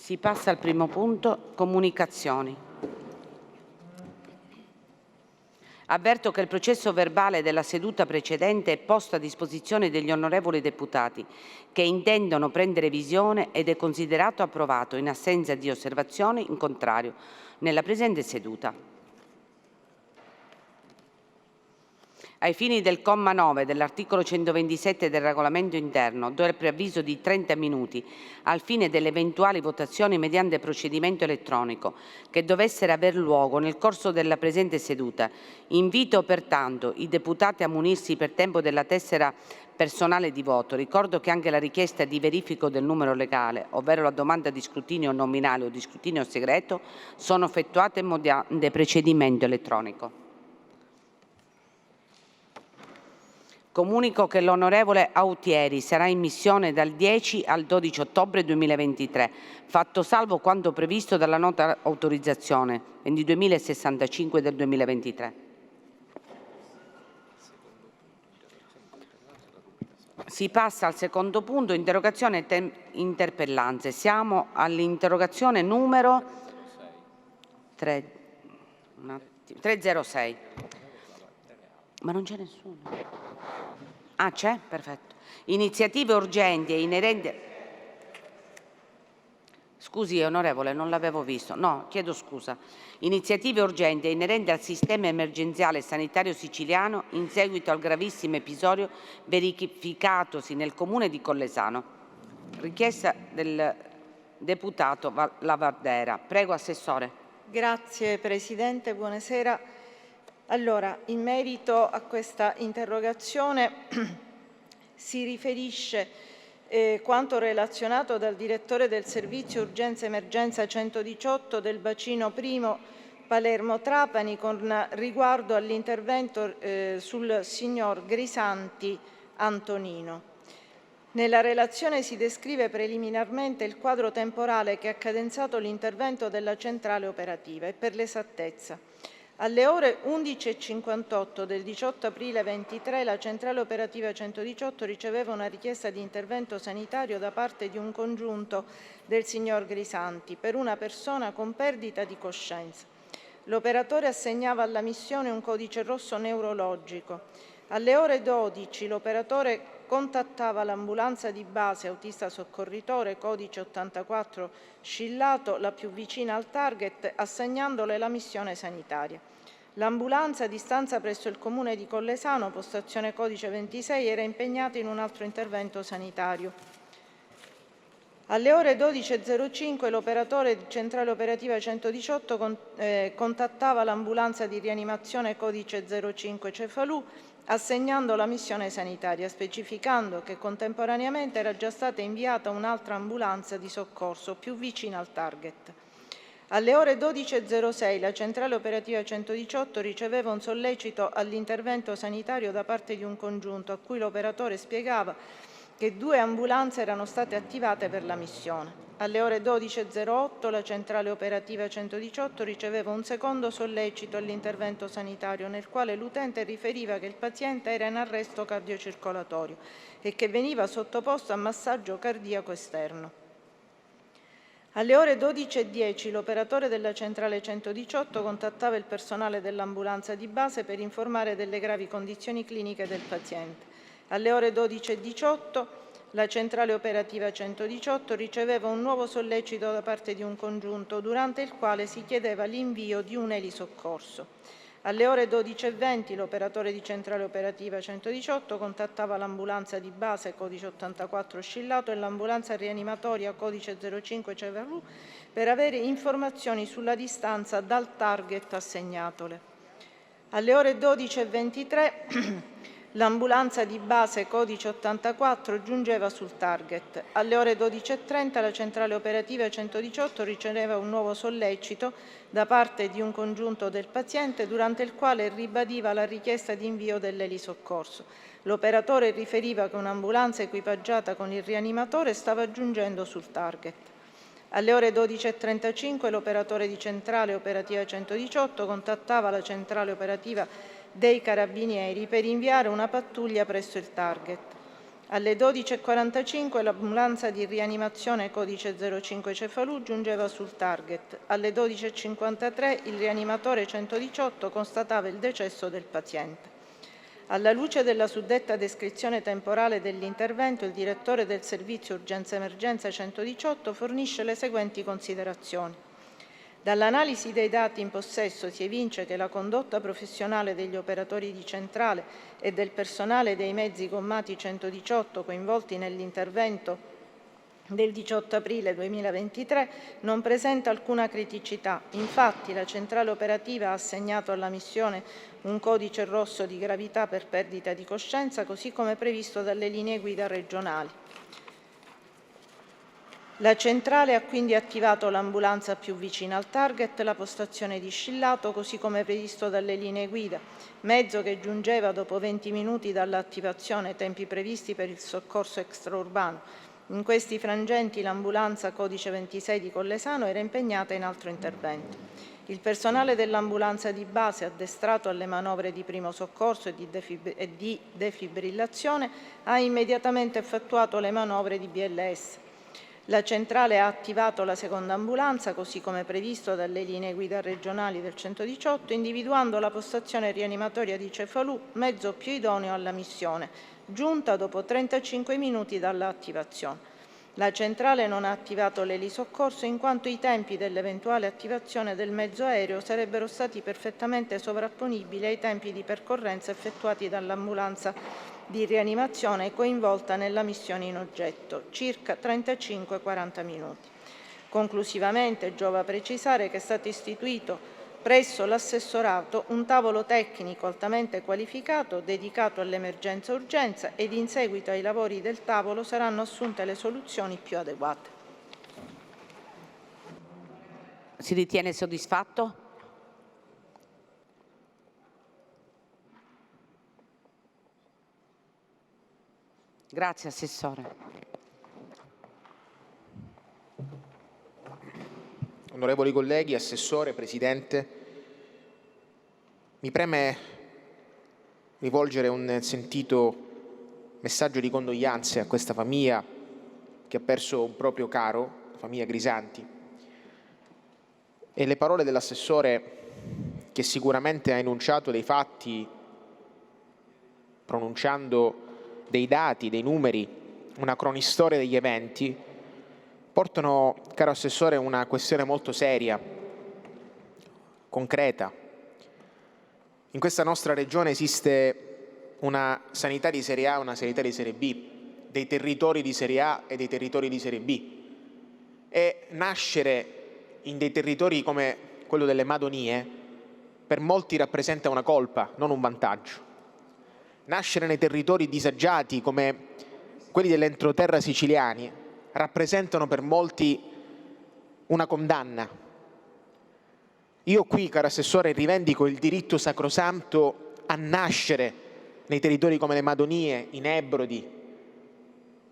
Si passa al primo punto, comunicazioni. Avverto che il processo verbale della seduta precedente è posto a disposizione degli onorevoli deputati che intendono prendere visione ed è considerato approvato in assenza di osservazioni in contrario nella presente seduta. Ai fini del comma 9 dell'articolo 127 del regolamento interno, do il preavviso di 30 minuti al fine delle eventuali votazioni mediante procedimento elettronico che dovessero aver luogo nel corso della presente seduta. Invito pertanto i deputati a munirsi per tempo della tessera personale di voto. Ricordo che anche la richiesta di verifica del numero legale, ovvero la domanda di scrutinio nominale o di scrutinio segreto, sono effettuate mediante procedimento elettronico. Comunico che l'onorevole Autieri sarà in missione dal 10 al 12 ottobre 2023, fatto salvo quanto previsto dalla nota autorizzazione 22.065 del 2023. Si passa al secondo punto, interrogazione e interpellanze. Siamo all'interrogazione numero 306. Ma non c'è nessuno. Ah, c'è? Perfetto. Iniziative urgenti e inerenti... Scusi, onorevole, non l'avevo visto. No, chiedo scusa. Iniziative urgenti e inerenti al sistema emergenziale sanitario siciliano in seguito al gravissimo episodio verificatosi nel comune di Collesano. Richiesta del deputato Lavardera. Prego, Assessore. Grazie Presidente, buonasera. Allora, in merito a questa interrogazione si riferisce quanto relazionato dal direttore del servizio urgenza emergenza 118 del bacino primo Palermo-Trapani con riguardo all'intervento sul signor Grisanti Antonino. Nella relazione si descrive preliminarmente il quadro temporale che ha cadenzato l'intervento della centrale operativa e per l'esattezza. Alle ore 11:58 del 18 aprile 23 la centrale operativa 118 riceveva una richiesta di intervento sanitario da parte di un congiunto del signor Grisanti per una persona con perdita di coscienza. L'operatore assegnava alla missione un codice rosso neurologico. Alle ore 12 l'operatore contattava l'ambulanza di base autista soccorritore codice 84 Scillato, la più vicina al target, assegnandole la missione sanitaria. L'ambulanza, a distanza presso il comune di Collesano, postazione codice 26, era impegnata in un altro intervento sanitario. Alle ore 12:05 l'operatore di centrale operativa 118 contattava l'ambulanza di rianimazione codice 05 Cefalù, assegnando la missione sanitaria, specificando che contemporaneamente era già stata inviata un'altra ambulanza di soccorso più vicina al target. Alle ore 12:06 la centrale operativa 118 riceveva un sollecito all'intervento sanitario da parte di un congiunto a cui l'operatore spiegava che 2 ambulanze erano state attivate per la missione. Alle ore 12:08 la centrale operativa 118 riceveva un secondo sollecito all'intervento sanitario nel quale l'utente riferiva che il paziente era in arresto cardiocircolatorio e che veniva sottoposto a massaggio cardiaco esterno. Alle ore 12:10 l'operatore della centrale 118 contattava il personale dell'ambulanza di base per informare delle gravi condizioni cliniche del paziente. Alle ore 12:18 la centrale operativa 118 riceveva un nuovo sollecito da parte di un congiunto, durante il quale si chiedeva l'invio di un elisoccorso. Alle ore 12:20 l'operatore di centrale operativa 118 contattava l'ambulanza di base codice 84 Scillato e l'ambulanza rianimatoria codice 05 Cefalù per avere informazioni sulla distanza dal target assegnatole. Alle ore 12:23 l'ambulanza di base codice 84 giungeva sul target. Alle ore 12:30 la centrale operativa 118 riceveva un nuovo sollecito da parte di un congiunto del paziente durante il quale ribadiva la richiesta di invio dell'elisoccorso. L'operatore riferiva che un'ambulanza equipaggiata con il rianimatore stava giungendo sul target. Alle ore 12:35 l'operatore di centrale operativa 118 contattava la centrale operativa dei Carabinieri per inviare una pattuglia presso il target. Alle 12:45 l'ambulanza di rianimazione codice 05 Cefalù giungeva sul target. Alle 12:53 il rianimatore 118 constatava il decesso del paziente. Alla luce della suddetta descrizione temporale dell'intervento, il direttore del servizio urgenza-emergenza 118 fornisce le seguenti considerazioni. Dall'analisi dei dati in possesso si evince che la condotta professionale degli operatori di centrale e del personale dei mezzi gommati 118 coinvolti nell'intervento del 18 aprile 2023 non presenta alcuna criticità. Infatti, la centrale operativa ha assegnato alla missione un codice rosso di gravità per perdita di coscienza, così come previsto dalle linee guida regionali. La centrale ha quindi attivato l'ambulanza più vicina al target, la postazione di Scillato, così come previsto dalle linee guida, mezzo che giungeva dopo 20 minuti dall'attivazione, tempi previsti per il soccorso extraurbano. In questi frangenti l'ambulanza codice 26 di Collesano era impegnata in altro intervento. Il personale dell'ambulanza di base, addestrato alle manovre di primo soccorso e di defibrillazione, ha immediatamente effettuato le manovre di BLS. La centrale ha attivato la seconda ambulanza, così come previsto dalle linee guida regionali del 118, individuando la postazione rianimatoria di Cefalù, mezzo più idoneo alla missione, giunta dopo 35 minuti dall'attivazione. La centrale non ha attivato l'elisoccorso in quanto i tempi dell'eventuale attivazione del mezzo aereo sarebbero stati perfettamente sovrapponibili ai tempi di percorrenza effettuati dall'ambulanza di rianimazione coinvolta nella missione in oggetto, circa 35-40 minuti. Conclusivamente, giova precisare che è stato istituito presso l'assessorato un tavolo tecnico altamente qualificato dedicato all'emergenza urgenza ed in seguito ai lavori del tavolo saranno assunte le soluzioni più adeguate. Si ritiene soddisfatto? Grazie, Assessore. Onorevoli colleghi, Assessore, Presidente, mi preme rivolgere un sentito messaggio di condoglianze a questa famiglia che ha perso un proprio caro, la famiglia Grisanti, e le parole dell'Assessore, che sicuramente ha enunciato dei fatti, pronunciando dei dati, dei numeri, una cronistoria degli eventi, portano, caro Assessore, una questione molto seria, concreta. In questa nostra regione esiste una sanità di serie A e una sanità di serie B, dei territori di serie A e dei territori di serie B. E nascere in dei territori come quello delle Madonie per molti rappresenta una colpa, non un vantaggio. Nascere nei territori disagiati come quelli dell'entroterra siciliani rappresentano per molti una condanna. Io qui, caro Assessore, rivendico il diritto sacrosanto a nascere nei territori come le Madonie, i Nebrodi,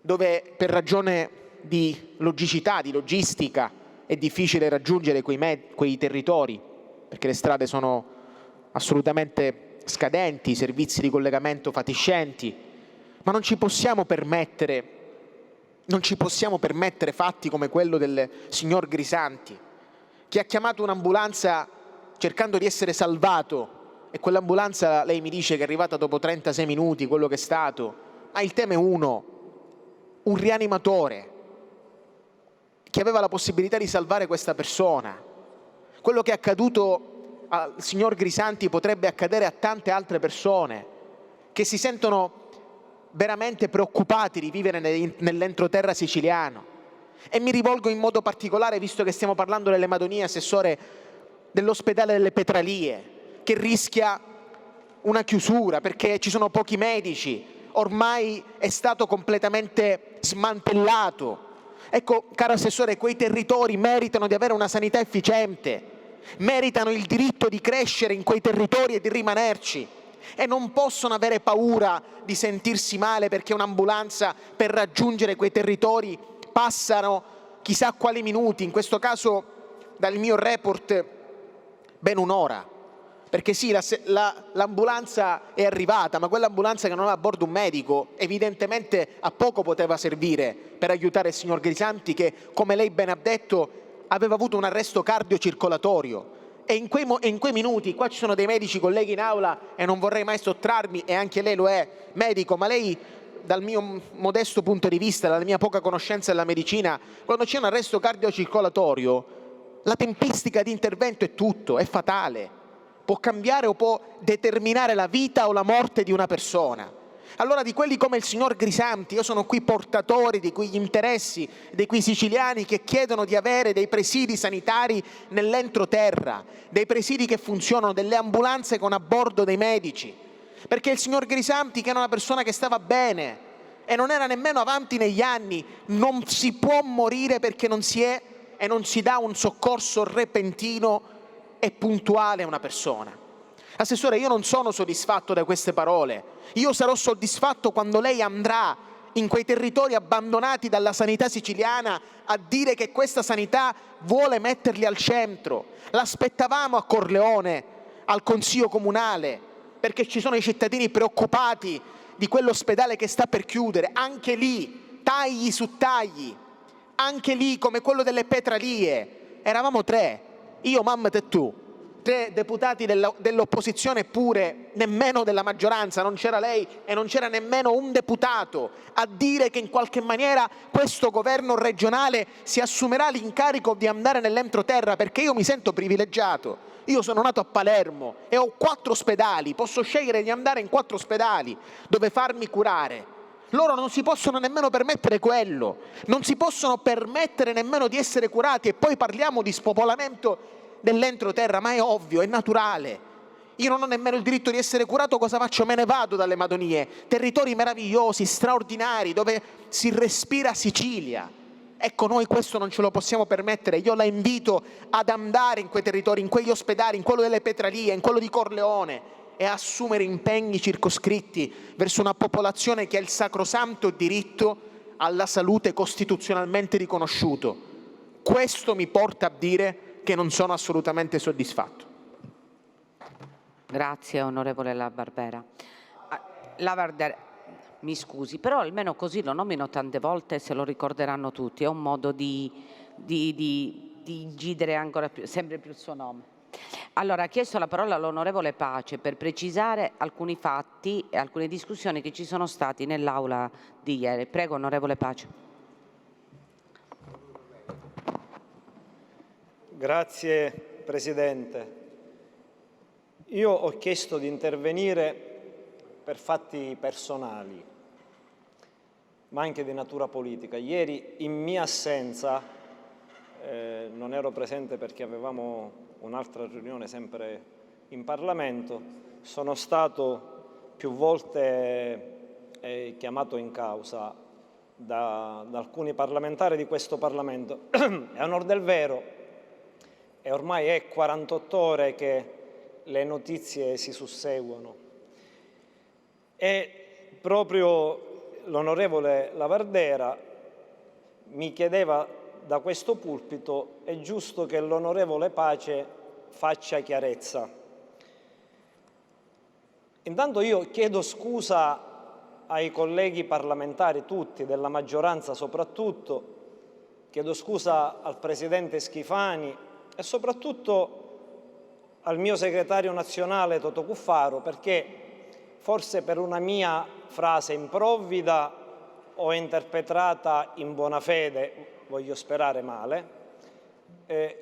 dove per ragione di logicità, di logistica, è difficile raggiungere quei territori, perché le strade sono assolutamente scadenti, i servizi di collegamento fatiscenti, ma non ci possiamo permettere fatti come quello del signor Grisanti, che ha chiamato un'ambulanza cercando di essere salvato e quell'ambulanza, lei mi dice che è arrivata dopo 36 minuti, quello che è stato, ma il tema è uno, un rianimatore che aveva la possibilità di salvare questa persona. Quello che è accaduto al signor Grisanti potrebbe accadere a tante altre persone che si sentono veramente preoccupati di vivere nell'entroterra siciliano. E mi rivolgo in modo particolare, visto che stiamo parlando delle Madonie, Assessore, dell'ospedale delle Petralie, che rischia una chiusura perché ci sono pochi medici, ormai è stato completamente smantellato. Ecco, caro Assessore, quei territori meritano di avere una sanità efficiente, meritano il diritto di crescere in quei territori e di rimanerci, e non possono avere paura di sentirsi male perché un'ambulanza per raggiungere quei territori passano chissà quali minuti, in questo caso dal mio report ben un'ora. Perché sì, l'ambulanza è arrivata, ma quell'ambulanza che non aveva a bordo un medico evidentemente a poco poteva servire per aiutare il signor Grisanti che, come lei ben ha detto, aveva avuto un arresto cardiocircolatorio. E in quei minuti, qua ci sono dei medici colleghi in aula e non vorrei mai sottrarmi, e anche lei lo è, medico, ma lei, dal mio modesto punto di vista, dalla mia poca conoscenza della medicina, quando c'è un arresto cardiocircolatorio, la tempistica di intervento è tutto, è fatale. Può cambiare o può determinare la vita o la morte di una persona. Allora di quelli come il signor Grisanti, io sono qui portatori di quegli interessi dei quei siciliani che chiedono di avere dei presidi sanitari nell'entroterra, dei presidi che funzionano, delle ambulanze con a bordo dei medici. Perché il signor Grisanti, che era una persona che stava bene e non era nemmeno avanti negli anni, non si può morire perché non si è e non si dà un soccorso repentino e puntuale a una persona. Assessore, io non sono soddisfatto da queste parole. Io sarò soddisfatto quando lei andrà in quei territori abbandonati dalla sanità siciliana a dire che questa sanità vuole metterli al centro. L'aspettavamo a Corleone, al Consiglio Comunale, perché ci sono i cittadini preoccupati di quell'ospedale che sta per chiudere. Anche lì, tagli su tagli. Anche lì, come quello delle Petralie. Eravamo 3. Io, Mamma e tu, 3 deputati dell'opposizione, pure nemmeno della maggioranza, non c'era lei e non c'era nemmeno un deputato a dire che in qualche maniera questo governo regionale si assumerà l'incarico di andare nell'entroterra, perché io mi sento privilegiato. Io sono nato a Palermo e ho 4 ospedali, posso scegliere di andare in 4 ospedali dove farmi curare. Loro non si possono nemmeno permettere quello, non si possono permettere nemmeno di essere curati, e poi parliamo di spopolamento dell'entroterra, ma è ovvio, è naturale. Io non ho nemmeno il diritto di essere curato, cosa faccio? Me ne vado dalle Madonie, territori meravigliosi, straordinari, dove si respira Sicilia. Ecco, noi questo non ce lo possiamo permettere. Io la invito ad andare in quei territori, in quegli ospedali, in quello delle Petralie, in quello di Corleone, e assumere impegni circoscritti verso una popolazione che ha il sacrosanto diritto alla salute costituzionalmente riconosciuto. Questo mi porta a dire che non sono assolutamente soddisfatto. Grazie, onorevole La Barbera. Mi scusi, però almeno così lo nomino tante volte e se lo ricorderanno tutti. È un modo di incidere ancora più, sempre più il suo nome. Allora, ha chiesto la parola all'onorevole Pace per precisare alcuni fatti e alcune discussioni che ci sono stati nell'aula di ieri. Prego, onorevole Pace. Grazie, Presidente. Io ho chiesto di intervenire per fatti personali, ma anche di natura politica. Ieri, in mia assenza, non ero presente perché avevamo un'altra riunione sempre in Parlamento, sono stato più volte chiamato in causa da alcuni parlamentari di questo Parlamento. E a onor del vero, e ormai è 48 ore che le notizie si susseguono, e proprio l'onorevole Lavardera mi chiedeva da questo pulpito: è giusto che l'onorevole Pace faccia chiarezza. Intanto io chiedo scusa ai colleghi parlamentari, tutti, della maggioranza soprattutto, chiedo scusa al Presidente Schifani e soprattutto al mio segretario nazionale Totò Cuffaro, perché forse per una mia frase improvvida o interpretata in buona fede, voglio sperare male,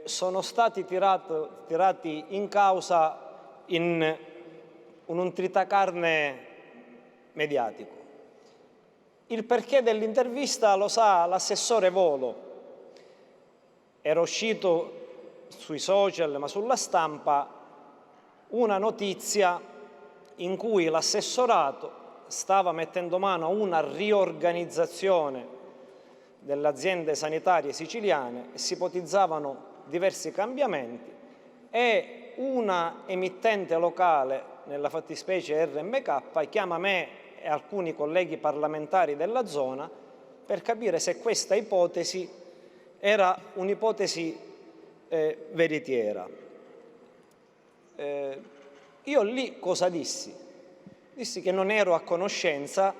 sono stati tirati in causa in un tritacarne mediatico. Il perché dell'intervista lo sa l'assessore Volo. Era uscito sui social, ma sulla stampa, una notizia in cui l'assessorato stava mettendo mano a una riorganizzazione delle aziende sanitarie siciliane e si ipotizzavano diversi cambiamenti, e una emittente locale, nella fattispecie RMK, chiama me e alcuni colleghi parlamentari della zona per capire se questa ipotesi era un'ipotesi veritiera. Io lì cosa dissi? Dissi che non ero a conoscenza,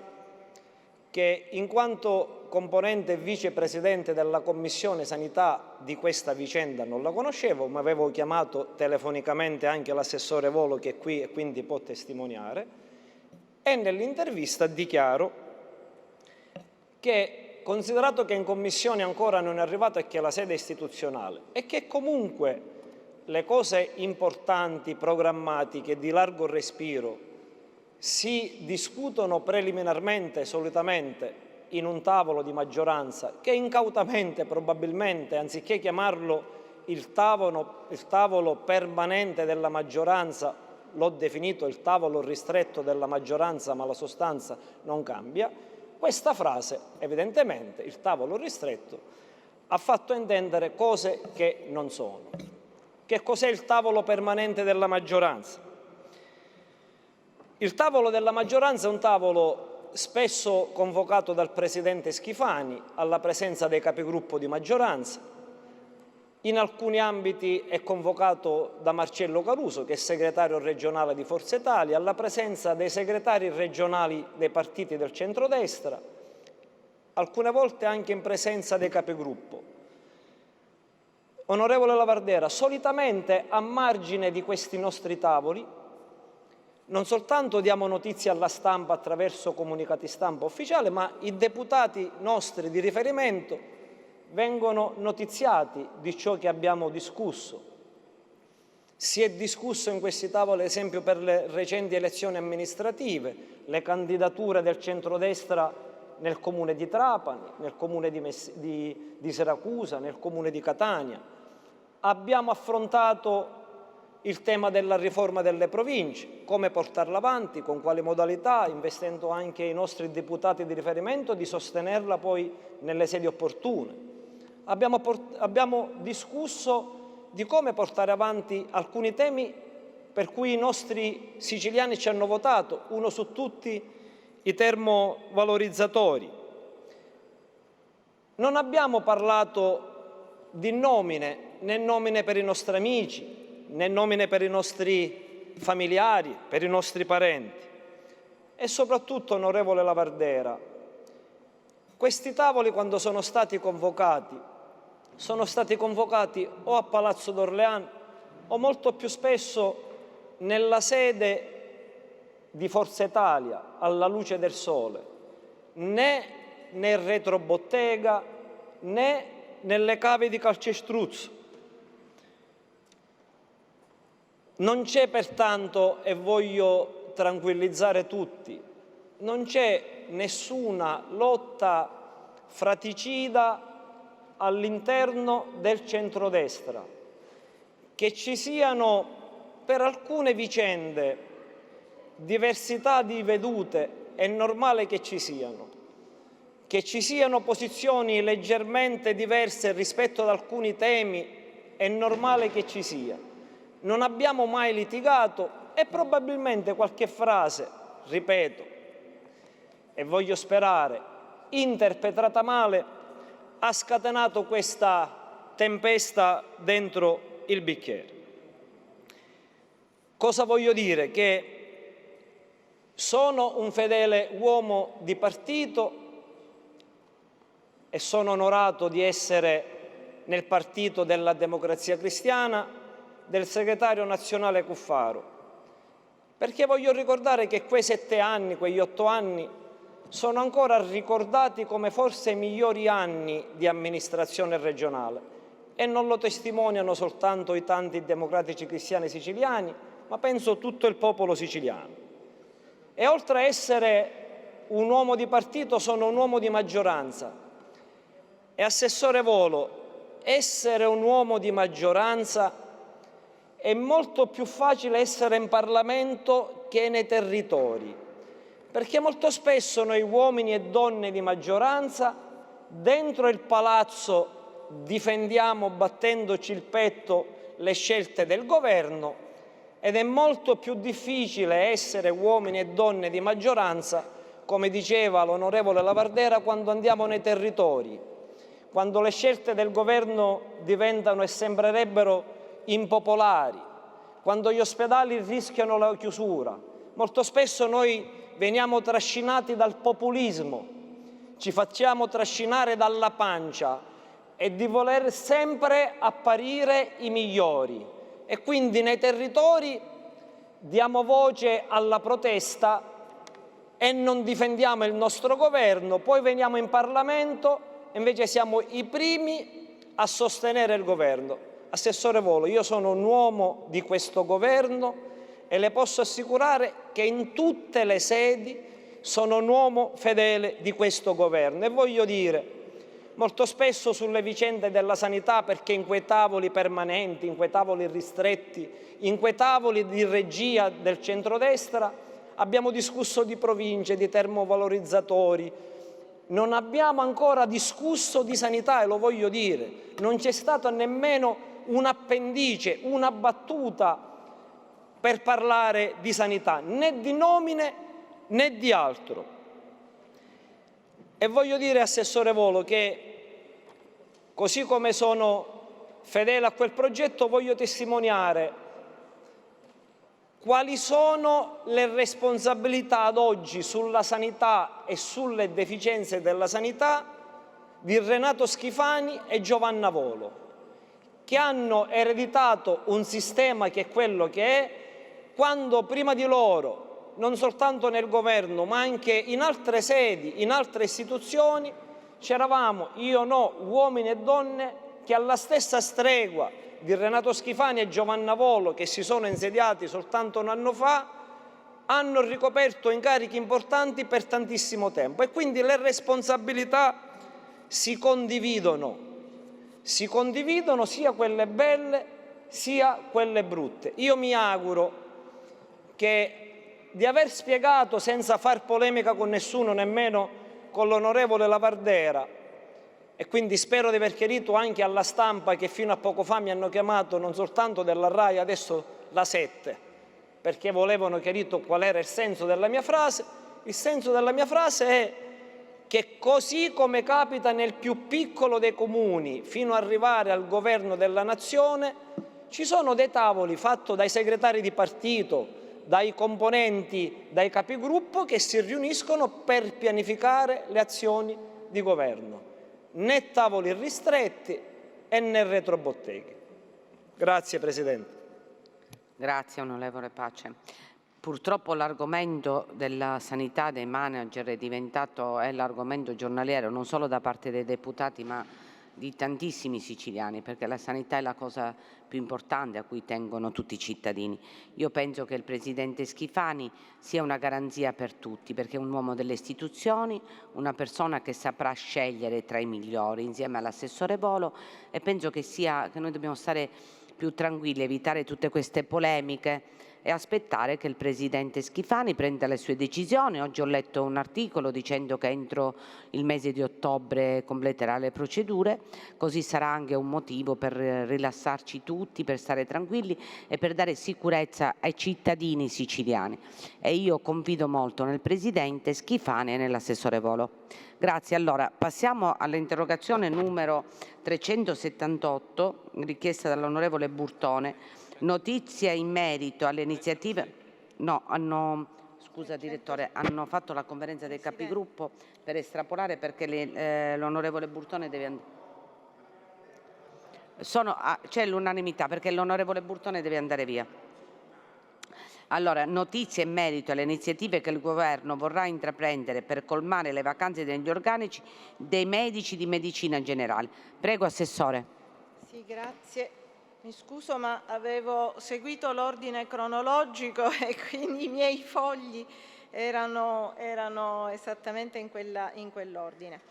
che in quanto componente e vicepresidente della Commissione Sanità di questa vicenda non la conoscevo, ma avevo chiamato telefonicamente anche l'assessore Volo che è qui e quindi può testimoniare, e nell'intervista dichiaro che, considerato che in Commissione ancora non è arrivato e che la sede è istituzionale e che comunque le cose importanti, programmatiche, di largo respiro si discutono preliminarmente, solitamente, in un tavolo di maggioranza che incautamente, probabilmente, anziché chiamarlo il tavolo permanente della maggioranza, l'ho definito il tavolo ristretto della maggioranza, ma la sostanza non cambia. Questa frase, evidentemente, il tavolo ristretto, ha fatto intendere cose che non sono. Che cos'è il tavolo permanente della maggioranza? Il tavolo della maggioranza è un tavolo spesso convocato dal Presidente Schifani alla presenza dei capigruppo di maggioranza. In alcuni ambiti è convocato da Marcello Caruso, che è segretario regionale di Forza Italia, alla presenza dei segretari regionali dei partiti del centrodestra, alcune volte anche in presenza dei capigruppo. Onorevole Lavardera, solitamente a margine di questi nostri tavoli non soltanto diamo notizie alla stampa attraverso comunicati stampa ufficiali, ma i deputati nostri di riferimento vengono notiziati di ciò che abbiamo discusso. Si è discusso in questi tavoli, ad esempio, per le recenti elezioni amministrative, le candidature del centrodestra nel comune di Trapani, nel comune di Siracusa, nel comune di Catania. Abbiamo affrontato il tema della riforma delle province, come portarla avanti, con quali modalità, investendo anche i nostri deputati di riferimento di sostenerla poi nelle sedi opportune. Abbiamo discusso di come portare avanti alcuni temi per cui i nostri siciliani ci hanno votato, uno su tutti i termovalorizzatori. Non abbiamo parlato di nomine, né nomine per i nostri amici, né nomine per i nostri familiari, per i nostri parenti. E soprattutto, onorevole Lavardera, questi tavoli, quando sono stati convocati o a Palazzo d'Orléans o molto più spesso nella sede di Forza Italia, alla luce del sole, né nel retrobottega né nelle cave di calcestruzzo. Non c'è pertanto, e voglio tranquillizzare tutti, non c'è nessuna lotta fratricida all'interno del centrodestra. Che ci siano per alcune vicende diversità di vedute è normale che ci siano posizioni leggermente diverse rispetto ad alcuni temi è normale che ci sia. Non abbiamo mai litigato e probabilmente qualche frase, ripeto, e voglio sperare, interpretata male, ha scatenato questa tempesta dentro il bicchiere. Cosa voglio dire? Che sono un fedele uomo di partito e sono onorato di essere nel partito della Democrazia Cristiana, del segretario nazionale Cuffaro, perché voglio ricordare che quei 7 anni, quegli 8 anni, sono ancora ricordati come forse i migliori anni di amministrazione regionale e non lo testimoniano soltanto i tanti democratici cristiani siciliani, ma penso tutto il popolo siciliano. E oltre a essere un uomo di partito, sono un uomo di maggioranza. E Assessore Volo, essere un uomo di maggioranza è molto più facile essere in Parlamento che nei territori, perché molto spesso noi uomini e donne di maggioranza dentro il palazzo difendiamo battendoci il petto le scelte del governo ed è molto più difficile essere uomini e donne di maggioranza, come diceva l'onorevole Lavardera, quando andiamo nei territori, quando le scelte del governo diventano e sembrerebbero impopolari, quando gli ospedali rischiano la chiusura. Molto spesso noi veniamo trascinati dal populismo, ci facciamo trascinare dalla pancia e di voler sempre apparire i migliori. E quindi nei territori diamo voce alla protesta e non difendiamo il nostro governo, poi veniamo in Parlamento e invece siamo i primi a sostenere il governo. Assessore Volo, io sono un uomo di questo governo e le posso assicurare che in tutte le sedi sono un uomo fedele di questo governo. E voglio dire, molto spesso sulle vicende della sanità, perché in quei tavoli permanenti, in quei tavoli ristretti, in quei tavoli di regia del centrodestra, abbiamo discusso di province, di termovalorizzatori, non abbiamo ancora discusso di sanità, e lo voglio dire, non c'è stata nemmeno un appendice, una battuta per parlare di sanità, né di nomine né di altro. E voglio dire, Assessore Volo, che così come sono fedele a quel progetto, voglio testimoniare quali sono le responsabilità ad oggi sulla sanità e sulle deficienze della sanità di Renato Schifani e Giovanna Volo, che hanno ereditato un sistema che è quello che è, quando prima di loro, non soltanto nel governo, ma anche in altre sedi, in altre istituzioni, c'eravamo, io no, uomini e donne che alla stessa stregua di Renato Schifani e Giovanna Volo, che si sono insediati soltanto un anno fa, hanno ricoperto incarichi importanti per tantissimo tempo. E quindi le responsabilità si condividono sia quelle belle sia quelle brutte. Io mi auguro che di aver spiegato, senza far polemica con nessuno, nemmeno con l'onorevole Lavardera, e quindi spero di aver chiarito anche alla stampa, che fino a poco fa mi hanno chiamato non soltanto della RAI, adesso la 7, perché volevano chiarito qual era il senso della mia frase. Il senso della mia frase è che, così come capita nel più piccolo dei comuni fino ad arrivare al governo della nazione, ci sono dei tavoli fatti dai segretari di partito, dai componenti, dai capigruppo, che si riuniscono per pianificare le azioni di governo. Né tavoli ristretti e né retrobotteghe. Grazie Presidente. Grazie onorevole Pace. Purtroppo l'argomento della sanità dei manager è l'argomento giornaliero, non solo da parte dei deputati ma di tantissimi siciliani, perché la sanità è la cosa più importante a cui tengono tutti i cittadini. Io penso che il Presidente Schifani sia una garanzia per tutti, perché è un uomo delle istituzioni, una persona che saprà scegliere tra i migliori insieme all'assessore Volo, e penso che noi dobbiamo stare più tranquilli, evitare tutte queste polemiche e aspettare che il Presidente Schifani prenda le sue decisioni. Oggi ho letto un articolo dicendo che entro il mese di ottobre completerà le procedure, così sarà anche un motivo per rilassarci tutti, per stare tranquilli e per dare sicurezza ai cittadini siciliani. E io confido molto nel Presidente Schifani e nell'assessore Volo. Grazie. Allora, passiamo all'interrogazione numero 378, richiesta dall'onorevole Burtone. Notizie in merito alle iniziative. Scusa Direttore, hanno fatto la conferenza dei capigruppo per estrapolare, perché l'onorevole Burtone deve andare. C'è l'unanimità perché l'onorevole Burtone deve andare via. Allora, notizie in merito alle iniziative che il Governo vorrà intraprendere per colmare le vacanze degli organici dei medici di medicina generale. Prego, Assessore. Sì, grazie. Mi scuso, ma avevo seguito l'ordine cronologico e quindi i miei fogli erano esattamente in quell'ordine.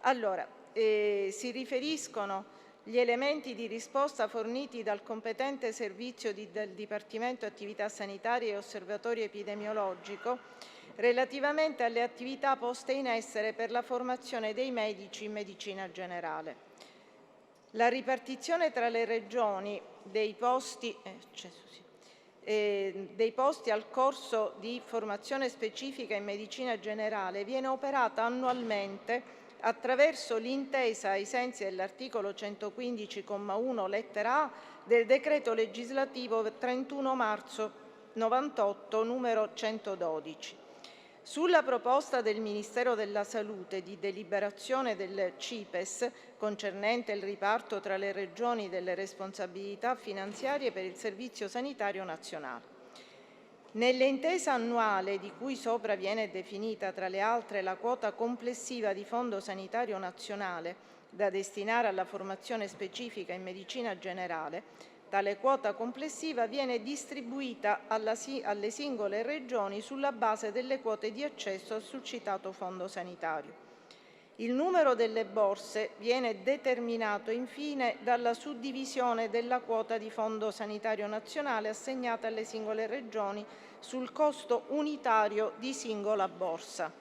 Allora, si riferiscono gli elementi di risposta forniti dal competente servizio del Dipartimento Attività Sanitarie e Osservatorio Epidemiologico relativamente alle attività poste in essere per la formazione dei medici in medicina generale. La ripartizione tra le regioni dei posti al corso di formazione specifica in medicina generale viene operata annualmente attraverso l'intesa ai sensi dell'articolo 115,1 lettera A del decreto legislativo 31 marzo 98 numero 112. Sulla proposta del Ministero della Salute di deliberazione del CIPES concernente il riparto tra le regioni delle responsabilità finanziarie per il Servizio Sanitario Nazionale. Nell'intesa annuale di cui sopra viene definita, tra le altre, la quota complessiva di Fondo Sanitario Nazionale da destinare alla formazione specifica in medicina generale, tale quota complessiva viene distribuita alle singole regioni sulla base delle quote di accesso al succitato Fondo Sanitario. Il numero delle borse viene determinato infine dalla suddivisione della quota di Fondo Sanitario Nazionale assegnata alle singole regioni sul costo unitario di singola borsa.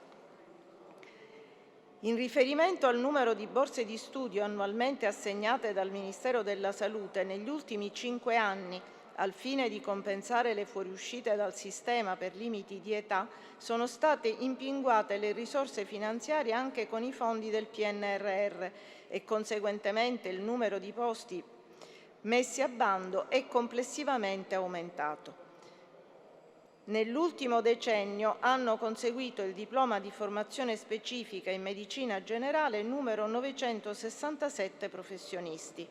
In riferimento al numero di borse di studio annualmente assegnate dal Ministero della Salute, negli ultimi 5 anni, al fine di compensare le fuoriuscite dal sistema per limiti di età, sono state impinguate le risorse finanziarie anche con i fondi del PNRR e conseguentemente il numero di posti messi a bando è complessivamente aumentato. Nell'ultimo decennio hanno conseguito il diploma di formazione specifica in medicina generale numero 967 professionisti.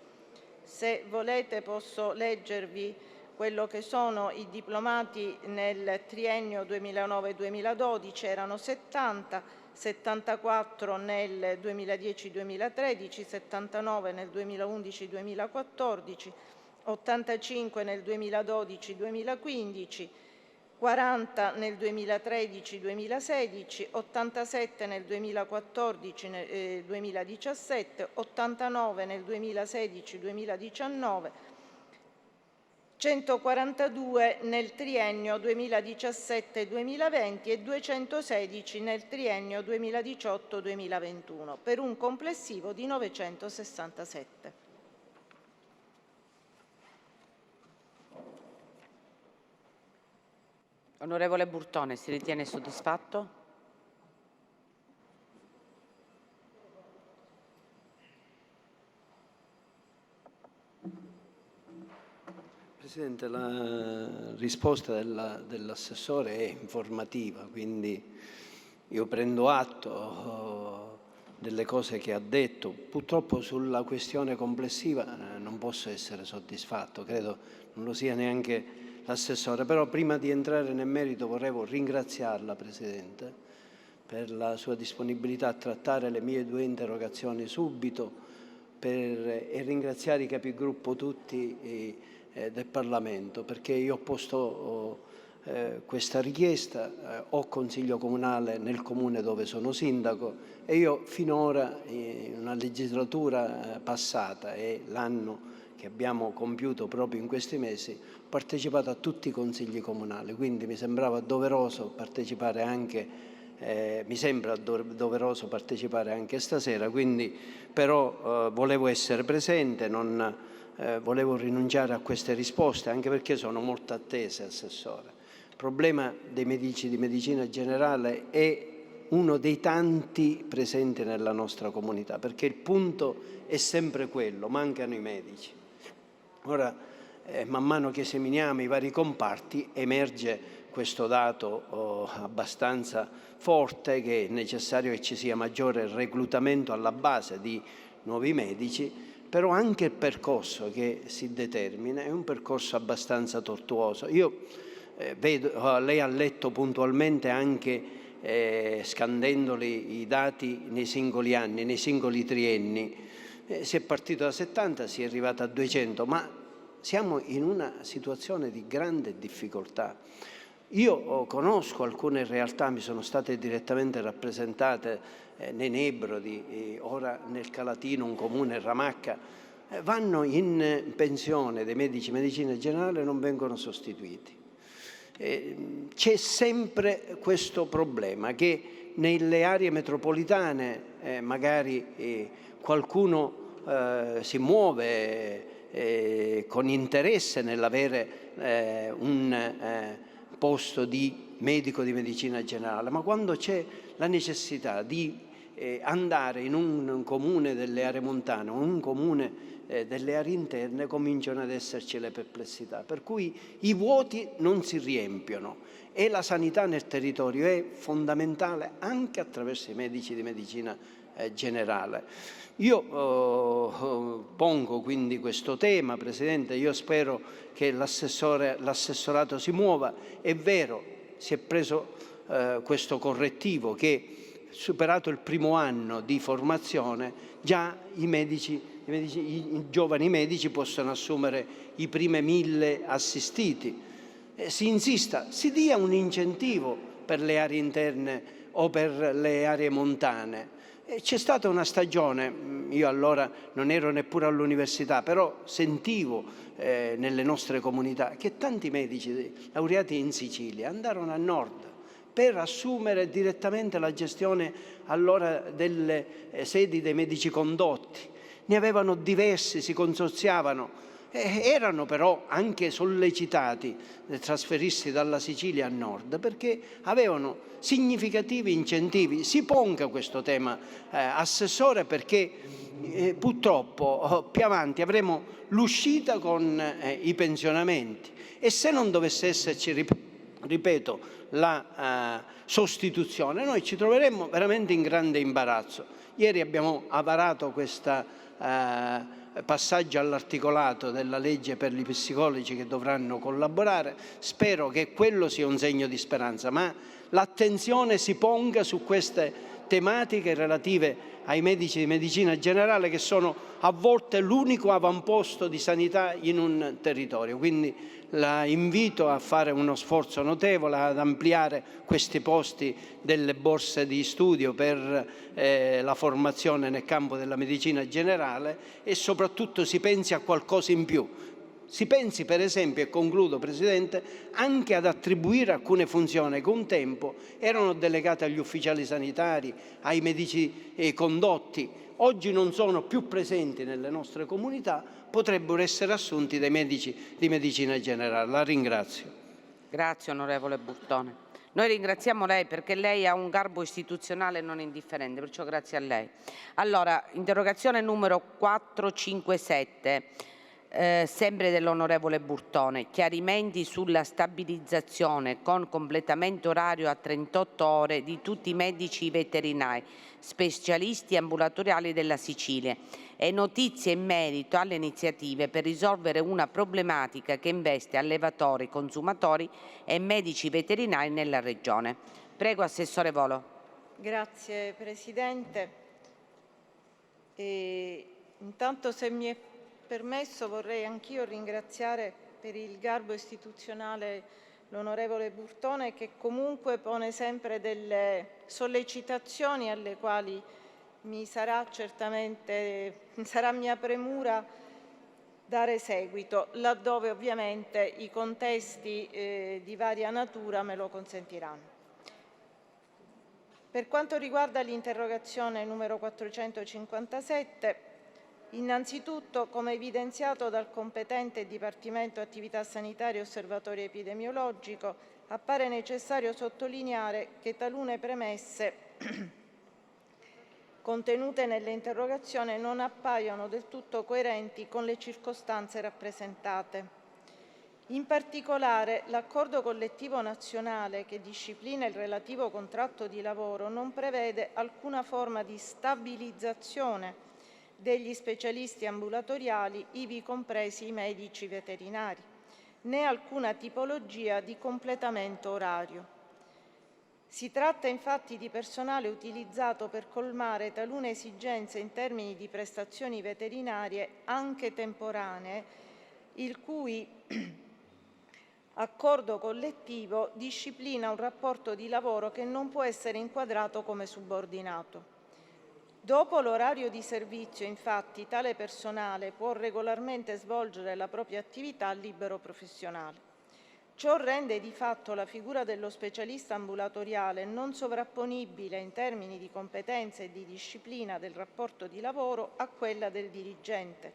Se volete posso leggervi quello che sono i diplomati nel triennio 2009-2012, erano 70, 74 nel 2010-2013, 79 nel 2011-2014, 85 nel 2012-2015, 40 nel 2013-2016, 87 nel 2014-2017, 89 nel 2016-2019, 142 nel triennio 2017-2020 e 216 nel triennio 2018-2021, per un complessivo di 967. Onorevole Burtone, si ritiene soddisfatto? Presidente, la risposta dell'assessore è informativa, quindi io prendo atto delle cose che ha detto. Purtroppo sulla questione complessiva non posso essere soddisfatto, credo non lo sia neanche l'assessore, però prima di entrare nel merito volevo ringraziarla, Presidente, per la sua disponibilità a trattare le mie 2 interrogazioni subito e ringraziare i capigruppo tutti del Parlamento, perché io ho posto questa richiesta, ho consiglio comunale nel comune dove sono sindaco e io finora, in una legislatura passata e l'anno che abbiamo compiuto proprio in questi mesi, ho partecipato a tutti i consigli comunali, quindi mi sembrava doveroso partecipare anche, mi sembra doveroso partecipare anche stasera, quindi però volevo essere presente, non volevo rinunciare a queste risposte, anche perché sono molto attese, Assessore. Il problema dei medici di medicina generale è uno dei tanti presenti nella nostra comunità, perché il punto è sempre quello, mancano i medici. Ora, man mano che esaminiamo i vari comparti, emerge questo dato abbastanza forte, che è necessario che ci sia maggiore reclutamento alla base di nuovi medici, però anche il percorso che si determina è un percorso abbastanza tortuoso. Io vedo, lei ha letto puntualmente anche scandendoli i dati nei singoli anni, nei singoli trienni. Si è partito da 70, si è arrivato a 200, ma siamo in una situazione di grande difficoltà. Io conosco alcune realtà, mi sono state direttamente rappresentate nei Nebrodi, ora nel Calatino, un comune, Ramacca, vanno in pensione dei medici di medicina generale e non vengono sostituiti. C'è sempre questo problema che nelle aree metropolitane magari qualcuno si muove con interesse nell'avere un posto di medico di medicina generale, ma quando c'è la necessità di andare in un comune delle aree montane o un comune delle aree interne cominciano ad esserci le perplessità, per cui i vuoti non si riempiono e la sanità nel territorio è fondamentale anche attraverso i medici di medicina generale. Io pongo quindi questo tema, Presidente, io spero che l'assessorato si muova. È vero, si è preso questo correttivo che, superato il primo anno di formazione, già i giovani medici possono assumere i primi 1000 assistiti. Si insista, si dia un incentivo per le aree interne o per le aree montane. C'è stata una stagione, io allora non ero neppure all'università, però sentivo nelle nostre comunità che tanti medici laureati in Sicilia andarono a nord per assumere direttamente la gestione allora delle sedi dei medici condotti. Ne avevano diversi, si consorziavano, erano però anche sollecitati a trasferirsi dalla Sicilia a nord perché avevano significativi incentivi. Si ponga questo tema, Assessore, perché purtroppo più avanti avremo l'uscita con i pensionamenti e se non dovesse esserci, ripeto, la sostituzione, noi ci troveremmo veramente in grande imbarazzo. Ieri abbiamo varato questo passaggio all'articolato della legge per gli psicologi che dovranno collaborare. Spero che quello sia un segno di speranza, ma l'attenzione si ponga su queste tematiche relative ai medici di medicina generale che sono a volte l'unico avamposto di sanità in un territorio. Quindi la invito a fare uno sforzo notevole, ad ampliare questi posti delle borse di studio per la formazione nel campo della medicina generale e soprattutto si pensi a qualcosa in più. Si pensi per esempio, e concludo Presidente, anche ad attribuire alcune funzioni che un tempo erano delegate agli ufficiali sanitari, ai medici condotti, oggi non sono più presenti nelle nostre comunità, potrebbero essere assunti dai medici di medicina generale. La ringrazio. Grazie onorevole Burtone. Noi ringraziamo lei perché lei ha un garbo istituzionale non indifferente, perciò grazie a lei. Allora, interrogazione numero 457. Sempre dell'onorevole Burtone, chiarimenti sulla stabilizzazione con completamento orario a 38 ore di tutti i medici veterinari, specialisti ambulatoriali della Sicilia e notizie in merito alle iniziative per risolvere una problematica che investe allevatori, consumatori e medici veterinari nella Regione. Prego, Assessore Volo. Grazie Presidente. Intanto, se mi è permesso, vorrei anch'io ringraziare per il garbo istituzionale l'onorevole Burtone, che comunque pone sempre delle sollecitazioni alle quali sarà mia premura dare seguito, laddove ovviamente i contesti di varia natura me lo consentiranno. Per quanto riguarda l'interrogazione numero 457, innanzitutto, come evidenziato dal competente Dipartimento Attività Sanitarie e Osservatorio Epidemiologico, appare necessario sottolineare che talune premesse contenute nell'interrogazione non appaiono del tutto coerenti con le circostanze rappresentate. In particolare, l'accordo collettivo nazionale che disciplina il relativo contratto di lavoro non prevede alcuna forma di stabilizzazione degli specialisti ambulatoriali, ivi compresi i medici veterinari, né alcuna tipologia di completamento orario. Si tratta infatti di personale utilizzato per colmare talune esigenze in termini di prestazioni veterinarie anche temporanee, il cui accordo collettivo disciplina un rapporto di lavoro che non può essere inquadrato come subordinato. Dopo l'orario di servizio, infatti, tale personale può regolarmente svolgere la propria attività libero professionale. Ciò rende di fatto la figura dello specialista ambulatoriale non sovrapponibile in termini di competenze e di disciplina del rapporto di lavoro a quella del dirigente,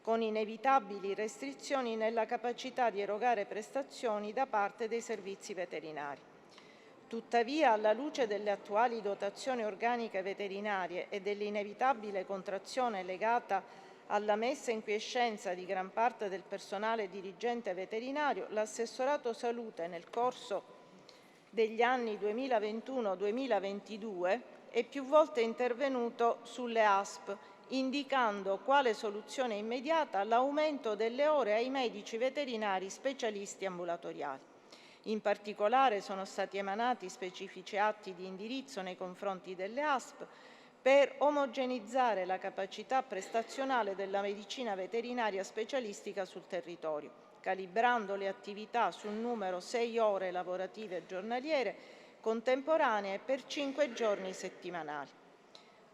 con inevitabili restrizioni nella capacità di erogare prestazioni da parte dei servizi veterinari. Tuttavia, alla luce delle attuali dotazioni organiche veterinarie e dell'inevitabile contrazione legata alla messa in quiescenza di gran parte del personale dirigente veterinario, l'Assessorato Salute nel corso degli anni 2021-2022 è più volte intervenuto sulle ASP, indicando quale soluzione immediata l'aumento delle ore ai medici veterinari specialisti ambulatoriali. In particolare sono stati emanati specifici atti di indirizzo nei confronti delle ASP per omogenizzare la capacità prestazionale della medicina veterinaria specialistica sul territorio, calibrando le attività sul numero 6 ore lavorative giornaliere contemporanee per 5 giorni settimanali.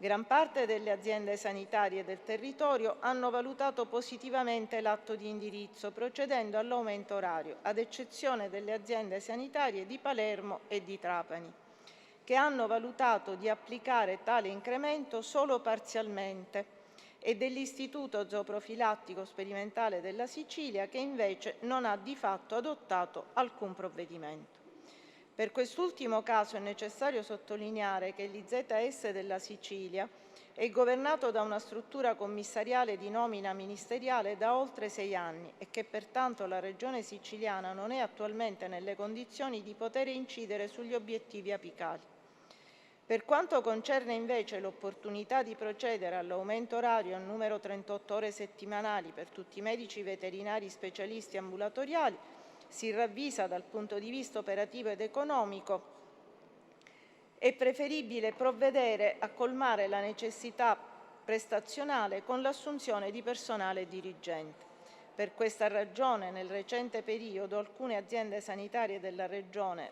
Gran parte delle aziende sanitarie del territorio hanno valutato positivamente l'atto di indirizzo, procedendo all'aumento orario, ad eccezione delle aziende sanitarie di Palermo e di Trapani, che hanno valutato di applicare tale incremento solo parzialmente, e dell'Istituto Zooprofilattico Sperimentale della Sicilia, che invece non ha di fatto adottato alcun provvedimento. Per quest'ultimo caso è necessario sottolineare che l'IZS della Sicilia è governato da una struttura commissariale di nomina ministeriale da oltre 6 anni e che pertanto la Regione siciliana non è attualmente nelle condizioni di poter incidere sugli obiettivi apicali. Per quanto concerne invece l'opportunità di procedere all'aumento orario al numero 38 ore settimanali per tutti i medici veterinari specialisti ambulatoriali, si ravvisa dal punto di vista operativo ed economico è preferibile provvedere a colmare la necessità prestazionale con l'assunzione di personale dirigente. Per questa ragione, nel recente periodo, alcune aziende sanitarie della Regione,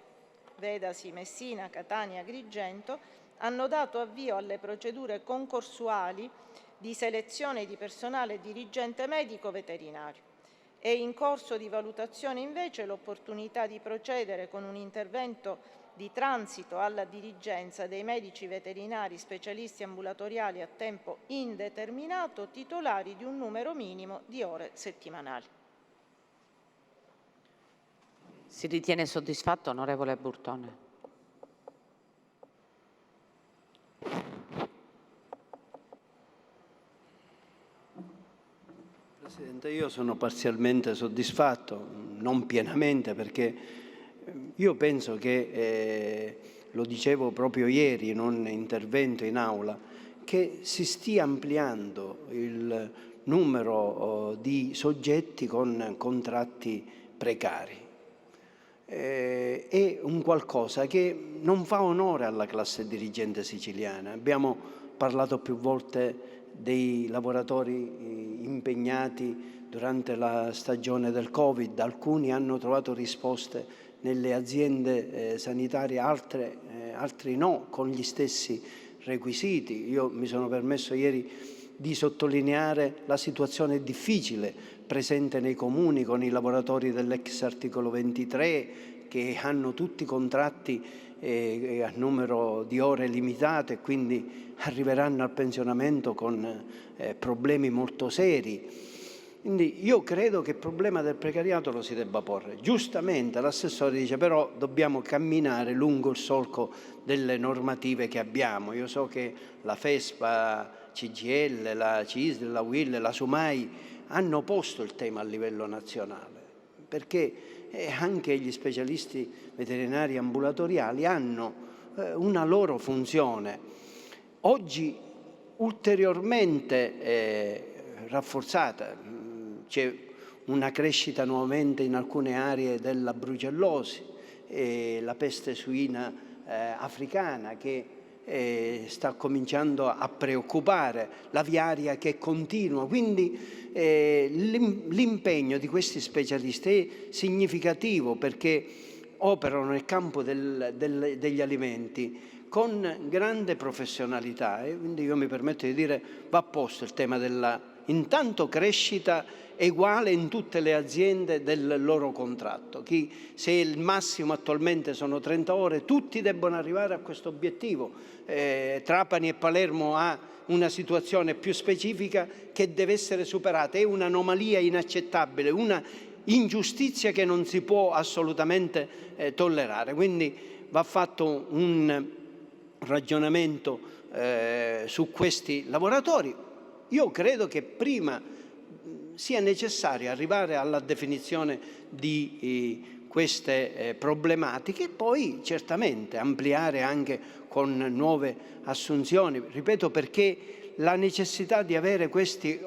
vedasi Messina, Catania, Agrigento, hanno dato avvio alle procedure concorsuali di selezione di personale dirigente medico veterinario. È in corso di valutazione invece l'opportunità di procedere con un intervento di transito alla dirigenza dei medici veterinari specialisti ambulatoriali a tempo indeterminato, titolari di un numero minimo di ore settimanali. Si ritiene soddisfatto, onorevole Burtone? Presidente, io sono parzialmente soddisfatto, non pienamente, perché io penso che, lo dicevo proprio ieri in un intervento in aula, che si stia ampliando il numero di soggetti con contratti precari. È un qualcosa che non fa onore alla classe dirigente siciliana. Abbiamo parlato più volte dei lavoratori impegnati durante la stagione del Covid, alcuni hanno trovato risposte nelle aziende sanitarie, altri no, con gli stessi requisiti. Io mi sono permesso ieri di sottolineare la situazione difficile presente nei comuni con i lavoratori dell'ex articolo 23 che hanno tutti contratti a numero di ore limitate e quindi arriveranno al pensionamento con problemi molto seri. Quindi io credo che il problema del precariato lo si debba porre. Giustamente l'assessore dice però dobbiamo camminare lungo il solco delle normative che abbiamo. Io so che la FESPA, CGIL, la CISL, la UIL, la SUMAI hanno posto il tema a livello nazionale, perché anche gli specialisti veterinari ambulatoriali hanno una loro funzione. Oggi ulteriormente rafforzata, c'è una crescita nuovamente in alcune aree della brucellosi, la peste suina africana che sta cominciando a preoccupare, la viaria che continua, quindi l'impegno di questi specialisti è significativo perché operano nel campo degli alimenti con grande professionalità e quindi io mi permetto di dire va a posto il tema della intanto crescita uguale in tutte le aziende del loro contratto. Se il massimo attualmente sono 30 ore, tutti debbono arrivare a questo obiettivo. Trapani e Palermo ha una situazione più specifica che deve essere superata, è un'anomalia inaccettabile, una ingiustizia che non si può assolutamente tollerare. Quindi va fatto un ragionamento su questi lavoratori. Io credo che prima sia necessario arrivare alla definizione di queste problematiche e poi certamente ampliare anche con nuove assunzioni, ripeto, perché la necessità di avere questi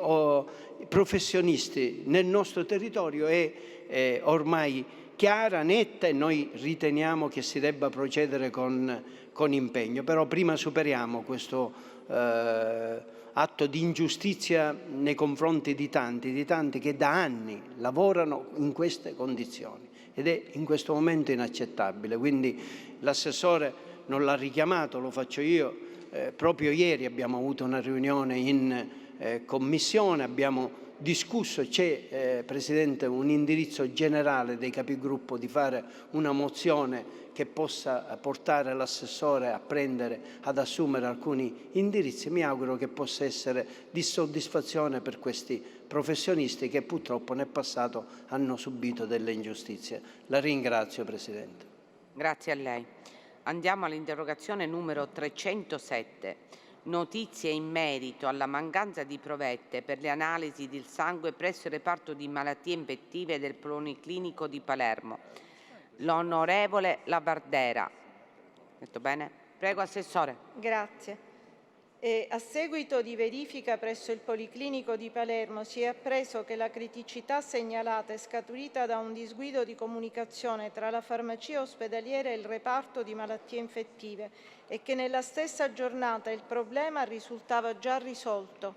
professionisti nel nostro territorio è ormai chiara, netta, e noi riteniamo che si debba procedere con impegno. Però prima superiamo questo atto di ingiustizia nei confronti di tanti che da anni lavorano in queste condizioni ed è in questo momento inaccettabile. Quindi l'assessore non l'ha richiamato, lo faccio io. Proprio ieri abbiamo avuto una riunione in commissione, abbiamo discusso, c'è Presidente un indirizzo generale dei capigruppo di fare una mozione che possa portare l'assessore ad assumere alcuni indirizzi. Mi auguro che possa essere di soddisfazione per questi professionisti che purtroppo nel passato hanno subito delle ingiustizie. La ringrazio, Presidente. Grazie a lei. Andiamo all'interrogazione numero 307. Notizie in merito alla mancanza di provette per le analisi del sangue presso il reparto di malattie infettive del Policlinico di Palermo. L'onorevole Lavardera. Detto bene? Prego, Assessore. Grazie. A seguito di verifica presso il Policlinico di Palermo si è appreso che la criticità segnalata è scaturita da un disguido di comunicazione tra la farmacia ospedaliera e il reparto di malattie infettive e che nella stessa giornata il problema risultava già risolto.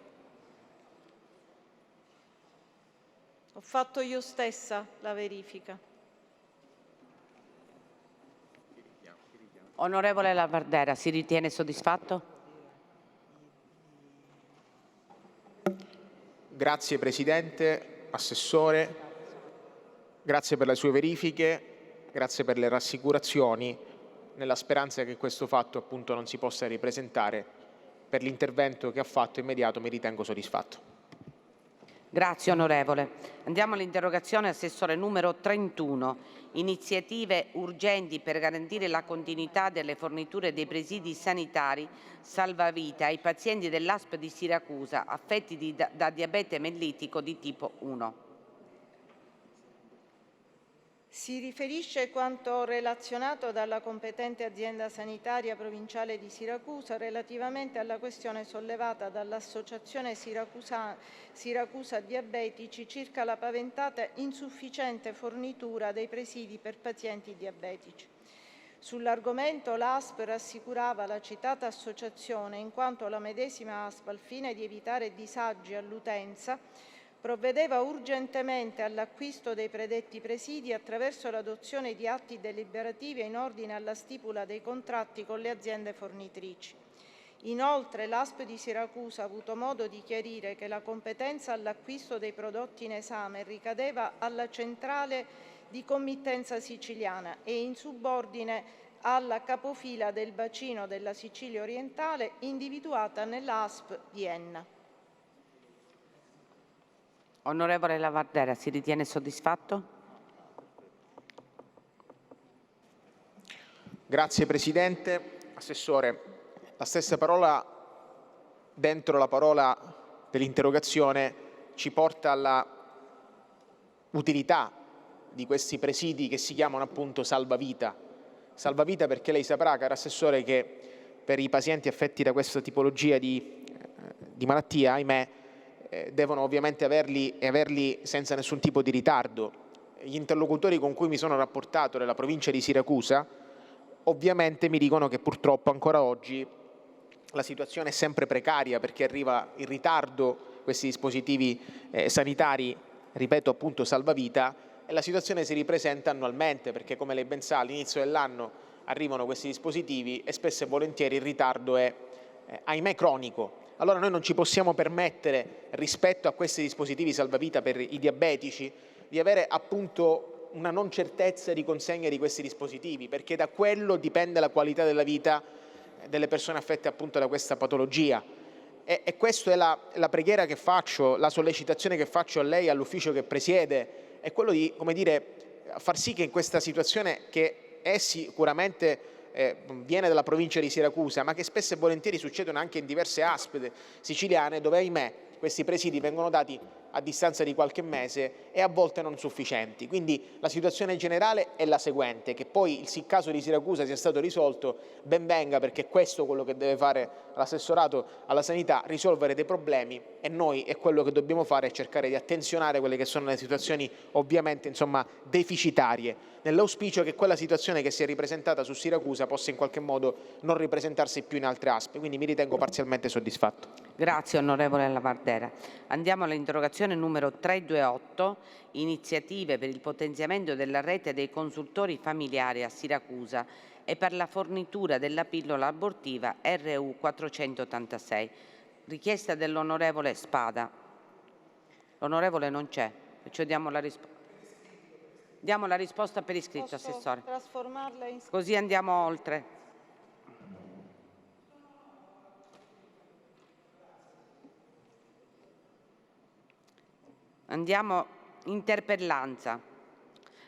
Ho fatto io stessa la verifica. Onorevole Lavardera, si ritiene soddisfatto? Grazie Presidente, Assessore, grazie per le sue verifiche, grazie per le rassicurazioni, nella speranza che questo fatto appunto non si possa ripresentare. Per l'intervento che ha fatto immediato mi ritengo soddisfatto. Grazie onorevole. Andiamo all'interrogazione Assessore numero 31. Iniziative urgenti per garantire la continuità delle forniture dei presidi sanitari salvavita ai pazienti dell'ASP di Siracusa affetti da diabete mellitico di tipo 1. Si riferisce quanto relazionato dalla competente azienda sanitaria provinciale di Siracusa relativamente alla questione sollevata dall'Associazione Siracusa Diabetici circa la paventata insufficiente fornitura dei presidi per pazienti diabetici. Sull'argomento l'ASP rassicurava la citata associazione in quanto la medesima ASP, al fine di evitare disagi all'utenza, provvedeva urgentemente all'acquisto dei predetti presidi attraverso l'adozione di atti deliberativi in ordine alla stipula dei contratti con le aziende fornitrici. Inoltre l'ASP di Siracusa ha avuto modo di chiarire che la competenza all'acquisto dei prodotti in esame ricadeva alla centrale di committenza siciliana e in subordine alla capofila del bacino della Sicilia orientale individuata nella ASP di Enna. Onorevole Lavardera, si ritiene soddisfatto? Grazie Presidente. Assessore, la stessa parola dentro la parola dell'interrogazione ci porta alla utilità di questi presidi che si chiamano appunto salvavita. Salvavita perché lei saprà, caro Assessore, che per i pazienti affetti da questa tipologia di malattia, ahimè, devono ovviamente averli senza nessun tipo di ritardo. Gli interlocutori con cui mi sono rapportato nella provincia di Siracusa ovviamente mi dicono che purtroppo ancora oggi la situazione è sempre precaria perché arriva in ritardo questi dispositivi sanitari, ripeto appunto salvavita, e la situazione si ripresenta annualmente perché, come lei ben sa, all'inizio dell'anno arrivano questi dispositivi e spesso e volentieri il ritardo è ahimè cronico. Allora noi non ci possiamo permettere, rispetto a questi dispositivi salvavita per i diabetici, di avere appunto una non certezza di consegna di questi dispositivi, perché da quello dipende la qualità della vita delle persone affette appunto da questa patologia. E questa è la preghiera che faccio, la sollecitazione che faccio a lei, all'ufficio che presiede, è quello di, come dire, far sì che in questa situazione che è sicuramente viene dalla provincia di Siracusa, ma che spesso e volentieri succedono anche in diverse ASP siciliane, dove ahimè questi presidi vengono dati a distanza di qualche mese e a volte non sufficienti. Quindi la situazione generale è la seguente: che poi il caso di Siracusa sia stato risolto, ben venga, perché questo è quello che deve fare l'assessorato alla sanità, risolvere dei problemi, e noi è quello che dobbiamo fare, è cercare di attenzionare quelle che sono le situazioni ovviamente deficitarie, nell'auspicio che quella situazione che si è ripresentata su Siracusa possa in qualche modo non ripresentarsi più in altre ASP. Quindi mi ritengo parzialmente soddisfatto. Grazie onorevole Lavardera. Andiamo all'interrogazione numero 328, iniziative per il potenziamento della rete dei consultori familiari a Siracusa e per la fornitura della pillola abortiva RU 486. Richiesta dell'onorevole Spada. L'onorevole non c'è, perciò diamo la risposta. Diamo la risposta per iscritto, Posso Assessore. trasformarla in... Così andiamo oltre. Andiamo interpellanza.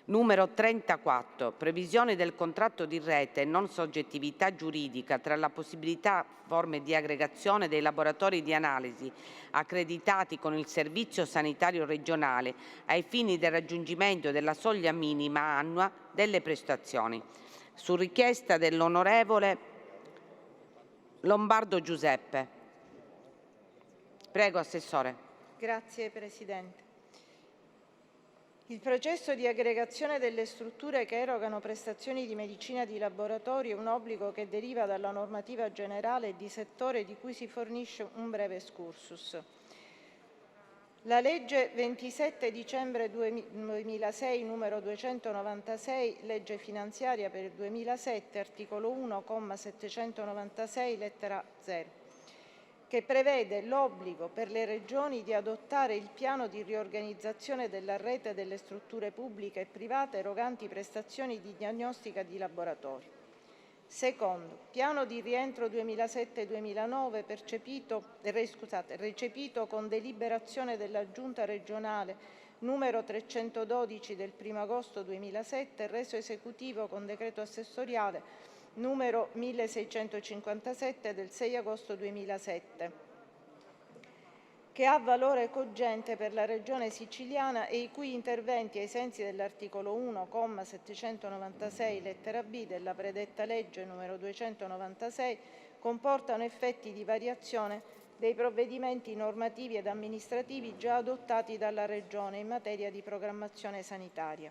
Numero 34. Previsione del contratto di rete e non soggettività giuridica tra la possibilità forme di aggregazione dei laboratori di analisi accreditati con il Servizio Sanitario Regionale ai fini del raggiungimento della soglia minima annua delle prestazioni. Su richiesta dell'onorevole Lombardo Giuseppe. Prego, Assessore. Grazie Presidente. Il processo di aggregazione delle strutture che erogano prestazioni di medicina di laboratorio è un obbligo che deriva dalla normativa generale e di settore di cui si fornisce un breve excursus. La legge 27 dicembre 2006 numero 296, legge finanziaria per il 2007, articolo 1, comma 796, lettera 0, che prevede l'obbligo per le Regioni di adottare il piano di riorganizzazione della rete delle strutture pubbliche e private eroganti prestazioni di diagnostica di laboratorio. Secondo, piano di rientro 2007-2009 recepito con deliberazione della Giunta regionale numero 312 del 1 agosto 2007 e reso esecutivo con decreto assessoriale numero 1657 del 6 agosto 2007, che ha valore cogente per la Regione siciliana e i cui interventi ai sensi dell'articolo 1, comma 796, lettera B della predetta legge numero 296 comportano effetti di variazione dei provvedimenti normativi ed amministrativi già adottati dalla Regione in materia di programmazione sanitaria.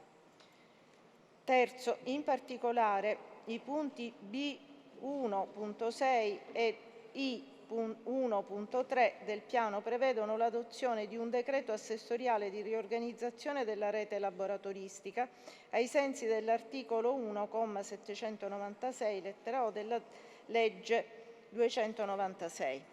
Terzo, in particolare i punti B1.6 e I1.3 del piano prevedono l'adozione di un decreto assessoriale di riorganizzazione della rete laboratoristica ai sensi dell'articolo 1, comma 796, lettera O della legge 296.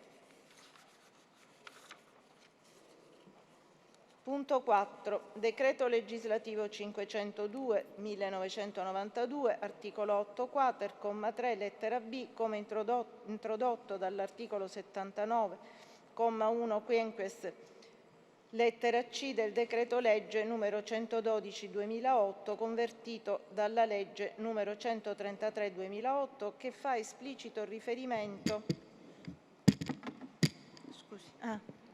Punto 4. Decreto legislativo 502/1992, articolo 8 quater, comma 3, lettera B, come introdotto dall'articolo 79, comma 1 quinquies, lettera C del decreto legge numero 112/2008, convertito dalla legge numero 133/2008, che fa esplicito riferimento... Scusi.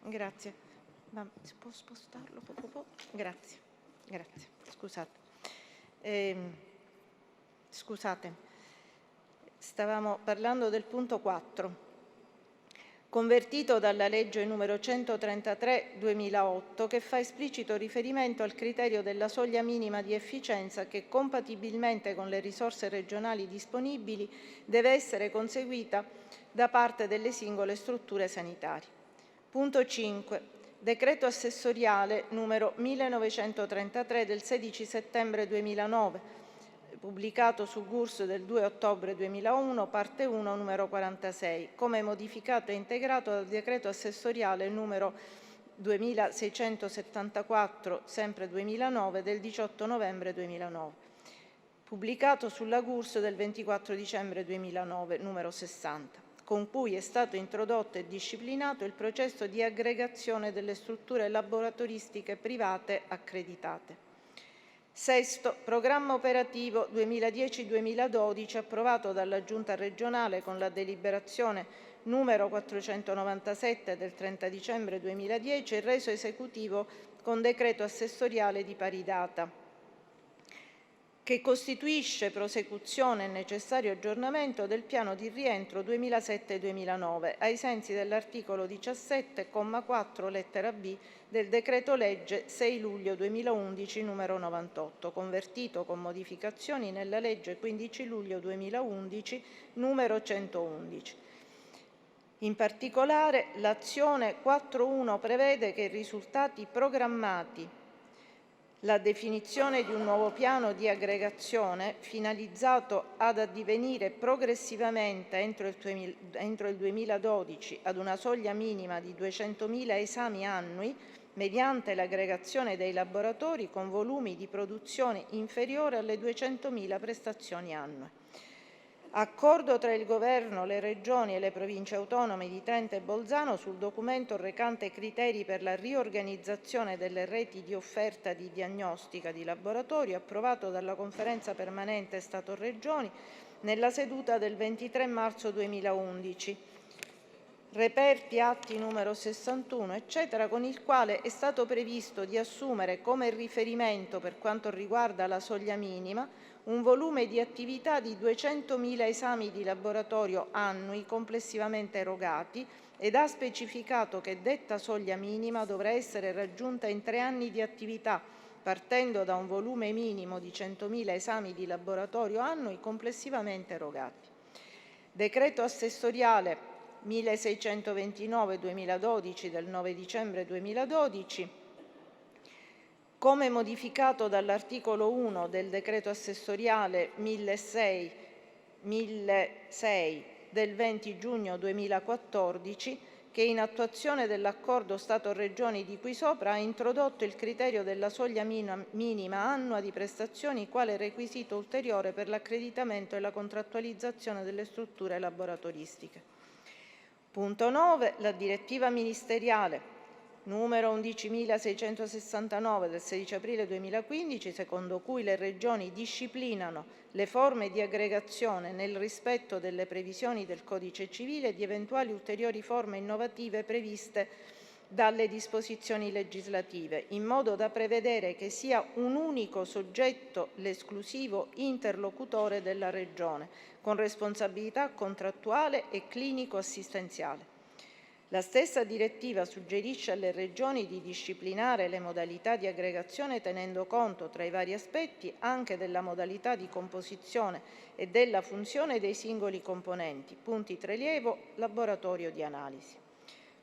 Grazie. Ma si può spostarlo? Grazie, grazie. Scusate, stavamo parlando del punto 4. Convertito dalla legge numero 133/2008, che fa esplicito riferimento al criterio della soglia minima di efficienza che, compatibilmente con le risorse regionali disponibili, deve essere conseguita da parte delle singole strutture sanitarie. Punto 5. Decreto assessoriale numero 1933 del 16 settembre 2009, pubblicato sul GURS del 2 ottobre 2001, parte 1, numero 46, come modificato e integrato dal decreto assessoriale numero 2674, sempre 2009, del 18 novembre 2009, pubblicato sulla GURS del 24 dicembre 2009, numero 60. Con cui è stato introdotto e disciplinato il processo di aggregazione delle strutture laboratoristiche private accreditate. Sesto, programma operativo 2010-2012 approvato dalla Giunta regionale con la deliberazione numero 497 del 30 dicembre 2010 e reso esecutivo con decreto assessoriale di pari data, che costituisce prosecuzione e necessario aggiornamento del piano di rientro 2007-2009, ai sensi dell'articolo 17, comma 4, lettera B, del decreto-legge 6 luglio 2011 numero 98, convertito con modificazioni nella legge 15 luglio 2011 numero 111. In particolare, l'azione 4.1 prevede che i risultati programmati, la definizione di un nuovo piano di aggregazione finalizzato ad addivenire progressivamente entro il 2012 ad una soglia minima di 200.000 esami annui mediante l'aggregazione dei laboratori con volumi di produzione inferiore alle 200.000 prestazioni annue. Accordo tra il Governo, le Regioni e le Province autonome di Trento e Bolzano sul documento recante criteri per la riorganizzazione delle reti di offerta di diagnostica di laboratorio, approvato dalla Conferenza permanente Stato-Regioni nella seduta del 23 marzo 2011. Reperti atti numero 61, eccetera, con il quale è stato previsto di assumere come riferimento, per quanto riguarda la soglia minima, un volume di attività di 200.000 esami di laboratorio annui complessivamente erogati ed ha specificato che detta soglia minima dovrà essere raggiunta in 3 anni di attività, partendo da un volume minimo di 100.000 esami di laboratorio annui complessivamente erogati. Decreto assessoriale 1629/2012 del 9 dicembre 2012, come modificato dall'articolo 1 del decreto assessoriale 1006 del 20 giugno 2014, che in attuazione dell'accordo Stato-Regioni di cui sopra ha introdotto il criterio della soglia minima annua di prestazioni quale requisito ulteriore per l'accreditamento e la contrattualizzazione delle strutture laboratoristiche. Punto 9. La direttiva ministeriale numero 11.669 del 16 aprile 2015, secondo cui le Regioni disciplinano le forme di aggregazione nel rispetto delle previsioni del Codice civile e di eventuali ulteriori forme innovative previste dalle disposizioni legislative, in modo da prevedere che sia un unico soggetto l'esclusivo interlocutore della Regione, con responsabilità contrattuale e clinico-assistenziale. La stessa direttiva suggerisce alle Regioni di disciplinare le modalità di aggregazione tenendo conto, tra i vari aspetti, anche della modalità di composizione e della funzione dei singoli componenti, punti di rilievo, laboratorio di analisi.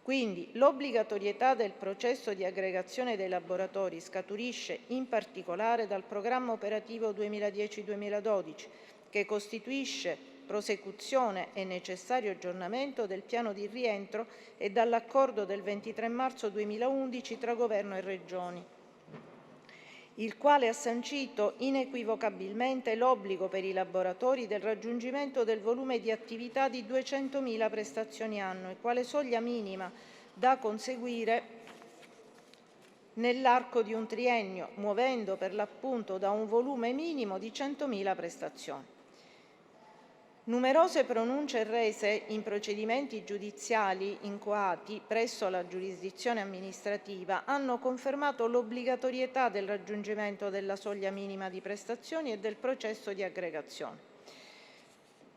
Quindi l'obbligatorietà del processo di aggregazione dei laboratori scaturisce in particolare dal programma operativo 2010-2012, che costituisce prosecuzione e necessario aggiornamento del piano di rientro e dall'accordo del 23 marzo 2011 tra Governo e Regioni, il quale ha sancito inequivocabilmente l'obbligo per i laboratori del raggiungimento del volume di attività di 200.000 prestazioni annue, quale soglia minima da conseguire nell'arco di un triennio, muovendo per l'appunto da un volume minimo di 100.000 prestazioni. Numerose pronunce rese in procedimenti giudiziali incoati presso la giurisdizione amministrativa hanno confermato l'obbligatorietà del raggiungimento della soglia minima di prestazioni e del processo di aggregazione.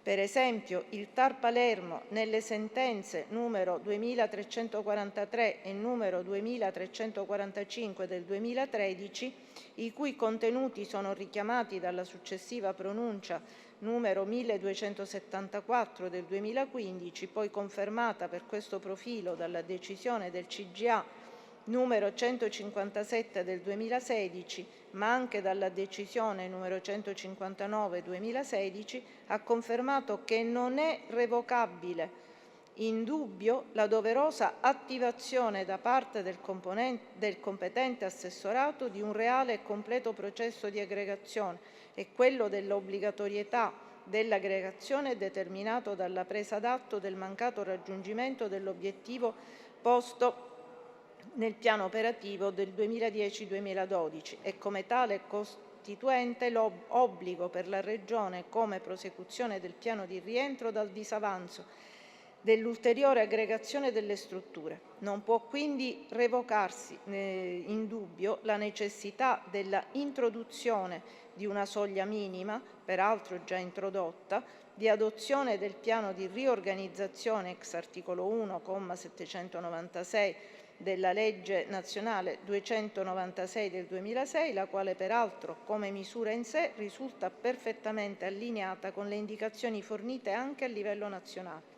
Per esempio, il TAR Palermo, nelle sentenze numero 2343 e numero 2345 del 2013, i cui contenuti sono richiamati dalla successiva pronuncia numero 1274 del 2015, poi confermata per questo profilo dalla decisione del CGA numero 157 del 2016, ma anche dalla decisione numero 159 2016, ha confermato che non è revocabile in dubbio la doverosa attivazione da parte del competente assessorato di un reale e completo processo di aggregazione e quello dell'obbligatorietà dell'aggregazione è determinato dalla presa d'atto del mancato raggiungimento dell'obiettivo posto nel piano operativo del 2010-2012 e come tale costituente l'obbligo per la Regione, come prosecuzione del piano di rientro dal disavanzo, dell'ulteriore aggregazione delle strutture. Non può quindi revocarsi in dubbio la necessità della introduzione di una soglia minima, peraltro già introdotta, di adozione del piano di riorganizzazione ex articolo 1, comma 796 della legge nazionale 296 del 2006, la quale peraltro come misura in sé risulta perfettamente allineata con le indicazioni fornite anche a livello nazionale.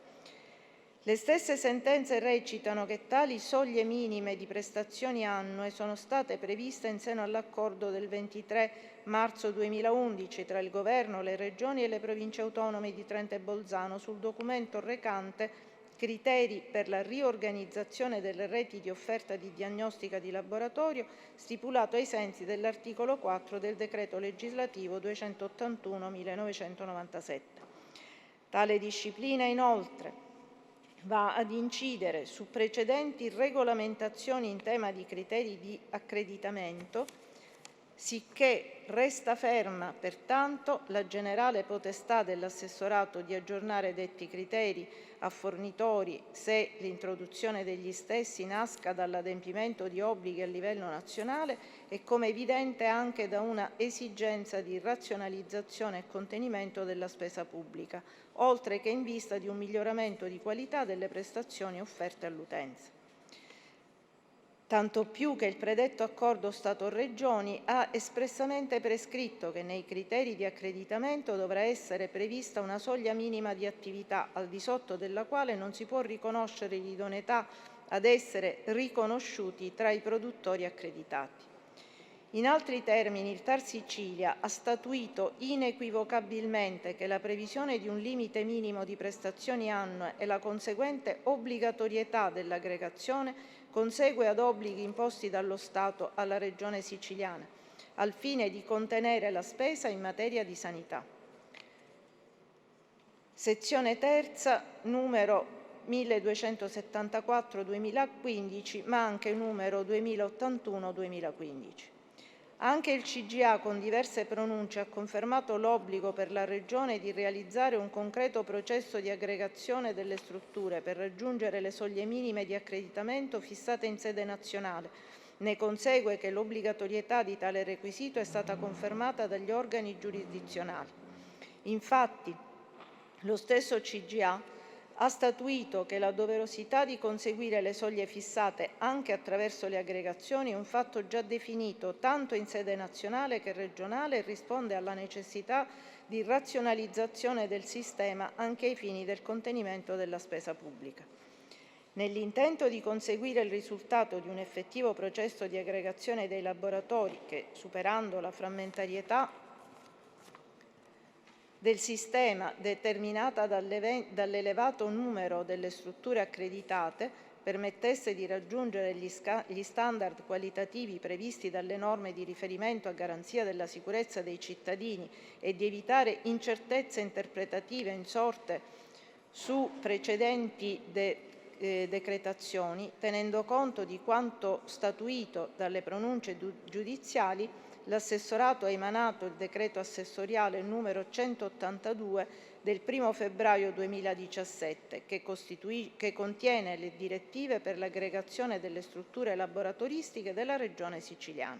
Le stesse sentenze recitano che tali soglie minime di prestazioni annue sono state previste in seno all'accordo del 23 marzo 2011 tra il Governo, le Regioni e le Province autonome di Trento e Bolzano sul documento recante criteri per la riorganizzazione delle reti di offerta di diagnostica di laboratorio, stipulato ai sensi dell'articolo 4 del decreto legislativo 281/1997. Tale disciplina, inoltre, va ad incidere su precedenti regolamentazioni in tema di criteri di accreditamento, sicché resta ferma pertanto la generale potestà dell'assessorato di aggiornare detti criteri a fornitori se l'introduzione degli stessi nasca dall'adempimento di obblighi a livello nazionale e come evidente anche da una esigenza di razionalizzazione e contenimento della spesa pubblica, oltre che in vista di un miglioramento di qualità delle prestazioni offerte all'utenza. Tanto più che il predetto accordo Stato-Regioni ha espressamente prescritto che nei criteri di accreditamento dovrà essere prevista una soglia minima di attività al di sotto della quale non si può riconoscere l'idoneità ad essere riconosciuti tra i produttori accreditati. In altri termini, il TAR Sicilia ha statuito inequivocabilmente che la previsione di un limite minimo di prestazioni annue e la conseguente obbligatorietà dell'aggregazione consegue ad obblighi imposti dallo Stato alla Regione siciliana, al fine di contenere la spesa in materia di sanità. Sezione terza, numero 1274/2015, ma anche numero 2081/2015. Anche il CGA, con diverse pronunce, ha confermato l'obbligo per la Regione di realizzare un concreto processo di aggregazione delle strutture per raggiungere le soglie minime di accreditamento fissate in sede nazionale. Ne consegue che l'obbligatorietà di tale requisito è stata confermata dagli organi giurisdizionali. Infatti, lo stesso CGA ha statuito che la doverosità di conseguire le soglie fissate anche attraverso le aggregazioni è un fatto già definito tanto in sede nazionale che regionale e risponde alla necessità di razionalizzazione del sistema anche ai fini del contenimento della spesa pubblica. Nell'intento di conseguire il risultato di un effettivo processo di aggregazione dei laboratori che, superando la frammentarietà del sistema determinata dall'elevato numero delle strutture accreditate, permettesse di raggiungere gli standard qualitativi previsti dalle norme di riferimento a garanzia della sicurezza dei cittadini e di evitare incertezze interpretative insorte su precedenti decretazioni, tenendo conto di quanto statuito dalle pronunce giudiziali, l'assessorato ha emanato il decreto assessoriale numero 182 del 1 febbraio 2017 che contiene le direttive per l'aggregazione delle strutture laboratoristiche della Regione siciliana.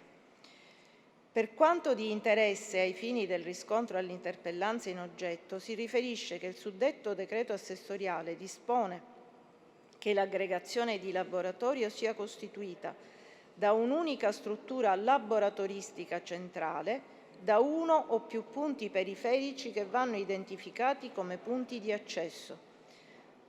Per quanto di interesse ai fini del riscontro all'interpellanza in oggetto, si riferisce che il suddetto decreto assessoriale dispone che l'aggregazione di laboratorio sia costituita da un'unica struttura laboratoristica centrale, da uno o più punti periferici che vanno identificati come punti di accesso.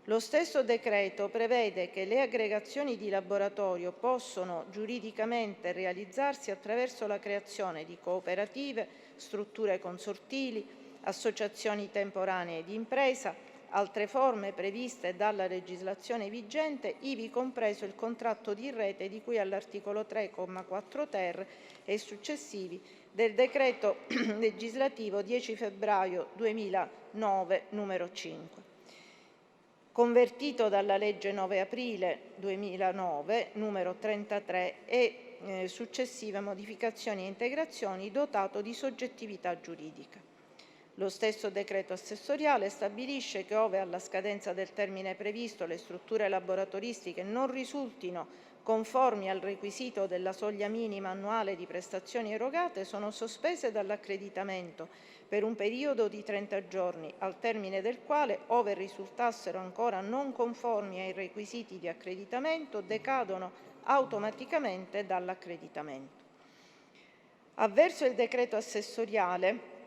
Lo stesso decreto prevede che le aggregazioni di laboratorio possono giuridicamente realizzarsi attraverso la creazione di cooperative, strutture consortili, associazioni temporanee di impresa, altre forme previste dalla legislazione vigente, ivi compreso il contratto di rete di cui all'articolo 3,4 ter e successivi del decreto legislativo 10 febbraio 2009 numero 5. convertito dalla legge 9 aprile 2009 numero 33 e successive modificazioni e integrazioni, dotato di soggettività giuridica. Lo stesso decreto assessoriale stabilisce che, ove alla scadenza del termine previsto le strutture laboratoristiche non risultino conformi al requisito della soglia minima annuale di prestazioni erogate, sono sospese dall'accreditamento per un periodo di 30 giorni, al termine del quale, ove risultassero ancora non conformi ai requisiti di accreditamento, decadono automaticamente dall'accreditamento. Avverso il decreto assessoriale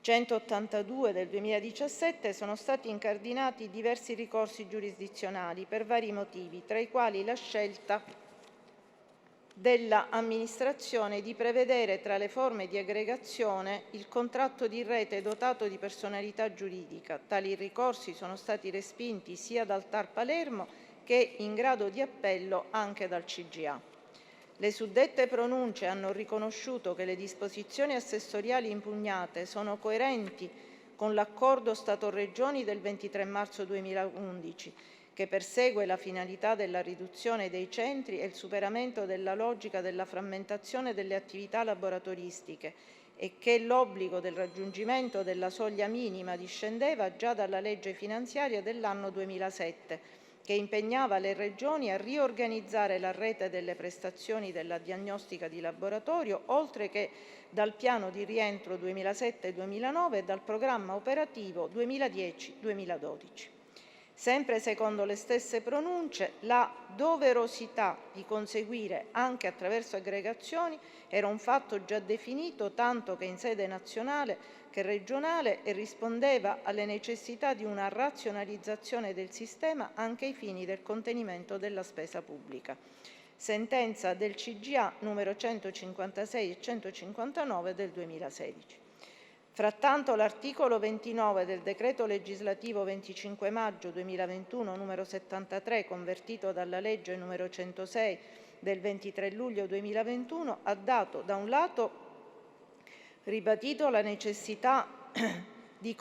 182 del 2017 sono stati incardinati diversi ricorsi giurisdizionali per vari motivi, tra i quali la scelta dell'amministrazione di prevedere tra le forme di aggregazione il contratto di rete dotato di personalità giuridica. Tali ricorsi sono stati respinti sia dal TAR Palermo che, in grado di appello, anche dal CGA. Le suddette pronunce hanno riconosciuto che le disposizioni assessoriali impugnate sono coerenti con l'accordo Stato-Regioni del 23 marzo 2011, che persegue la finalità della riduzione dei centri e il superamento della logica della frammentazione delle attività laboratoristiche, e che l'obbligo del raggiungimento della soglia minima discendeva già dalla legge finanziaria dell'anno 2007, che impegnava le Regioni a riorganizzare la rete delle prestazioni della diagnostica di laboratorio, oltre che dal piano di rientro 2007-2009 e dal programma operativo 2010-2012. Sempre secondo le stesse pronunce, la doverosità di conseguire anche attraverso aggregazioni era un fatto già definito, tanto che in sede nazionale che regionale, e rispondeva alle necessità di una razionalizzazione del sistema anche ai fini del contenimento della spesa pubblica. Sentenza del CGA numero 156 e 159 del 2016. Frattanto l'articolo 29 del decreto legislativo 25 maggio 2021 numero 73, convertito dalla legge numero 106 del 23 luglio 2021, ha dato, da un lato, ribadito la necessità di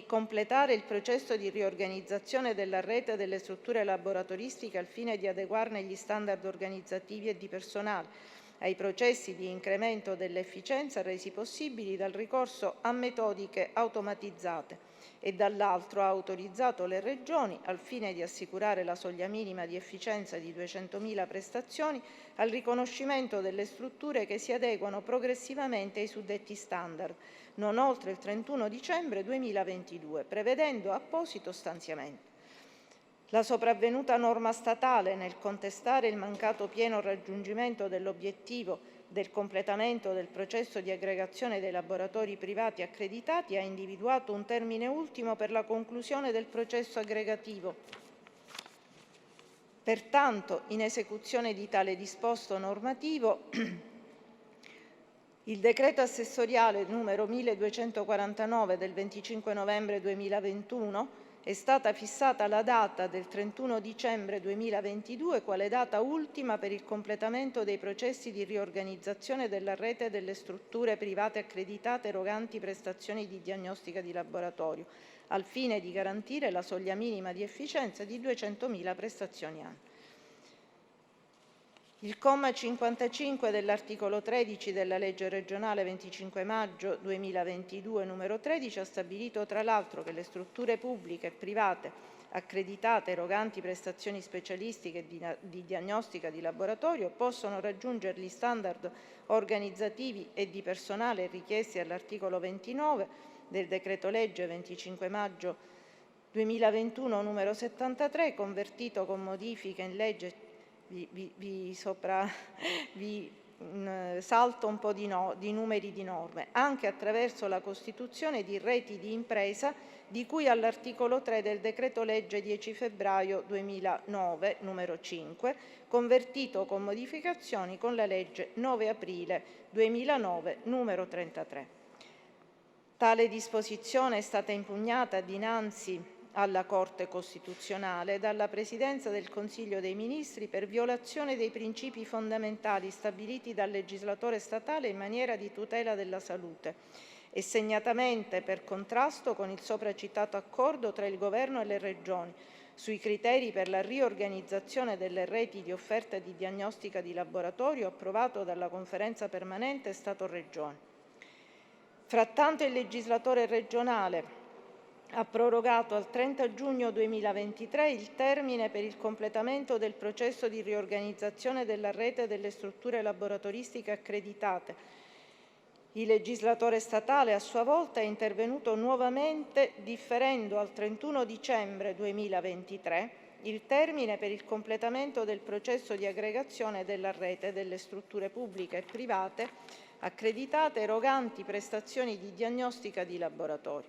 completare il processo di riorganizzazione della rete delle strutture laboratoristiche al fine di adeguarne gli standard organizzativi e di personale ai processi di incremento dell'efficienza resi possibili dal ricorso a metodiche automatizzate, e dall'altro ha autorizzato le Regioni, al fine di assicurare la soglia minima di efficienza di 200.000 prestazioni, al riconoscimento delle strutture che si adeguano progressivamente ai suddetti standard, non oltre il 31 dicembre 2022, prevedendo apposito stanziamento. La sopravvenuta norma statale, nel contestare il mancato pieno raggiungimento dell'obiettivo del completamento del processo di aggregazione dei laboratori privati accreditati, ha individuato un termine ultimo per la conclusione del processo aggregativo. Pertanto, in esecuzione di tale disposto normativo, il decreto assessoriale numero 1249 del 25 novembre 2021 è stata fissata la data del 31 dicembre 2022 quale data ultima per il completamento dei processi di riorganizzazione della rete delle strutture private accreditate eroganti prestazioni di diagnostica di laboratorio, al fine di garantire la soglia minima di efficienza di 200.000 prestazioni annue. Il comma 55 dell'articolo 13 della legge regionale 25 maggio 2022 numero 13 ha stabilito, tra l'altro, che le strutture pubbliche e private accreditate eroganti prestazioni specialistiche di diagnostica di laboratorio possono raggiungere gli standard organizzativi e di personale richiesti all'articolo 29 del decreto legge 25 maggio 2021 numero 73, convertito con modifiche in legge. Salto un po' di numeri di norme, anche attraverso la costituzione di reti di impresa di cui all'articolo 3 del decreto legge 10 febbraio 2009 numero 5, convertito con modificazioni con la legge 9 aprile 2009 numero 33. Tale disposizione è stata impugnata dinanzi alla Corte Costituzionale dalla Presidenza del Consiglio dei Ministri per violazione dei principi fondamentali stabiliti dal legislatore statale in maniera di tutela della salute e segnatamente per contrasto con il sopracitato accordo tra il Governo e le Regioni sui criteri per la riorganizzazione delle reti di offerta di diagnostica di laboratorio approvato dalla Conferenza permanente Stato-Regioni. Frattanto il legislatore regionale ha prorogato al 30 giugno 2023 il termine per il completamento del processo di riorganizzazione della rete delle strutture laboratoristiche accreditate. Il legislatore statale a sua volta è intervenuto nuovamente differendo al 31 dicembre 2023 il termine per il completamento del processo di aggregazione della rete delle strutture pubbliche e private accreditate eroganti prestazioni di diagnostica di laboratorio.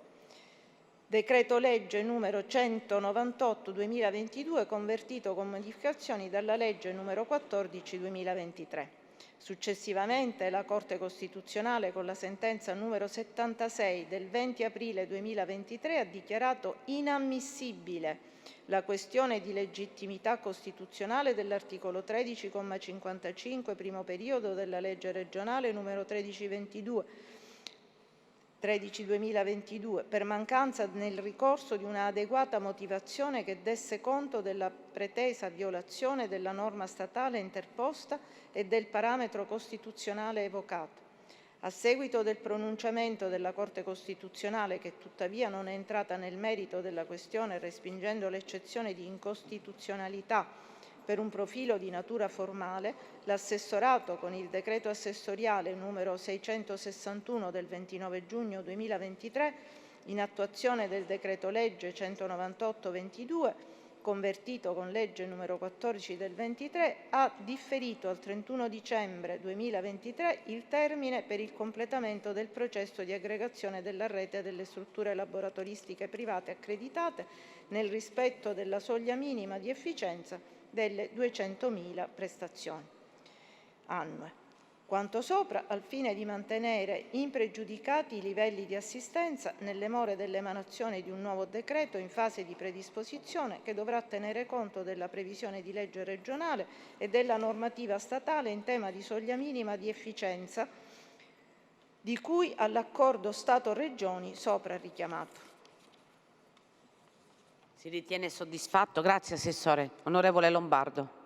Decreto legge numero 198/2022 convertito con modificazioni dalla legge numero 14/2023. Successivamente la Corte Costituzionale con la sentenza numero 76 del 20 aprile 2023 ha dichiarato inammissibile la questione di legittimità costituzionale dell'articolo 13,55 primo periodo della legge regionale numero 13/2022 per mancanza nel ricorso di una adeguata motivazione che desse conto della pretesa violazione della norma statale interposta e del parametro costituzionale evocato. A seguito del pronunciamento della Corte Costituzionale, che tuttavia non è entrata nel merito della questione respingendo l'eccezione di incostituzionalità per un profilo di natura formale, l'assessorato con il decreto assessoriale numero 661 del 29 giugno 2023, in attuazione del decreto legge 198/22, convertito con legge numero 14 del 23, ha differito al 31 dicembre 2023 il termine per il completamento del processo di aggregazione della rete delle strutture laboratoristiche private accreditate nel rispetto della soglia minima di efficienza delle 200.000 prestazioni annue. Quanto sopra, al fine di mantenere impregiudicati i livelli di assistenza nelle more dell'emanazione di un nuovo decreto in fase di predisposizione che dovrà tenere conto della previsione di legge regionale e della normativa statale in tema di soglia minima di efficienza di cui all'accordo Stato-Regioni sopra richiamato. Si ritiene soddisfatto? Grazie Assessore. Onorevole Lombardo.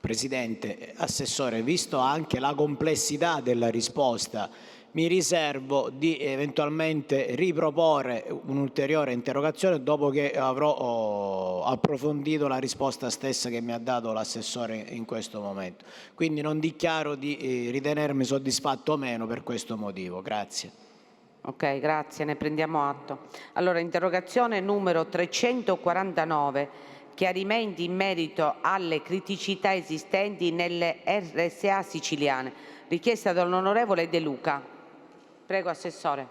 Presidente, Assessore, visto anche la complessità della risposta, mi riservo di eventualmente riproporre un'ulteriore interrogazione dopo che avrò approfondito la risposta stessa che mi ha dato l'Assessore in questo momento. Quindi non dichiaro di ritenermi soddisfatto o meno per questo motivo. Grazie. Ok, grazie, ne prendiamo atto. Allora, interrogazione numero 349. Chiarimenti in merito alle criticità esistenti nelle RSA siciliane, richiesta dall'onorevole De Luca. Prego, Assessore.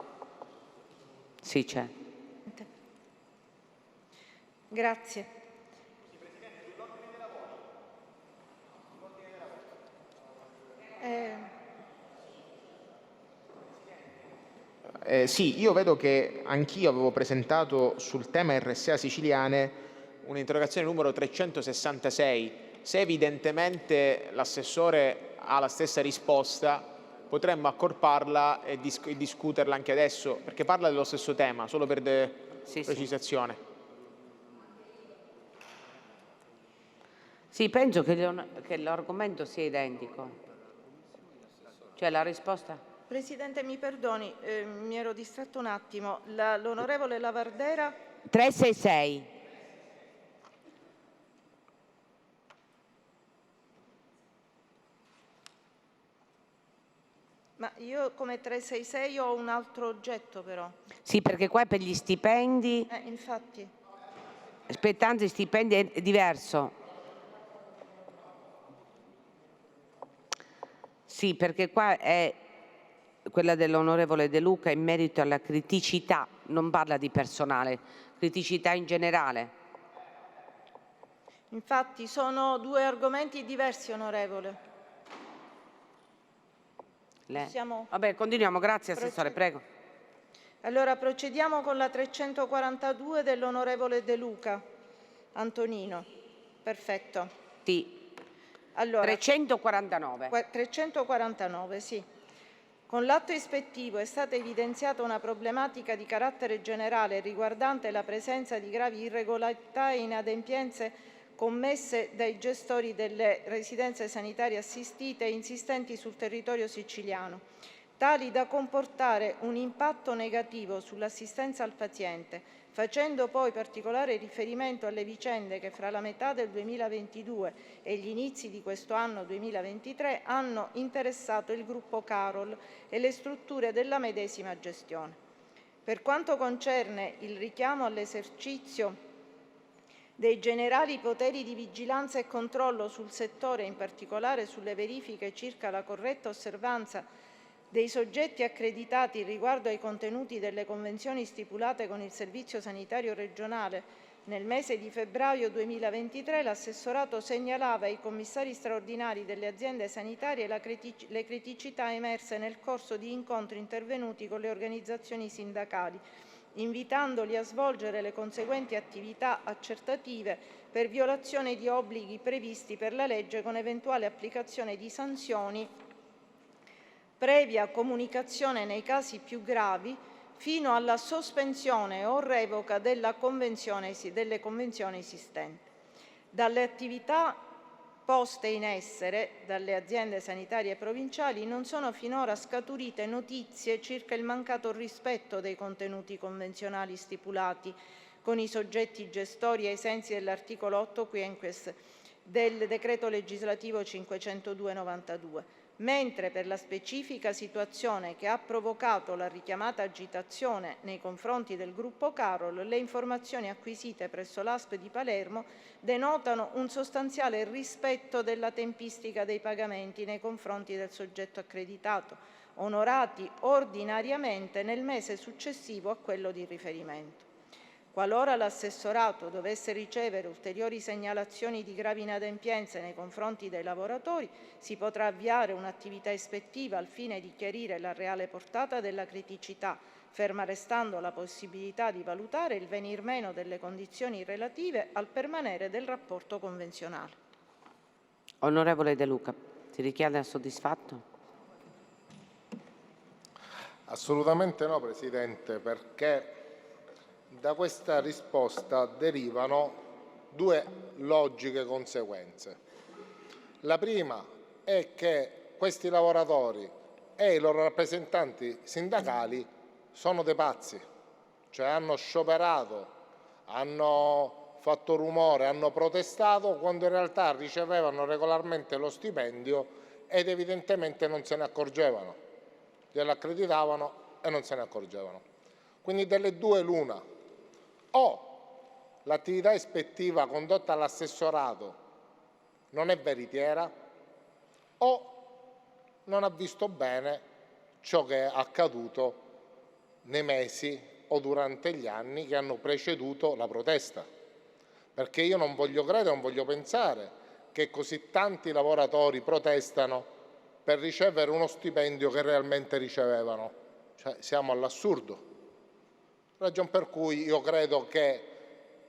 Sì, c'è. Grazie. Sì, io vedo che anch'io avevo presentato sul tema RSA siciliane un'interrogazione numero 366. Se evidentemente l'assessore ha la stessa risposta, potremmo accorparla e discuterla anche adesso, perché parla dello stesso tema, solo per precisazione. Sì, penso che l'argomento sia identico. Cioè la risposta? Presidente, mi perdoni, mi ero distratto un attimo. L'onorevole Lavardera? 366. Ma io come 366 ho un altro oggetto però. Sì, perché qua è per gli stipendi. Infatti. Spettanti stipendi è diverso. Sì, perché qua è quella dell'onorevole De Luca in merito alla criticità, non parla di personale, criticità in generale. Infatti sono due argomenti diversi, onorevole. Vabbè, continuiamo. Grazie, Assessore, prego. Allora, procediamo con la 342 dell'onorevole De Luca. Antonino. Perfetto. Sì. Allora, 349. 349, sì. Con l'atto ispettivo è stata evidenziata una problematica di carattere generale riguardante la presenza di gravi irregolarità e inadempienze commesse dai gestori delle residenze sanitarie assistite insistenti sul territorio siciliano, tali da comportare un impatto negativo sull'assistenza al paziente, facendo poi particolare riferimento alle vicende che fra la metà del 2022 e gli inizi di questo anno 2023 hanno interessato il gruppo Carol e le strutture della medesima gestione. Per quanto concerne il richiamo all'esercizio dei generali poteri di vigilanza e controllo sul settore, in particolare sulle verifiche circa la corretta osservanza dei soggetti accreditati riguardo ai contenuti delle convenzioni stipulate con il Servizio Sanitario Regionale, nel mese di febbraio 2023 l'assessorato segnalava ai commissari straordinari delle aziende sanitarie le criticità emerse nel corso di incontri intervenuti con le organizzazioni sindacali, invitandoli a svolgere le conseguenti attività accertative per violazione di obblighi previsti per la legge, con eventuale applicazione di sanzioni previa comunicazione nei casi più gravi, fino alla sospensione o revoca delle convenzioni esistenti. Dalle attività poste in essere dalle aziende sanitarie provinciali non sono finora scaturite notizie circa il mancato rispetto dei contenuti convenzionali stipulati con i soggetti gestori ai sensi dell'articolo 8-quinquies del decreto legislativo 502/92, mentre per la specifica situazione che ha provocato la richiamata agitazione nei confronti del gruppo Carol, le informazioni acquisite presso l'ASP di Palermo denotano un sostanziale rispetto della tempistica dei pagamenti nei confronti del soggetto accreditato, onorati ordinariamente nel mese successivo a quello di riferimento. Qualora l'assessorato dovesse ricevere ulteriori segnalazioni di gravi inadempienze nei confronti dei lavoratori, si potrà avviare un'attività ispettiva al fine di chiarire la reale portata della criticità, ferma restando la possibilità di valutare il venir meno delle condizioni relative al permanere del rapporto convenzionale. Onorevole De Luca, si richiede soddisfatto? Assolutamente no, Presidente, perché da questa risposta derivano due logiche conseguenze. La prima è che questi lavoratori e i loro rappresentanti sindacali sono dei pazzi, cioè hanno scioperato, hanno fatto rumore, hanno protestato quando in realtà ricevevano regolarmente lo stipendio ed evidentemente non se ne accorgevano, glielo accreditavano e non se ne accorgevano. Quindi delle due l'una: o l'attività ispettiva condotta all'assessorato non è veritiera, o non ha visto bene ciò che è accaduto nei mesi o durante gli anni che hanno preceduto la protesta. Perché io non voglio credere, non voglio pensare che così tanti lavoratori protestano per ricevere uno stipendio che realmente ricevevano. Cioè, siamo all'assurdo. Ragion per cui io credo che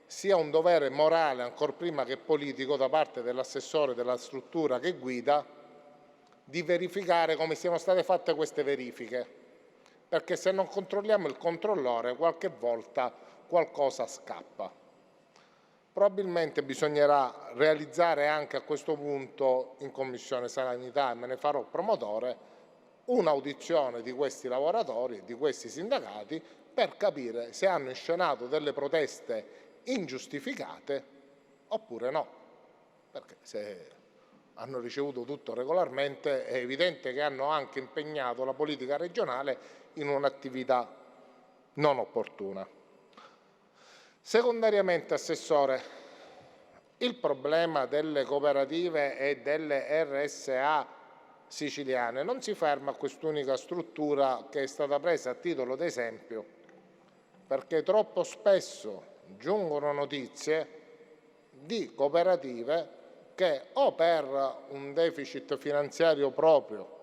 sia un dovere morale, ancor prima che politico, da parte dell'assessore della struttura che guida, di verificare come siano state fatte queste verifiche, perché se non controlliamo il controllore qualche volta qualcosa scappa. Probabilmente bisognerà realizzare anche a questo punto in Commissione Sanità, e me ne farò promotore, un'audizione di questi lavoratori e di questi sindacati per capire se hanno inscenato delle proteste ingiustificate oppure no, perché se hanno ricevuto tutto regolarmente è evidente che hanno anche impegnato la politica regionale in un'attività non opportuna. Secondariamente, Assessore, il problema delle cooperative e delle RSA siciliane non si ferma a quest'unica struttura che è stata presa a titolo d'esempio, perché troppo spesso giungono notizie di cooperative che o per un deficit finanziario proprio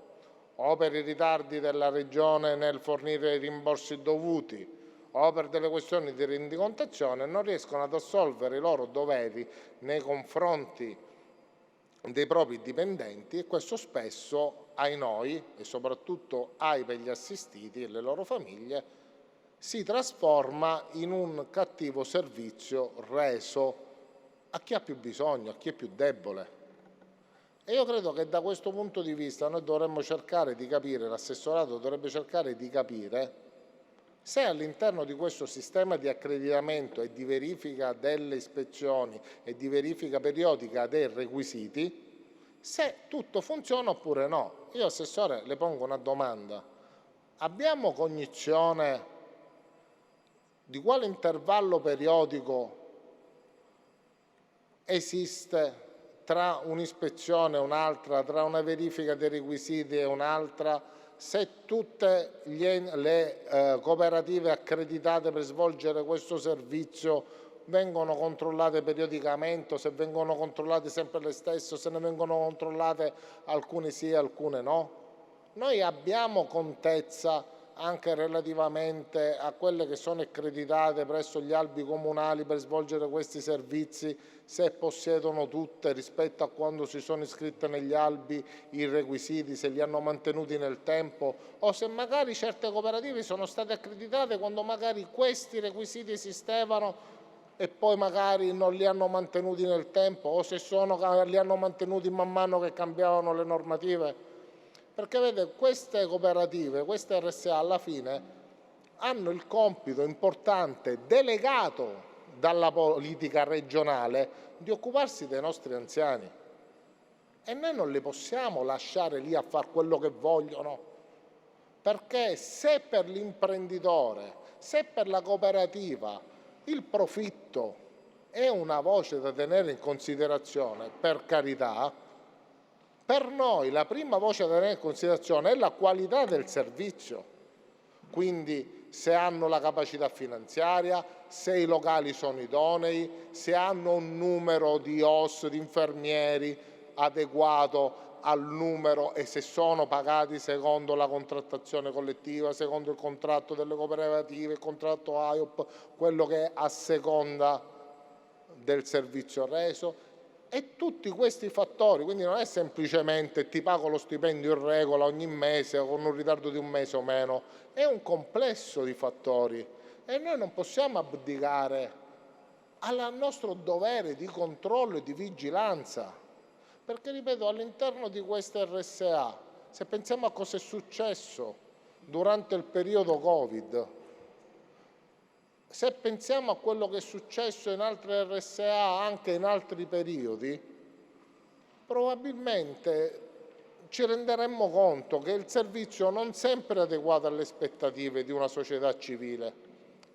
o per i ritardi della Regione nel fornire i rimborsi dovuti o per delle questioni di rendicontazione non riescono ad assolvere i loro doveri nei confronti dei propri dipendenti, e questo spesso, ai noi e soprattutto ai per gli assistiti e le loro famiglie, si trasforma in un cattivo servizio reso a chi ha più bisogno, a chi è più debole. E io credo che da questo punto di vista noi dovremmo cercare di capire, l'assessorato dovrebbe cercare di capire se all'interno di questo sistema di accreditamento e di verifica delle ispezioni e di verifica periodica dei requisiti, se tutto funziona oppure no. Io, Assessore, le pongo una domanda. Abbiamo cognizione di quale intervallo periodico esiste tra un'ispezione e un'altra, tra una verifica dei requisiti e un'altra, se tutte le cooperative accreditate per svolgere questo servizio vengono controllate periodicamente, se vengono controllate sempre le stesse, se ne vengono controllate alcune sì e alcune no. Noi abbiamo contezza anche relativamente a quelle che sono accreditate presso gli albi comunali per svolgere questi servizi, se possiedono tutte rispetto a quando si sono iscritte negli albi i requisiti, se li hanno mantenuti nel tempo, o se magari certe cooperative sono state accreditate quando magari questi requisiti esistevano e poi magari non li hanno mantenuti nel tempo, o se li hanno mantenuti man mano che cambiavano le normative. Perché vede, queste cooperative, queste RSA alla fine hanno il compito importante delegato dalla politica regionale di occuparsi dei nostri anziani. E noi non li possiamo lasciare lì a fare quello che vogliono, perché se per l'imprenditore, se per la cooperativa il profitto è una voce da tenere in considerazione, per carità, per noi la prima voce da tenere in considerazione è la qualità del servizio. Quindi se hanno la capacità finanziaria, se i locali sono idonei, se hanno un numero di OS, di infermieri adeguato al numero e se sono pagati secondo la contrattazione collettiva, secondo il contratto delle cooperative, il contratto AIOP, quello che è a seconda del servizio reso. E tutti questi fattori, quindi non è semplicemente ti pago lo stipendio in regola ogni mese con un ritardo di un mese o meno, è un complesso di fattori e noi non possiamo abdicare al nostro dovere di controllo e di vigilanza, perché ripeto, all'interno di queste RSA, se pensiamo a cosa è successo durante il periodo Covid, se pensiamo a quello che è successo in altre RSA anche in altri periodi, probabilmente ci renderemmo conto che il servizio non sempre è adeguato alle aspettative di una società civile.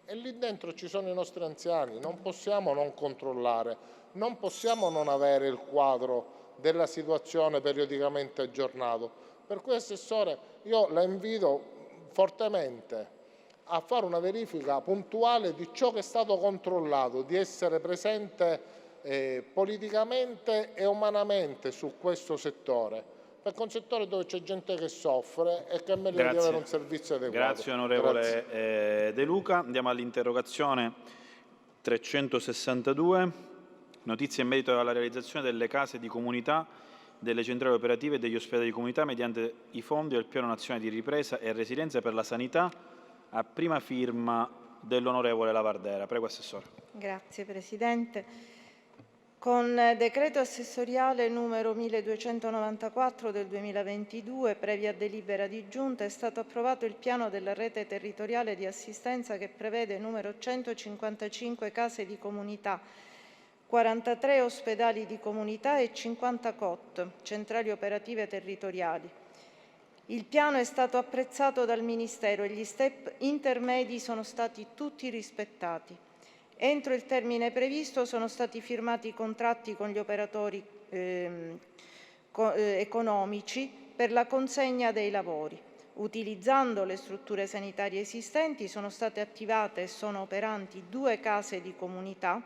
E lì dentro ci sono i nostri anziani, non possiamo non controllare, non possiamo non avere il quadro della situazione periodicamente aggiornato. Per cui, Assessore, io la invito fortemente a fare una verifica puntuale di ciò che è stato controllato, di essere presente politicamente e umanamente su questo settore, perché è un settore dove c'è gente che soffre e che merita di avere un servizio adeguato. Grazie onorevole De Luca. Andiamo all'interrogazione 362, notizie in merito alla realizzazione delle case di comunità, delle centrali operative e degli ospedali di comunità mediante i fondi del Piano Nazionale di Ripresa e Resilienza per la Sanità, a prima firma dell'onorevole Lavardera. Prego, Assessore. Grazie Presidente. Con decreto assessoriale numero 1294 del 2022, previa delibera di Giunta, è stato approvato il piano della rete territoriale di assistenza che prevede numero 155 case di comunità, 43 ospedali di comunità e 50 COT, centrali operative territoriali. Il piano è stato apprezzato dal Ministero e gli step intermedi sono stati tutti rispettati. Entro il termine previsto sono stati firmati i contratti con gli operatori economici per la consegna dei lavori. Utilizzando le strutture sanitarie esistenti sono state attivate e sono operanti 2 case di comunità,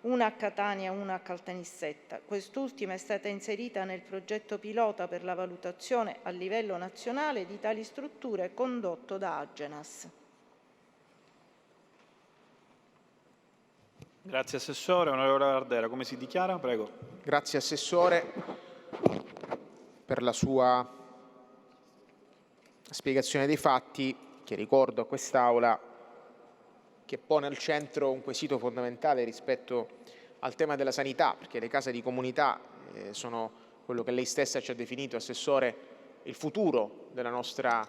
una a Catania e una a Caltanissetta. Quest'ultima è stata inserita nel progetto pilota per la valutazione a livello nazionale di tali strutture condotto da Agenas. Grazie Assessore. Onorevole Lavardera, come si dichiara? Prego. Grazie Assessore. per la sua spiegazione dei fatti, che ricordo a quest'Aula, che pone al centro un quesito fondamentale rispetto al tema della sanità, perché le case di comunità sono quello che lei stessa ci ha definito, Assessore, il futuro della nostra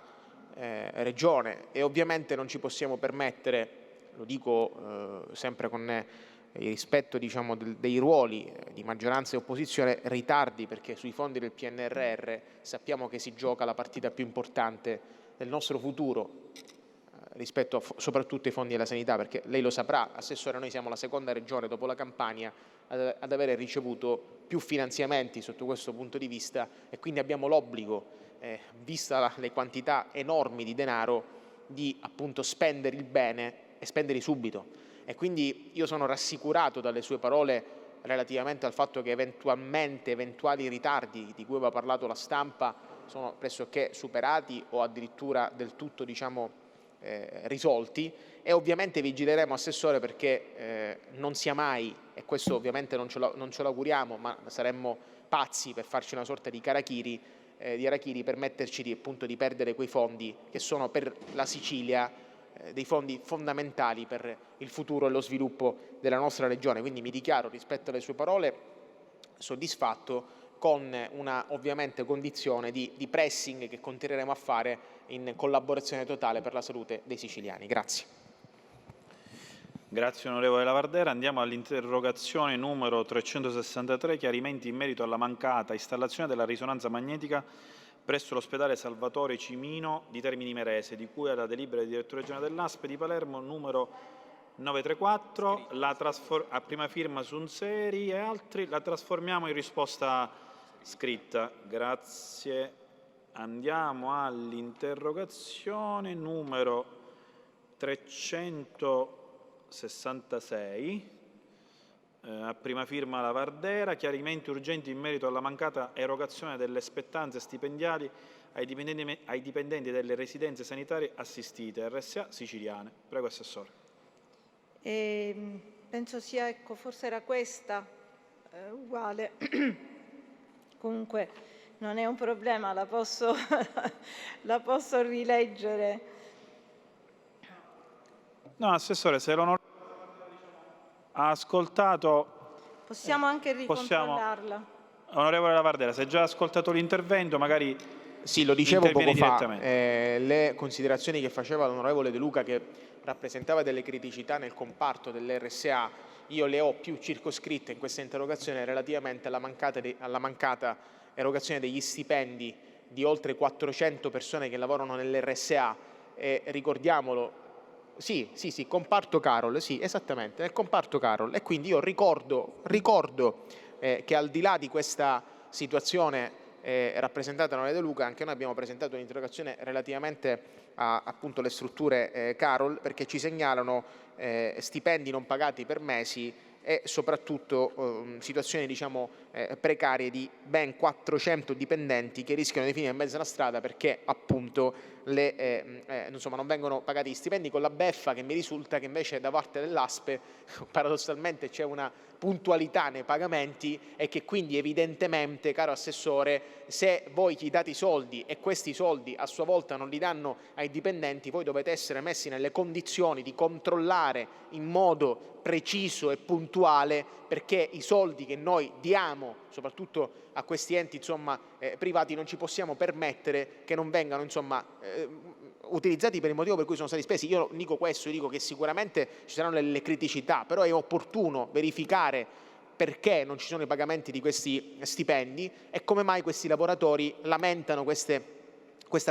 Regione, e ovviamente non ci possiamo permettere, lo dico sempre con il rispetto diciamo, dei ruoli di maggioranza e opposizione, ritardi, perché sui fondi del PNRR sappiamo che si gioca la partita più importante del nostro futuro rispetto soprattutto ai fondi della sanità, perché lei lo saprà, Assessore, noi siamo la seconda regione dopo la Campania ad avere ricevuto più finanziamenti sotto questo punto di vista, e quindi abbiamo l'obbligo, vista le quantità enormi di denaro, di appunto spendere il bene e spendere subito. E quindi io sono rassicurato dalle sue parole relativamente al fatto che eventuali ritardi di cui aveva parlato la stampa sono pressoché superati o addirittura del tutto diciamo, risolti, e ovviamente vigileremo, Assessore, perché non sia mai, e questo ovviamente non ce lo auguriamo, ma saremmo pazzi per farci una sorta di Arachiri per metterci appunto di perdere quei fondi che sono per la Sicilia dei fondi fondamentali per il futuro e lo sviluppo della nostra regione. Quindi mi dichiaro, rispetto alle sue parole, soddisfatto, con una ovviamente condizione di pressing che continueremo a fare in collaborazione totale per la salute dei siciliani. Grazie. Grazie onorevole Lavardera. Andiamo all'interrogazione numero 363, chiarimenti in merito alla mancata installazione della risonanza magnetica presso l'ospedale Salvatore Cimino di Termini Imerese, di cui alla delibera di direttore regionale dell'ASP di Palermo numero 934, a prima firma Sunseri e altri. La trasformiamo in risposta scritta. Grazie. Andiamo all'interrogazione numero 366, a prima firma Lavardera, chiarimenti urgenti in merito alla mancata erogazione delle spettanze stipendiali ai dipendenti delle residenze sanitarie assistite RSA siciliane. Prego, Assessore. Penso sia, ecco, forse era questa, uguale. Comunque non è un problema, la posso rileggere. No, Assessore, se l'onorevole ha ascoltato... Possiamo anche ricontrollarla. Onorevole Lavardera, se ha già ascoltato l'intervento, magari sì, lo dicevo poco fa, direttamente. le considerazioni che faceva l'onorevole De Luca, che rappresentava delle criticità nel comparto dell'RSA, io le ho più circoscritte in questa interrogazione relativamente alla mancata erogazione degli stipendi di oltre 400 persone che lavorano nell'RSA, ricordiamolo. Sì, comparto Carol, sì, esattamente, nel comparto Carol. E quindi io ricordo che al di là di questa situazione rappresentata da De Luca, anche noi abbiamo presentato un'interrogazione relativamente a appunto le strutture Carol, perché ci segnalano stipendi non pagati per mesi e soprattutto situazioni diciamo, precarie di ben 400 dipendenti che rischiano di finire in mezzo alla strada perché appunto insomma, non vengono pagati gli stipendi, con la beffa che mi risulta che invece da parte dell'ASP paradossalmente c'è una puntualità nei pagamenti e che quindi evidentemente, caro Assessore, se voi gli date i soldi e questi soldi a sua volta non li danno ai dipendenti, voi dovete essere messi nelle condizioni di controllare in modo preciso e puntuale, perché i soldi che noi diamo soprattutto a questi enti insomma, privati non ci possiamo permettere che non vengano insomma, utilizzati per il motivo per cui sono stati spesi. Io dico questo, io dico che sicuramente ci saranno delle criticità, però è opportuno verificare perché non ci sono i pagamenti di questi stipendi e come mai questi lavoratori lamentano questa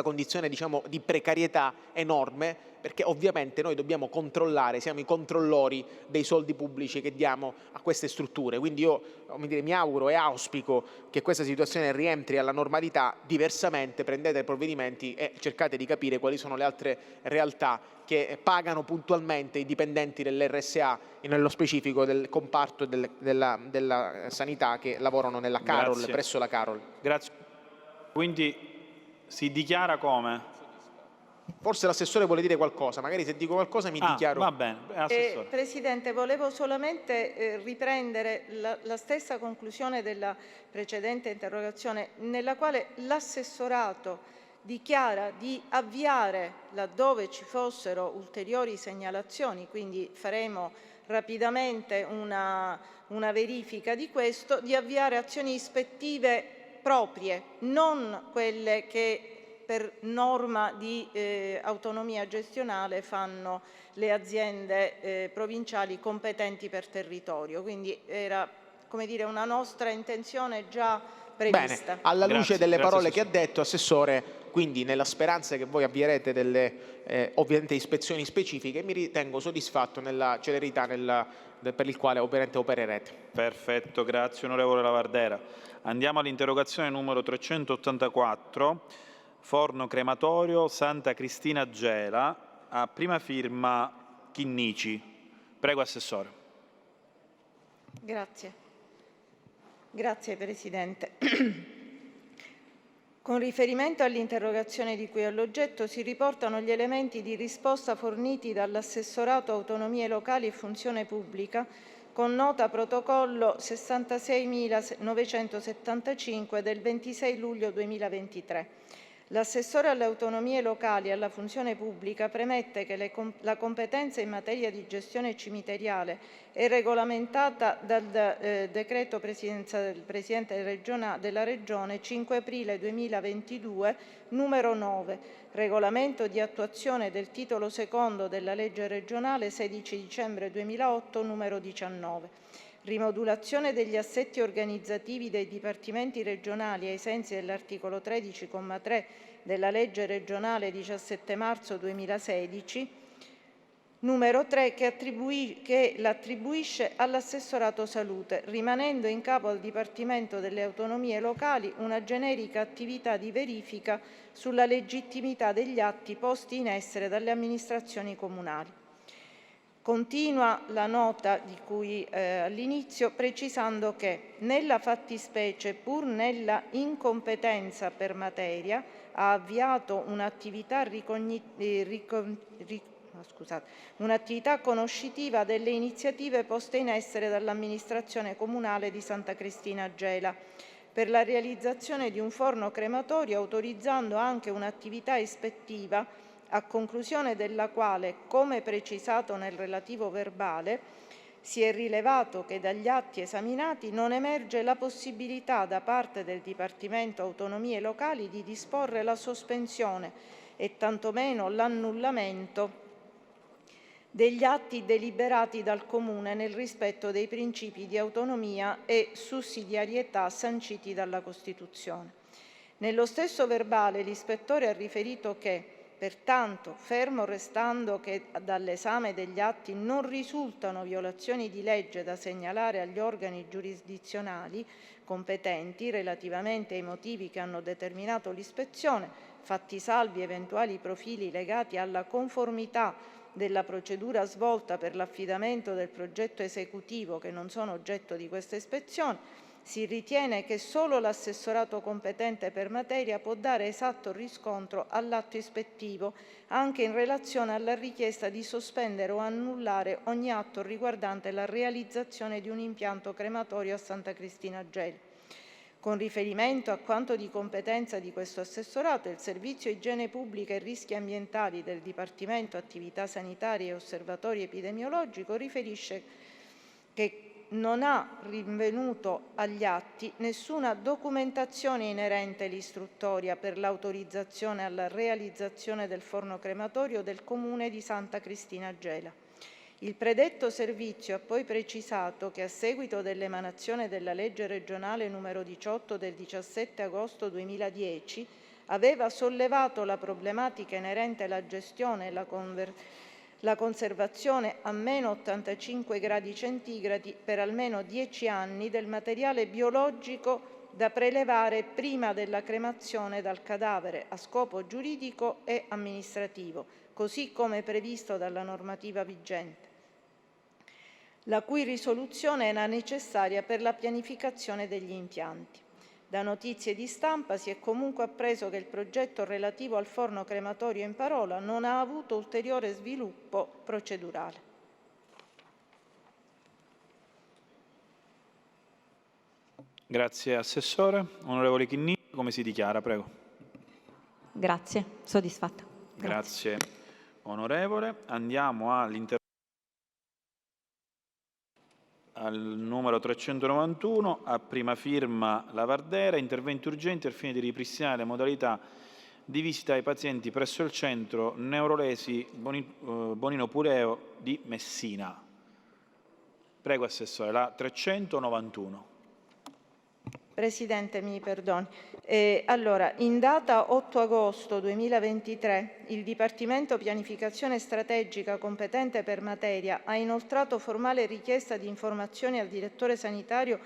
condizione diciamo, di precarietà enorme, perché ovviamente noi dobbiamo controllare, siamo i controllori dei soldi pubblici che diamo a queste strutture. Quindi io mi auguro e auspico che questa situazione rientri alla normalità, diversamente prendete provvedimenti e cercate di capire quali sono le altre realtà che pagano puntualmente i dipendenti dell'RSA, nello specifico del comparto della sanità che lavorano nella Carol, Grazie. presso la Carol. Grazie. Quindi si dichiara come? Forse l'assessore vuole dire qualcosa, magari se dico qualcosa mi dichiaro. Va bene, assessore. Presidente, volevo solamente riprendere la stessa conclusione della precedente interrogazione, nella quale l'assessorato dichiara di avviare, laddove ci fossero ulteriori segnalazioni, quindi faremo rapidamente una verifica di questo, di avviare azioni ispettive proprie, non quelle che per norma di autonomia gestionale fanno le aziende provinciali competenti per territorio. Quindi era, come dire, una nostra intenzione già prevista. Bene, alla luce delle parole che ha assessore. detto, Assessore, quindi nella speranza che voi avvierete delle ovviamente ispezioni specifiche, mi ritengo soddisfatto nella celerità per il quale ovviamente opererete. Perfetto, grazie onorevole Lavardera. Andiamo all'interrogazione numero 384, forno crematorio Santa Cristina Gela, a prima firma Chinnici. Prego, Assessore. Grazie. Grazie Presidente. Con riferimento all'interrogazione di cui è l'oggetto si riportano gli elementi di risposta forniti dall'Assessorato Autonomie Locali e Funzione Pubblica con nota protocollo 66.975 del 26 luglio 2023. L'assessore alle autonomie locali e alla funzione pubblica premette che la competenza in materia di gestione cimiteriale è regolamentata dal decreto del Presidente della Regione 5 aprile 2022 numero 9, regolamento di attuazione del titolo secondo della legge regionale 16 dicembre 2008 numero 19. Rimodulazione degli assetti organizzativi dei dipartimenti regionali ai sensi dell'articolo 13,3 della legge regionale 17 marzo 2016, numero 3, che l'attribuisce all'assessorato salute, rimanendo in capo al Dipartimento delle Autonomie Locali una generica attività di verifica sulla legittimità degli atti posti in essere dalle amministrazioni comunali. Continua la nota di cui all'inizio precisando che nella fattispecie, pur nella incompetenza per materia, ha avviato un'attività conoscitiva delle iniziative poste in essere dall'amministrazione comunale di Santa Cristina Gela per la realizzazione di un forno crematorio, autorizzando anche un'attività ispettiva a conclusione della quale, come precisato nel relativo verbale, si è rilevato che dagli atti esaminati non emerge la possibilità da parte del Dipartimento Autonomie Locali di disporre la sospensione e tantomeno l'annullamento degli atti deliberati dal Comune nel rispetto dei principi di autonomia e sussidiarietà sanciti dalla Costituzione. Nello stesso verbale l'ispettore ha riferito che pertanto, fermo restando che dall'esame degli atti non risultano violazioni di legge da segnalare agli organi giurisdizionali competenti relativamente ai motivi che hanno determinato l'ispezione, fatti salvi eventuali profili legati alla conformità della procedura svolta per l'affidamento del progetto esecutivo che non sono oggetto di questa ispezione, si ritiene che solo l'assessorato competente per materia può dare esatto riscontro all'atto ispettivo, anche in relazione alla richiesta di sospendere o annullare ogni atto riguardante la realizzazione di un impianto crematorio a Santa Cristina Gela. Con riferimento a quanto di competenza di questo assessorato, il Servizio Igiene Pubblica e Rischi Ambientali del Dipartimento Attività Sanitarie e Osservatorio Epidemiologico riferisce che non ha rinvenuto agli atti nessuna documentazione inerente l'istruttoria per l'autorizzazione alla realizzazione del forno crematorio del Comune di Santa Cristina Gela. Il predetto servizio ha poi precisato che a seguito dell'emanazione della legge regionale numero 18 del 17 agosto 2010 aveva sollevato la problematica inerente alla gestione e la conservazione a meno 85 gradi centigradi per almeno 10 anni del materiale biologico da prelevare prima della cremazione dal cadavere a scopo giuridico e amministrativo, così come previsto dalla normativa vigente, la cui risoluzione era necessaria per la pianificazione degli impianti. Da notizie di stampa si è comunque appreso che il progetto relativo al forno crematorio in parola non ha avuto ulteriore sviluppo procedurale. Grazie Assessore. Onorevole Chinnici, come si dichiara? Prego. Grazie, soddisfatta. Grazie onorevole. Andiamo al numero 391, a prima firma Lavardera, interventi urgenti al fine di ripristinare le modalità di visita ai pazienti presso il centro Neurolesi Bonino Puleo di Messina. Prego Assessore, la 391. Presidente, mi perdoni. Allora, in data 8 agosto 2023, il Dipartimento Pianificazione Strategica competente per materia ha inoltrato formale richiesta di informazioni al direttore sanitario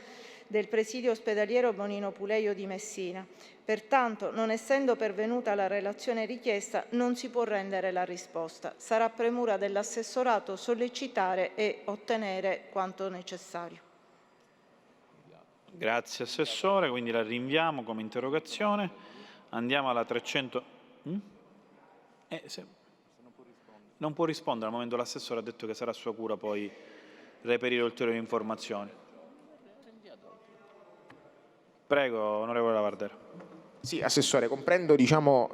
del presidio ospedaliero Bonino Puleio di Messina. Pertanto, non essendo pervenuta la relazione richiesta, non si può rendere la risposta. Sarà premura dell'assessorato sollecitare e ottenere quanto necessario. Grazie Assessore, quindi la rinviamo come interrogazione. Andiamo alla 300. Non può rispondere al momento, l'Assessore ha detto che sarà sua cura poi reperire ulteriori informazioni. Prego, onorevole Lavardera. Sì, Assessore, comprendo diciamo,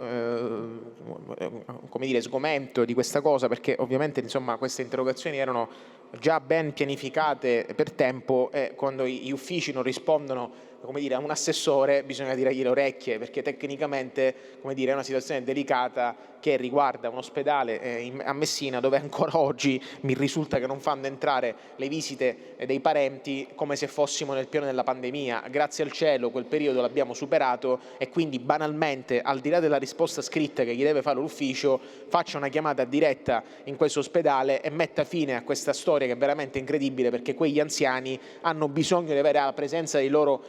come dire, sgomento di questa cosa, perché ovviamente insomma, queste interrogazioni erano già ben pianificate per tempo e quando gli uffici non rispondono, come dire, a un assessore bisogna tirargli le orecchie, perché tecnicamente, come dire, è una situazione delicata che riguarda un ospedale a Messina dove ancora oggi mi risulta che non fanno entrare le visite dei parenti come se fossimo nel pieno della pandemia. Grazie al cielo quel periodo l'abbiamo superato e quindi banalmente, al di là della risposta scritta che gli deve fare l'ufficio, faccia una chiamata diretta in questo ospedale e metta fine a questa storia che è veramente incredibile, perché quegli anziani hanno bisogno di avere la presenza dei loro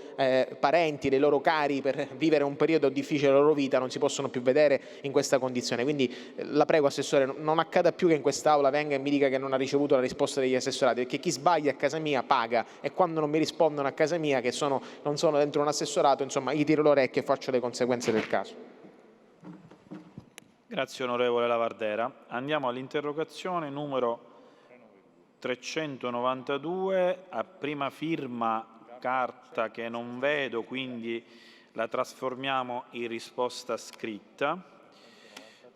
parenti, dei loro cari per vivere un periodo difficile della loro vita, non si possono più vedere in questa condizione. Quindi la prego Assessore, non accada più che in quest'Aula venga e mi dica che non ha ricevuto la risposta degli assessorati, perché chi sbaglia a casa mia paga e quando non mi rispondono a casa mia, che non sono dentro un assessorato, insomma gli tiro l'orecchio e faccio le conseguenze del caso. Grazie onorevole Lavardera. Andiamo all'interrogazione numero 392, a prima firma carta che non vedo, quindi la trasformiamo in risposta scritta.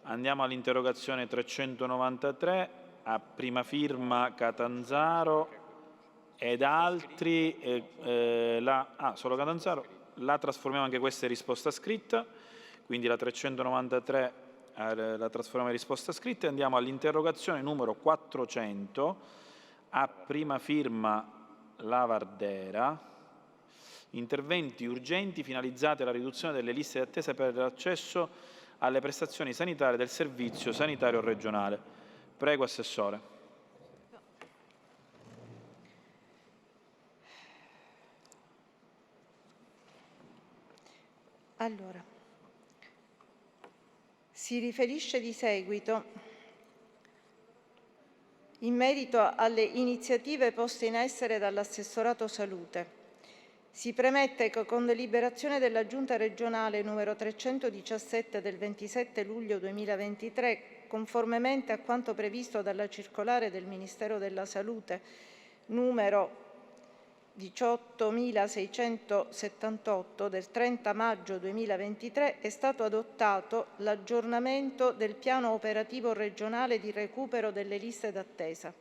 Andiamo all'interrogazione 393, a prima firma Catanzaro ed altri, solo Catanzaro, la trasformiamo anche questa in risposta scritta, quindi la 393 la trasformiamo in risposta scritta. Andiamo all'interrogazione numero 400, a prima firma Lavardera, interventi urgenti finalizzati alla riduzione delle liste di attesa per l'accesso alle prestazioni sanitarie del Servizio Sanitario Regionale. Prego Assessore. Allora, si riferisce di seguito in merito alle iniziative poste in essere dall'Assessorato Salute. Si premette che con deliberazione della Giunta regionale numero 317 del 27 luglio 2023, conformemente a quanto previsto dalla circolare del Ministero della Salute numero 18.678 del 30 maggio 2023, è stato adottato l'aggiornamento del piano operativo regionale di recupero delle liste d'attesa.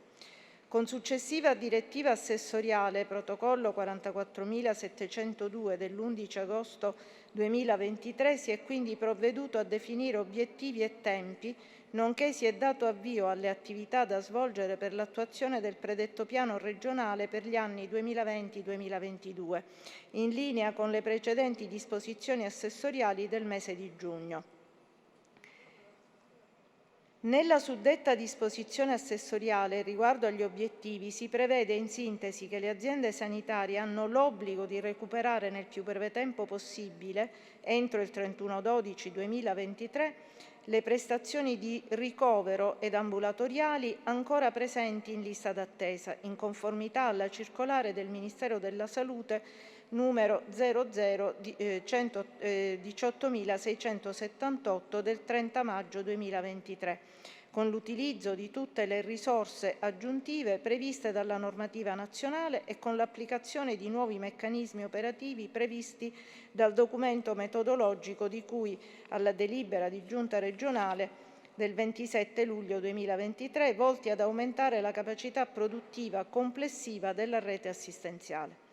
Con successiva direttiva assessoriale protocollo 44.702 dell'11 agosto 2023 si è quindi provveduto a definire obiettivi e tempi, nonché si è dato avvio alle attività da svolgere per l'attuazione del predetto piano regionale per gli anni 2020-2022, in linea con le precedenti disposizioni assessoriali del mese di giugno. Nella suddetta disposizione assessoriale riguardo agli obiettivi si prevede in sintesi che le aziende sanitarie hanno l'obbligo di recuperare nel più breve tempo possibile, entro il 31/12/2023, le prestazioni di ricovero ed ambulatoriali ancora presenti in lista d'attesa, in conformità alla circolare del Ministero della Salute numero 18.678 del 30 maggio 2023, con l'utilizzo di tutte le risorse aggiuntive previste dalla normativa nazionale e con l'applicazione di nuovi meccanismi operativi previsti dal documento metodologico di cui alla delibera di Giunta regionale del 27 luglio 2023, volti ad aumentare la capacità produttiva complessiva della rete assistenziale.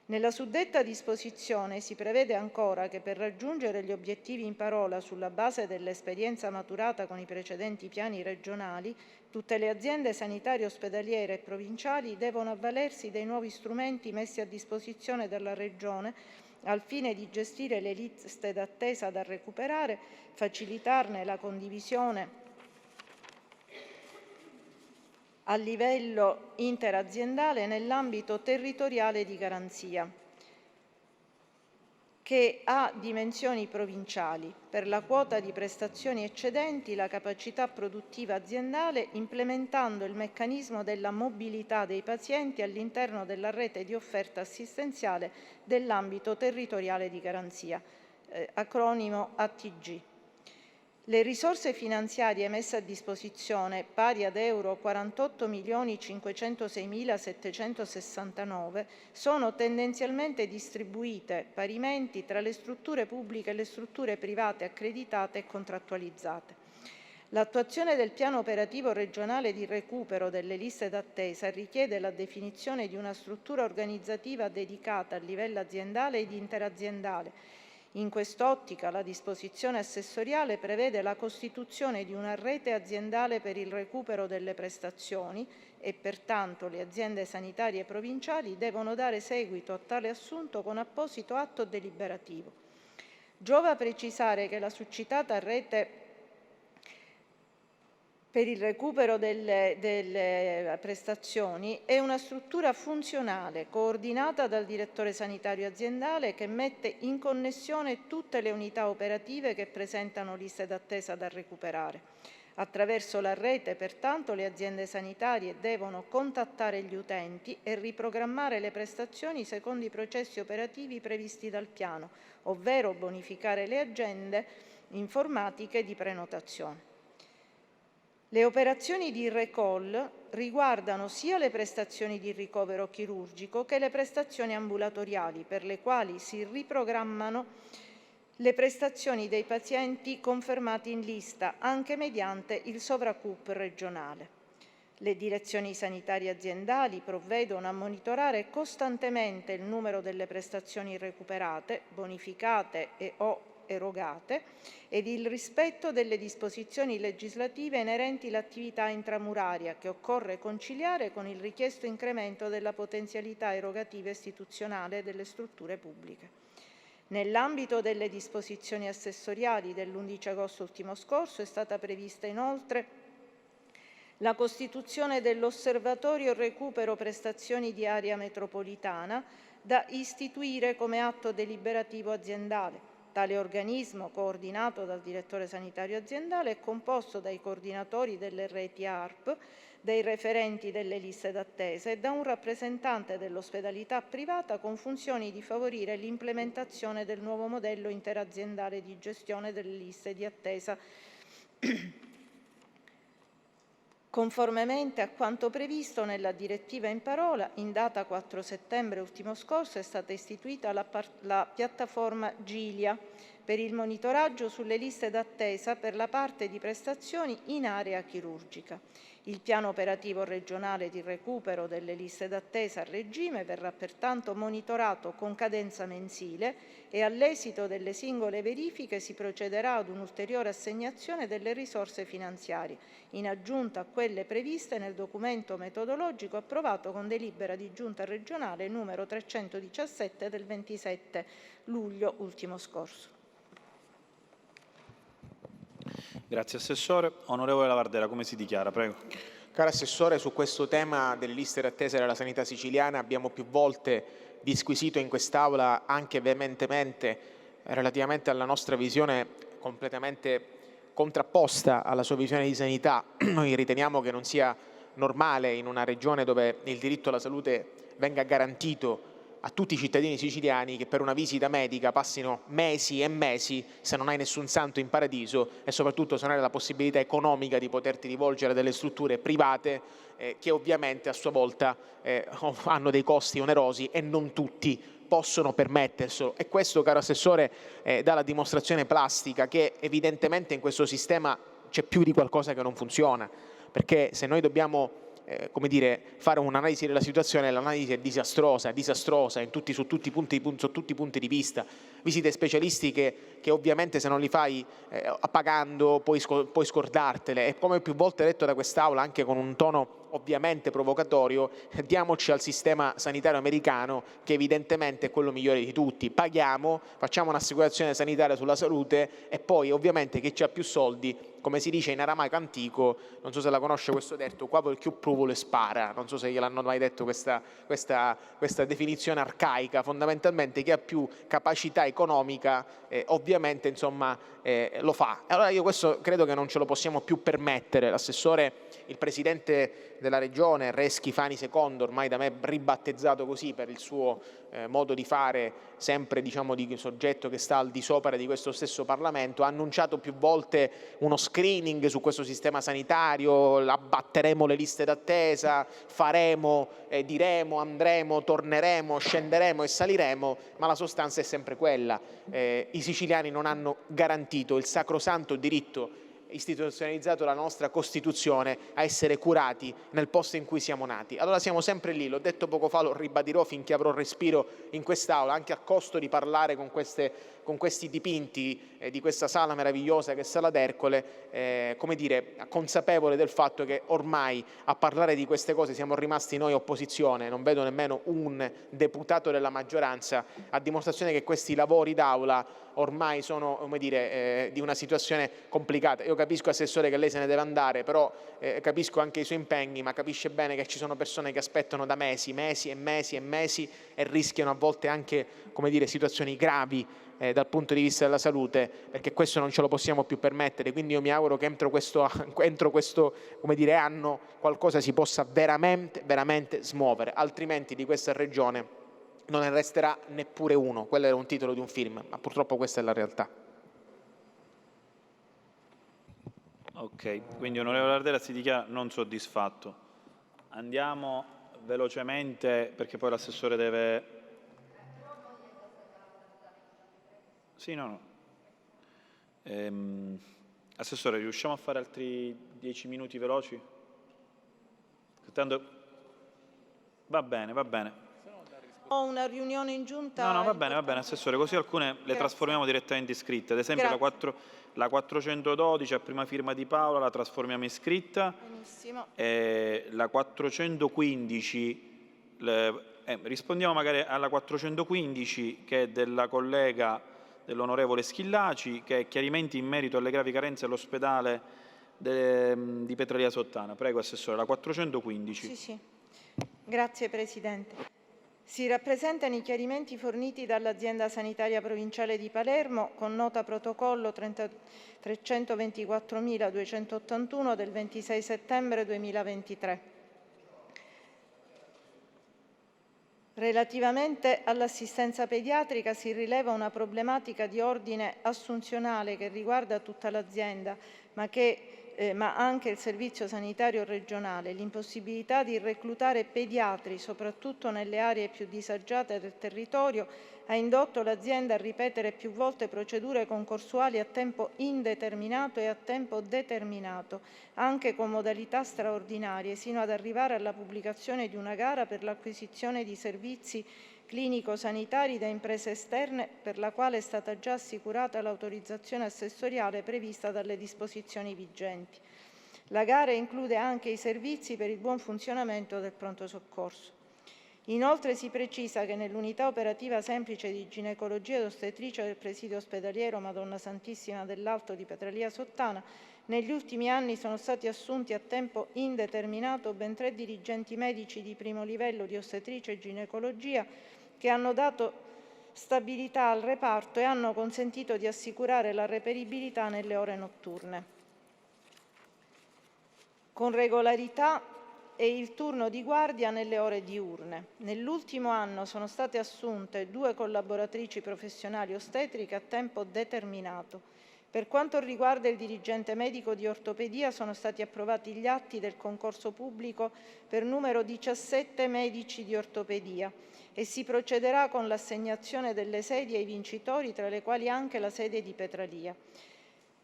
Nella suddetta disposizione si prevede ancora che per raggiungere gli obiettivi in parola sulla base dell'esperienza maturata con i precedenti piani regionali, tutte le aziende sanitarie ospedaliere e provinciali devono avvalersi dei nuovi strumenti messi a disposizione dalla Regione al fine di gestire le liste d'attesa da recuperare, facilitarne la condivisione a livello interaziendale nell'ambito territoriale di garanzia, che ha dimensioni provinciali, per la quota di prestazioni eccedenti la capacità produttiva aziendale, implementando il meccanismo della mobilità dei pazienti all'interno della rete di offerta assistenziale dell'ambito territoriale di garanzia, acronimo ATG. Le risorse finanziarie messe a disposizione, pari ad euro 48.506.769, sono tendenzialmente distribuite parimenti tra le strutture pubbliche e le strutture private accreditate e contrattualizzate. L'attuazione del piano operativo regionale di recupero delle liste d'attesa richiede la definizione di una struttura organizzativa dedicata a livello aziendale ed interaziendale. In quest'ottica la disposizione assessoriale prevede la costituzione di una rete aziendale per il recupero delle prestazioni e pertanto le aziende sanitarie provinciali devono dare seguito a tale assunto con apposito atto deliberativo. Giova precisare che la succitata rete per il recupero delle prestazioni è una struttura funzionale coordinata dal direttore sanitario aziendale che mette in connessione tutte le unità operative che presentano liste d'attesa da recuperare. Attraverso la rete, pertanto, le aziende sanitarie devono contattare gli utenti e riprogrammare le prestazioni secondo i processi operativi previsti dal piano, ovvero bonificare le agende informatiche di prenotazione. Le operazioni di recall riguardano sia le prestazioni di ricovero chirurgico che le prestazioni ambulatoriali, per le quali si riprogrammano le prestazioni dei pazienti confermati in lista, anche mediante il Sovracup regionale. Le direzioni sanitarie aziendali provvedono a monitorare costantemente il numero delle prestazioni recuperate, bonificate e/o erogate ed il rispetto delle disposizioni legislative inerenti all'attività intramuraria che occorre conciliare con il richiesto incremento della potenzialità erogativa istituzionale delle strutture pubbliche. Nell'ambito delle disposizioni assessoriali dell'11 agosto ultimo scorso è stata prevista inoltre la costituzione dell'Osservatorio Recupero Prestazioni di Area Metropolitana da istituire come atto deliberativo aziendale. Tale organismo, coordinato dal direttore sanitario aziendale, è composto dai coordinatori delle reti ARP, dai referenti delle liste d'attesa e da un rappresentante dell'ospedalità privata con funzioni di favorire l'implementazione del nuovo modello interaziendale di gestione delle liste di attesa. Conformemente a quanto previsto nella direttiva in parola, in data 4 settembre ultimo scorso è stata istituita la piattaforma Gilia per il monitoraggio sulle liste d'attesa per la parte di prestazioni in area chirurgica. Il piano operativo regionale di recupero delle liste d'attesa a regime verrà pertanto monitorato con cadenza mensile e all'esito delle singole verifiche si procederà ad un'ulteriore assegnazione delle risorse finanziarie, in aggiunta a quelle previste nel documento metodologico approvato con delibera di Giunta regionale numero 317 del 27 luglio ultimo scorso. Grazie Assessore. Onorevole Lavardera, come si dichiara? Prego. Caro Assessore, su questo tema delle liste d'attesa della sanità siciliana abbiamo più volte disquisito in quest'Aula anche veementemente relativamente alla nostra visione completamente contrapposta alla sua visione di sanità. Noi riteniamo che non sia normale in una regione dove il diritto alla salute venga garantito a tutti i cittadini siciliani che per una visita medica passino mesi e mesi se non hai nessun santo in paradiso e soprattutto se non hai la possibilità economica di poterti rivolgere a delle strutture private che ovviamente a sua volta hanno dei costi onerosi e non tutti possono permetterselo. E questo, caro Assessore, dà la dimostrazione plastica che evidentemente in questo sistema c'è più di qualcosa che non funziona, perché se noi dobbiamo come dire, fare un'analisi della situazione, l'analisi è disastrosa su tutti i punti di vista. Visite specialistiche che ovviamente se non li fai pagando puoi scordartele, e come più volte detto da quest'Aula, anche con un tono ovviamente provocatorio, diamoci al sistema sanitario americano, che evidentemente è quello migliore di tutti. Paghiamo, facciamo un'assicurazione sanitaria sulla salute e poi ovviamente chi ha più soldi, come si dice in aramaico antico, non so se la conosce questo detto, qua il più pruvo le spara, non so se gliel'hanno mai detto questa definizione arcaica. Fondamentalmente chi ha più capacità economica ovviamente insomma lo fa. Allora io questo credo che non ce lo possiamo più permettere. L'assessore, il presidente della regione, Re Schifani II, ormai da me ribattezzato così per il suo modo di fare, sempre diciamo di soggetto che sta al di sopra di questo stesso Parlamento, ha annunciato più volte uno screening su questo sistema sanitario, abbatteremo le liste d'attesa, faremo, diremo, andremo, torneremo, scenderemo e saliremo, ma la sostanza è sempre quella. I siciliani non hanno garantito il sacrosanto diritto istituzionalizzato dalla nostra Costituzione a essere curati nel posto in cui siamo nati. Allora siamo sempre lì, l'ho detto poco fa, lo ribadirò finché avrò respiro in quest'Aula, anche a costo di parlare con questi dipinti di questa sala meravigliosa che è Sala d'Ercole, come dire, consapevole del fatto che ormai a parlare di queste cose siamo rimasti noi opposizione, non vedo nemmeno un deputato della maggioranza, a dimostrazione che questi lavori d'Aula ormai sono, come dire, di una situazione complicata. Io capisco, Assessore, che lei se ne deve andare, però capisco anche i suoi impegni, ma capisce bene che ci sono persone che aspettano da mesi e rischiano a volte anche, come dire, situazioni gravi dal punto di vista della salute, perché questo non ce lo possiamo più permettere. Quindi io mi auguro che entro questo come dire, anno qualcosa si possa veramente smuovere, altrimenti di questa regione non ne resterà neppure uno. Quello era un titolo di un film, ma purtroppo questa è la realtà. Ok, quindi onorevole Ardella si dichiara non soddisfatto. Andiamo velocemente perché poi l'assessore deve... Sì, no. Assessore, riusciamo a fare altri 10 minuti veloci? Tanto... Va bene. Ho una riunione in giunta. No, va bene, Assessore, così alcune le trasformiamo direttamente in scritte. Ad esempio la 412 a prima firma di Paola la trasformiamo in scritta. Benissimo. La 415, rispondiamo magari alla 415 che è della collega dell'onorevole Schillaci, che è chiarimenti in merito alle gravi carenze all'ospedale di Petralia Sottana. Prego, Assessore, la 415. Sì. Grazie, Presidente. Si rappresentano i chiarimenti forniti dall'azienda sanitaria provinciale di Palermo con nota protocollo 324.281 del 26 settembre 2023. Relativamente all'assistenza pediatrica si rileva una problematica di ordine assunzionale che riguarda tutta l'azienda, ma anche il servizio sanitario regionale. L'impossibilità di reclutare pediatri, soprattutto nelle aree più disagiate del territorio, ha indotto l'azienda a ripetere più volte procedure concorsuali a tempo indeterminato e a tempo determinato, anche con modalità straordinarie, sino ad arrivare alla pubblicazione di una gara per l'acquisizione di servizi clinico-sanitari da imprese esterne, per la quale è stata già assicurata l'autorizzazione assessoriale prevista dalle disposizioni vigenti. La gara include anche i servizi per il buon funzionamento del pronto soccorso. Inoltre si precisa che nell'unità operativa semplice di ginecologia ed ostetricia del presidio ospedaliero Madonna Santissima dell'Alto di Petralia Sottana, negli ultimi anni sono stati assunti a tempo indeterminato ben 3 dirigenti medici di primo livello di ostetricia e ginecologia che hanno dato stabilità al reparto e hanno consentito di assicurare la reperibilità nelle ore notturne. Con regolarità e il turno di guardia nelle ore diurne. Nell'ultimo anno sono state assunte 2 collaboratrici professionali ostetriche a tempo determinato. Per quanto riguarda il dirigente medico di ortopedia, sono stati approvati gli atti del concorso pubblico per numero 17 medici di ortopedia e si procederà con l'assegnazione delle sedi ai vincitori, tra le quali anche la sede di Petralia.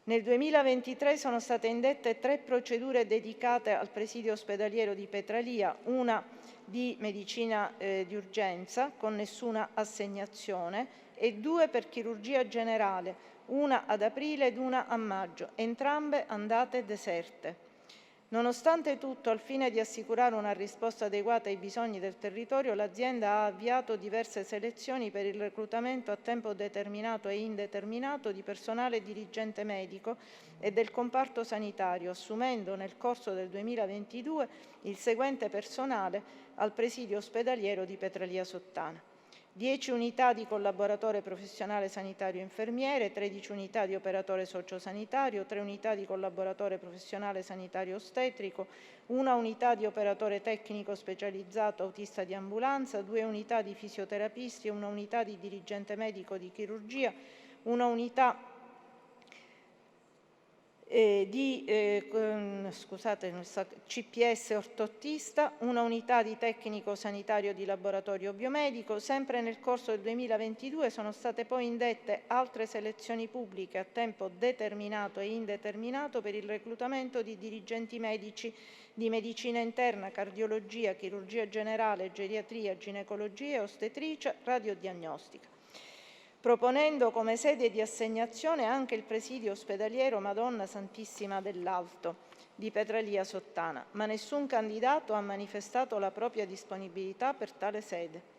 Nel 2023 sono state indette 3 procedure dedicate al presidio ospedaliero di Petralia, una di medicina di urgenza con nessuna assegnazione e 2 per chirurgia generale, una ad aprile ed una a maggio, entrambe andate deserte. Nonostante tutto, al fine di assicurare una risposta adeguata ai bisogni del territorio, l'azienda ha avviato diverse selezioni per il reclutamento a tempo determinato e indeterminato di personale dirigente medico e del comparto sanitario, assumendo nel corso del 2022 il seguente personale al presidio ospedaliero di Petralia Sottana: 10 unità di collaboratore professionale sanitario infermiere, 13 unità di operatore sociosanitario, 3 unità di collaboratore professionale sanitario ostetrico, 1 unità di operatore tecnico specializzato autista di ambulanza, 2 unità di fisioterapisti, 1 unità di dirigente medico di chirurgia, 1 unità CPS ortottista, 1 unità di tecnico sanitario di laboratorio biomedico. Sempre nel corso del 2022 sono state poi indette altre selezioni pubbliche a tempo determinato e indeterminato per il reclutamento di dirigenti medici di medicina interna, cardiologia, chirurgia generale, geriatria, ginecologia e ostetricia, radiodiagnostica, proponendo come sede di assegnazione anche il presidio ospedaliero Madonna Santissima dell'Alto di Petralia Sottana, ma nessun candidato ha manifestato la propria disponibilità per tale sede.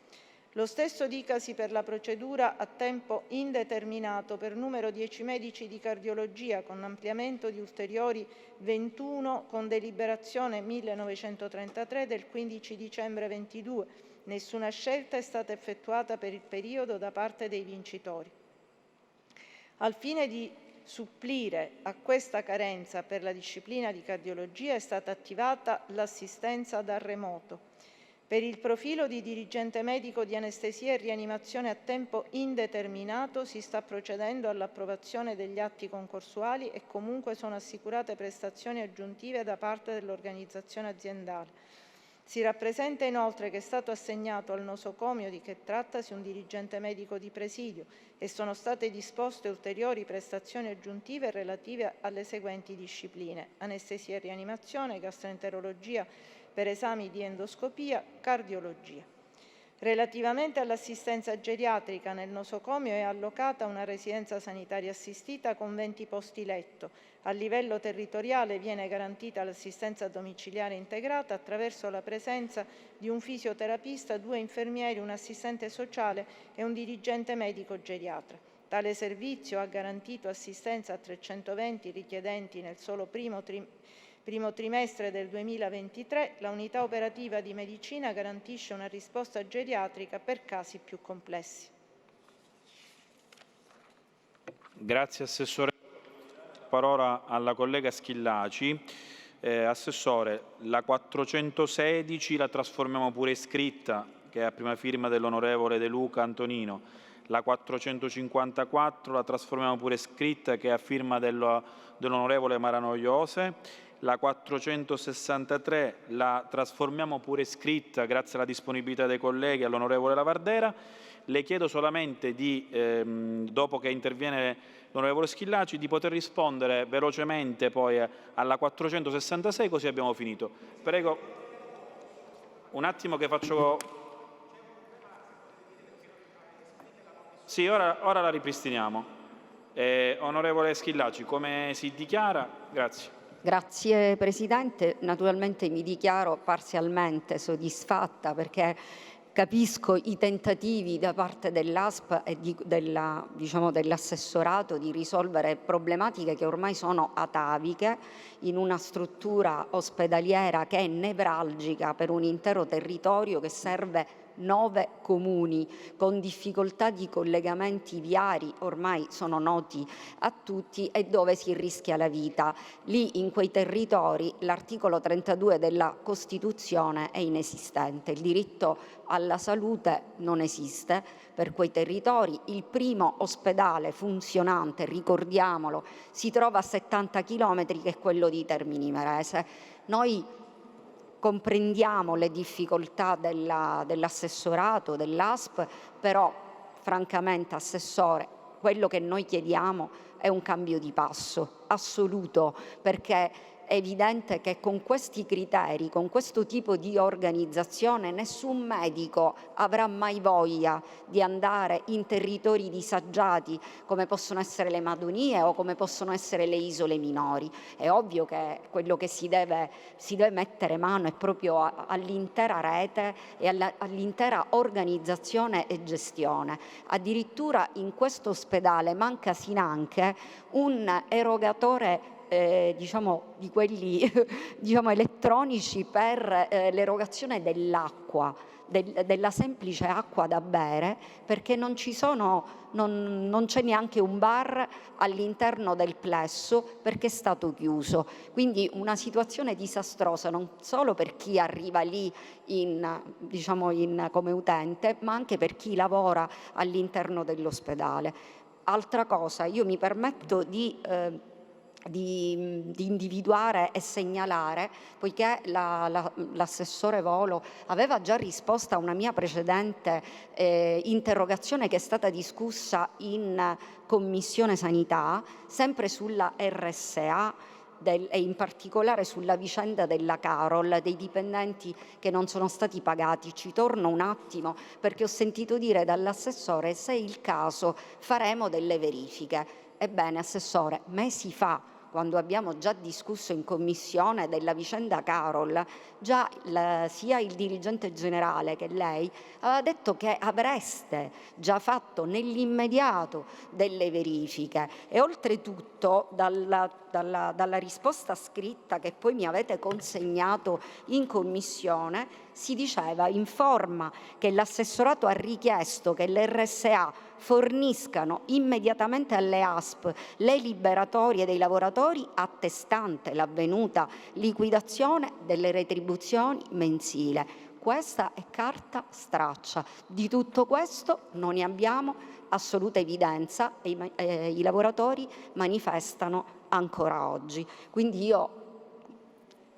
Lo stesso dicasi per la procedura a tempo indeterminato per numero 10 medici di cardiologia, con ampliamento di ulteriori 21 con deliberazione 1933 del 15 dicembre 22. Nessuna scelta è stata effettuata per il periodo da parte dei vincitori. Al fine di supplire a questa carenza per la disciplina di cardiologia è stata attivata l'assistenza da remoto. Per il profilo di dirigente medico di anestesia e rianimazione a tempo indeterminato si sta procedendo all'approvazione degli atti concorsuali e comunque sono assicurate prestazioni aggiuntive da parte dell'organizzazione aziendale. Si rappresenta inoltre che è stato assegnato al nosocomio di che trattasi un dirigente medico di presidio e sono state disposte ulteriori prestazioni aggiuntive relative alle seguenti discipline: anestesia e rianimazione, gastroenterologia per esami di endoscopia, cardiologia. Relativamente all'assistenza geriatrica, nel nosocomio è allocata una residenza sanitaria assistita con 20 posti letto. A livello territoriale viene garantita l'assistenza domiciliare integrata attraverso la presenza di un fisioterapista, 2 infermieri, un assistente sociale e un dirigente medico geriatra. Tale servizio ha garantito assistenza a 320 richiedenti nel solo primo trimestre del 2023. La unità operativa di medicina garantisce una risposta geriatrica per casi più complessi. Grazie Assessore. Parola alla collega Schillaci. Assessore, la 416 la trasformiamo pure scritta, che è a prima firma dell'onorevole De Luca Antonino. La 454 la trasformiamo pure scritta, che è a firma dell'onorevole Marano Iose. La 463 la trasformiamo pure scritta, grazie alla disponibilità dei colleghi, all'onorevole Lavardera. Le chiedo solamente di, dopo che interviene l'onorevole Schillaci, di poter rispondere velocemente poi alla 466, così abbiamo finito. Prego un attimo che faccio... Sì, ora la ripristiniamo. Onorevole Schillaci, come si dichiara? Grazie. Grazie Presidente, naturalmente mi dichiaro parzialmente soddisfatta perché capisco i tentativi da parte dell'ASP e dell'assessorato di risolvere problematiche che ormai sono ataviche in una struttura ospedaliera che è nevralgica per un intero territorio, che serve 9 comuni con difficoltà di collegamenti viari, ormai sono noti a tutti, e dove si rischia la vita. Lì, in quei territori, l'articolo 32 della Costituzione è inesistente. Il diritto alla salute non esiste per quei territori. Il primo ospedale funzionante, ricordiamolo, si trova a 70 chilometri, che è quello di Termini Imerese. Noi comprendiamo le difficoltà dell'assessorato, dell'ASP, però francamente, Assessore, quello che noi chiediamo è un cambio di passo assoluto, perché è evidente che con questi criteri, con questo tipo di organizzazione, nessun medico avrà mai voglia di andare in territori disagiati come possono essere le Madonie o come possono essere le isole minori. È ovvio che quello che si deve mettere mano è proprio all'intera rete e all'intera organizzazione e gestione. Addirittura in questo ospedale manca finanche un erogatore di quelli elettronici per l'erogazione dell'acqua, della semplice acqua da bere, perché non c'è neanche un bar all'interno del plesso, perché è stato chiuso. Quindi una situazione disastrosa non solo per chi arriva lì come utente, ma anche per chi lavora all'interno dell'ospedale. Altra cosa, io mi permetto di individuare e segnalare, poiché l'assessore Volo aveva già risposto a una mia precedente interrogazione che è stata discussa in Commissione Sanità, sempre sulla RSA e in particolare sulla vicenda della Carol, dei dipendenti che non sono stati pagati. Ci torno un attimo, perché ho sentito dire dall'assessore: se è il caso faremo delle verifiche. Ebbene, Assessore, mesi fa, quando abbiamo già discusso in Commissione della vicenda Carol, già sia il dirigente generale che lei aveva detto che avreste già fatto nell'immediato delle verifiche, e oltretutto dalla risposta scritta che poi mi avete consegnato in Commissione si diceva: informa che l'assessorato ha richiesto che le RSA forniscano immediatamente alle ASP le liberatorie dei lavoratori attestante l'avvenuta liquidazione delle retribuzioni mensili. Questa è carta straccia. Di tutto questo non ne abbiamo assoluta evidenza e i lavoratori manifestano ancora oggi. Quindi io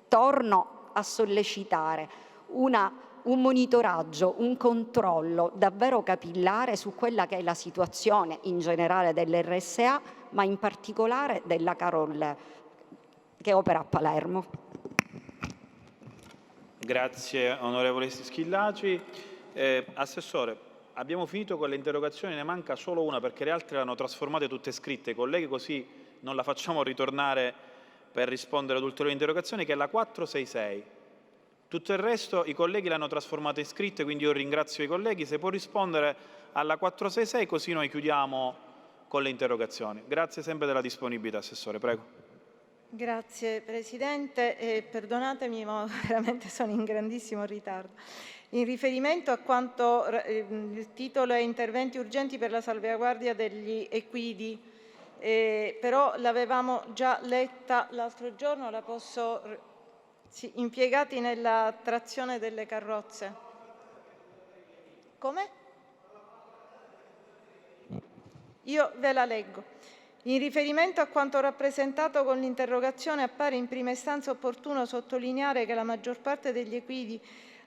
torno a sollecitare un monitoraggio, un controllo davvero capillare su quella che è la situazione in generale dell'RSA, ma in particolare della Carol che opera a Palermo. Grazie onorevole Schillaci. Assessore, abbiamo finito con le interrogazioni, ne manca solo una perché le altre le hanno trasformate tutte scritte. Colleghi, così non la facciamo ritornare per rispondere ad ulteriori interrogazioni, che è la 466. Tutto il resto i colleghi l'hanno trasformata in scritte, quindi io ringrazio i colleghi. Se può rispondere alla 466, così noi chiudiamo con le interrogazioni. Grazie sempre della disponibilità, Assessore, prego. Grazie Presidente, perdonatemi ma veramente sono in grandissimo ritardo. In riferimento a quanto il titolo è interventi urgenti per la salvaguardia degli equidi, però l'avevamo già letta l'altro giorno, la posso... Sì, impiegati nella trazione delle carrozze. Come? Io ve la leggo. In riferimento a quanto rappresentato con l'interrogazione, appare in prima istanza opportuno sottolineare che la maggior parte degli equidi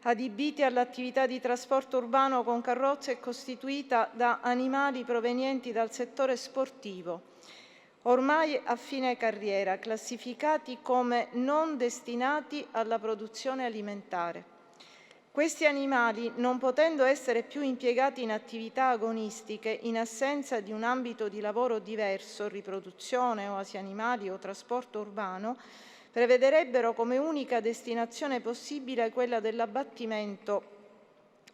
adibiti all'attività di trasporto urbano con carrozze è costituita da animali provenienti dal settore sportivo, ormai a fine carriera, classificati come non destinati alla produzione alimentare. Questi animali, non potendo essere più impiegati in attività agonistiche in assenza di un ambito di lavoro diverso, riproduzione, oasi animali o trasporto urbano, prevederebbero come unica destinazione possibile quella dell'abbattimento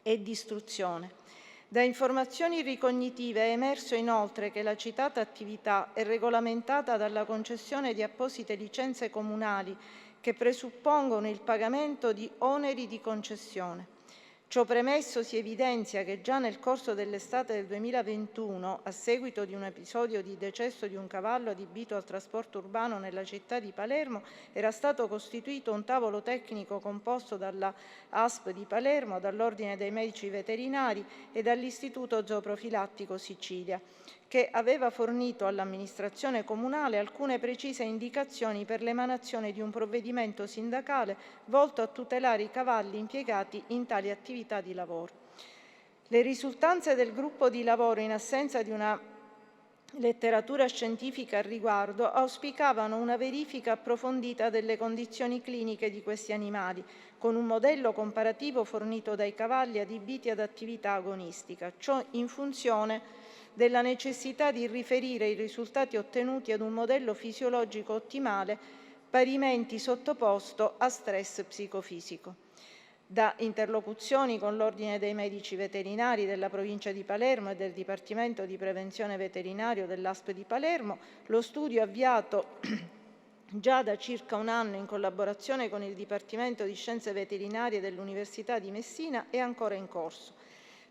e distruzione. Da informazioni ricognitive è emerso inoltre che la citata attività è regolamentata dalla concessione di apposite licenze comunali che presuppongono il pagamento di oneri di concessione. Ciò premesso, si evidenzia che già nel corso dell'estate del 2021, a seguito di un episodio di decesso di un cavallo adibito al trasporto urbano nella città di Palermo, era stato costituito un tavolo tecnico composto dalla ASP di Palermo, dall'Ordine dei Medici Veterinari e dall'Istituto Zooprofilattico Sicilia, che aveva fornito all'amministrazione comunale alcune precise indicazioni per l'emanazione di un provvedimento sindacale volto a tutelare i cavalli impiegati in tali attività di lavoro. Le risultanze del gruppo di lavoro, in assenza di una letteratura scientifica al riguardo, auspicavano una verifica approfondita delle condizioni cliniche di questi animali, con un modello comparativo fornito dai cavalli adibiti ad attività agonistica, ciò in funzione della necessità di riferire i risultati ottenuti ad un modello fisiologico ottimale parimenti sottoposto a stress psicofisico. Da interlocuzioni con l'Ordine dei Medici Veterinari della Provincia di Palermo e del Dipartimento di Prevenzione Veterinario dell'ASP di Palermo, lo studio avviato già da circa un anno in collaborazione con il Dipartimento di Scienze Veterinarie dell'Università di Messina è ancora in corso.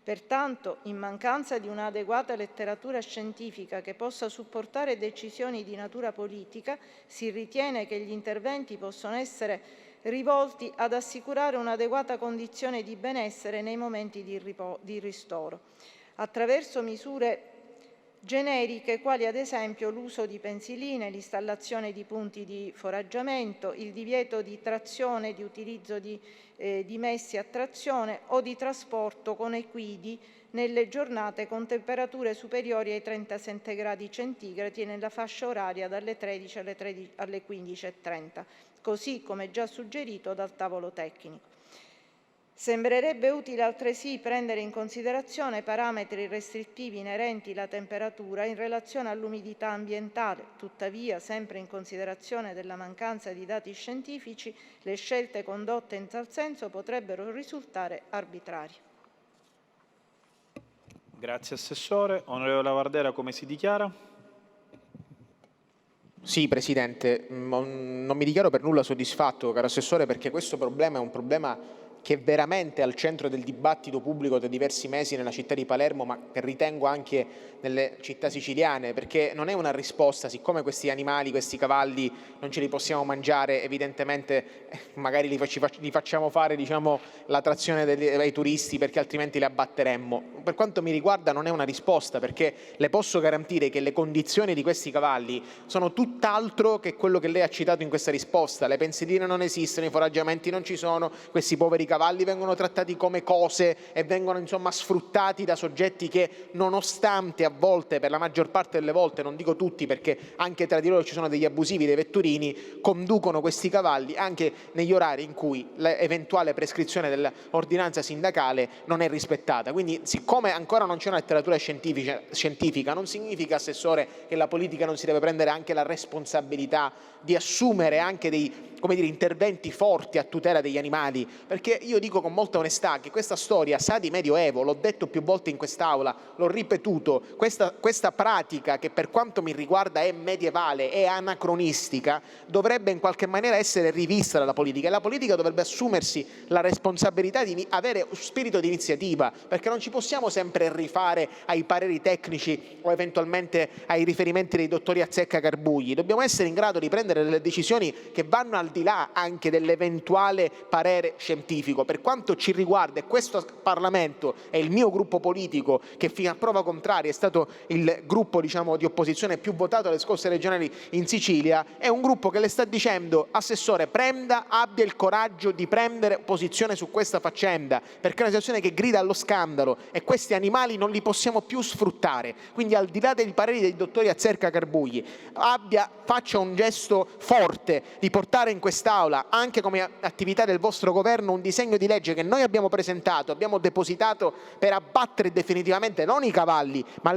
Pertanto, in mancanza di un'adeguata letteratura scientifica che possa supportare decisioni di natura politica, si ritiene che gli interventi possono essere rivolti ad assicurare un'adeguata condizione di benessere nei momenti di ristoro, attraverso misure generiche quali ad esempio l'uso di pensiline, l'installazione di punti di foraggiamento, il divieto di trazione, di utilizzo di mezzi a trazione o di trasporto con equidi nelle giornate con temperature superiori ai 37 gradi centigradi e nella fascia oraria dalle 13 alle 15:30, così come già suggerito dal tavolo tecnico. Sembrerebbe utile altresì prendere in considerazione parametri restrittivi inerenti alla temperatura in relazione all'umidità ambientale. Tuttavia, sempre in considerazione della mancanza di dati scientifici, le scelte condotte in tal senso potrebbero risultare arbitrarie. Grazie Assessore. Onorevole Lavardera, come si dichiara? Sì, Presidente, non mi dichiaro per nulla soddisfatto, caro Assessore, perché questo problema è un problema che è veramente al centro del dibattito pubblico da diversi mesi nella città di Palermo, ma che ritengo anche nelle città siciliane, perché non è una risposta, siccome questi animali, questi cavalli non ce li possiamo mangiare, evidentemente magari li facciamo fare, diciamo, la trazione ai turisti, perché altrimenti li abbatteremmo. Per quanto mi riguarda non è una risposta, perché le posso garantire che le condizioni di questi cavalli sono tutt'altro che quello che lei ha citato in questa risposta. Le pensiline non esistono, i foraggiamenti non ci sono, questi poveri cavalli vengono trattati come cose e vengono insomma sfruttati da soggetti che, nonostante a volte, per la maggior parte delle volte, non dico tutti perché anche tra di loro ci sono degli abusivi, dei vetturini, conducono questi cavalli anche negli orari in cui l'eventuale prescrizione dell'ordinanza sindacale non è rispettata. Quindi, siccome ancora non c'è una letteratura scientifica, non significa, Assessore, che la politica non si deve prendere anche la responsabilità di assumere anche dei interventi forti a tutela degli animali, perché io dico con molta onestà che questa storia sa di medioevo, l'ho detto più volte in quest'Aula, l'ho ripetuto, questa pratica che per quanto mi riguarda è medievale, è anacronistica, dovrebbe in qualche maniera essere rivista dalla politica, e la politica dovrebbe assumersi la responsabilità di avere spirito di iniziativa, perché non ci possiamo sempre rifare ai pareri tecnici o eventualmente ai riferimenti dei dottori Azzecca-Carbugli. Dobbiamo essere in grado di prendere delle decisioni che vanno al di là anche dell'eventuale parere scientifico. Per quanto ci riguarda, e questo Parlamento è il mio gruppo politico che fino a prova contraria è stato il gruppo, diciamo, di opposizione più votato alle scorse regionali in Sicilia, è un gruppo che le sta dicendo: Assessore, abbia il coraggio di prendere posizione su questa faccenda, perché è una situazione che grida allo scandalo e questi animali non li possiamo più sfruttare. Quindi, al di là dei pareri dei dottori Azzecca-Carbugli, faccia un gesto forte di portare in quest'Aula, anche come attività del vostro governo, un disegno di legge che noi abbiamo presentato, abbiamo depositato, per abbattere definitivamente non i cavalli, ma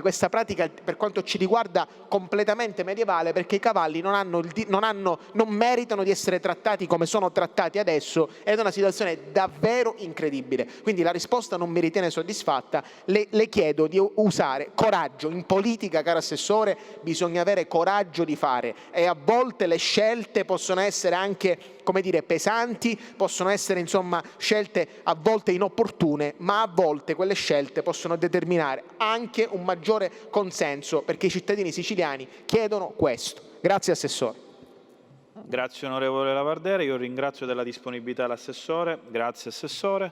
questa pratica per quanto ci riguarda completamente medievale, perché i cavalli non meritano di essere trattati come sono trattati adesso, ed è una situazione davvero incredibile. Quindi la risposta non mi ritiene soddisfatta, le chiedo di usare coraggio. In politica, caro Assessore, bisogna avere coraggio di fare, e a volte le scelte possono essere anche, come dire, pesanti, possono essere insomma, scelte a volte inopportune, ma a volte quelle scelte possono determinare anche un maggiore consenso, perché i cittadini siciliani chiedono questo. Grazie Assessore. Grazie onorevole Lavardera, io ringrazio della disponibilità l'assessore. Grazie Assessore.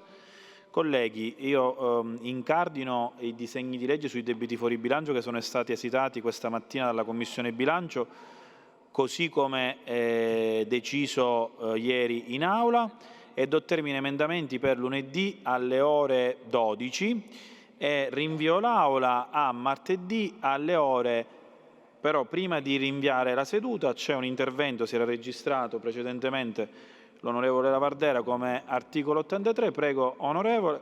Colleghi, io incardino i disegni di legge sui debiti fuori bilancio che sono stati esitati questa mattina dalla Commissione Bilancio, così come deciso ieri in Aula, e do termine emendamenti per lunedì alle ore 12 e rinvio l'Aula a martedì alle ore. Però prima di rinviare la seduta c'è un intervento, si era registrato precedentemente l'onorevole Lavardera come articolo 83. Prego, onorevole.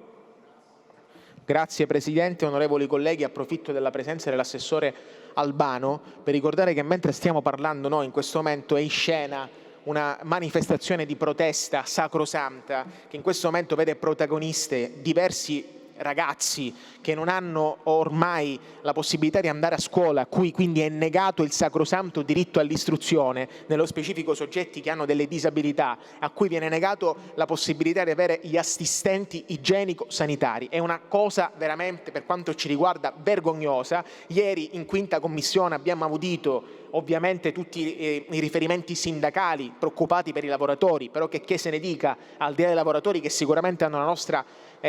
Grazie Presidente, onorevoli colleghi, approfitto della presenza dell'assessore Albano per ricordare che mentre stiamo parlando noi in questo momento è in scena una manifestazione di protesta sacrosanta che in questo momento vede protagoniste diversi ragazzi che non hanno ormai la possibilità di andare a scuola, a cui quindi è negato il sacrosanto diritto all'istruzione, nello specifico soggetti che hanno delle disabilità, a cui viene negato la possibilità di avere gli assistenti igienico-sanitari. È una cosa veramente, per quanto ci riguarda, vergognosa. Ieri in 5ª Commissione abbiamo audito ovviamente tutti i riferimenti sindacali preoccupati per i lavoratori, però che se ne dica, al di là dei lavoratori che sicuramente hanno la nostra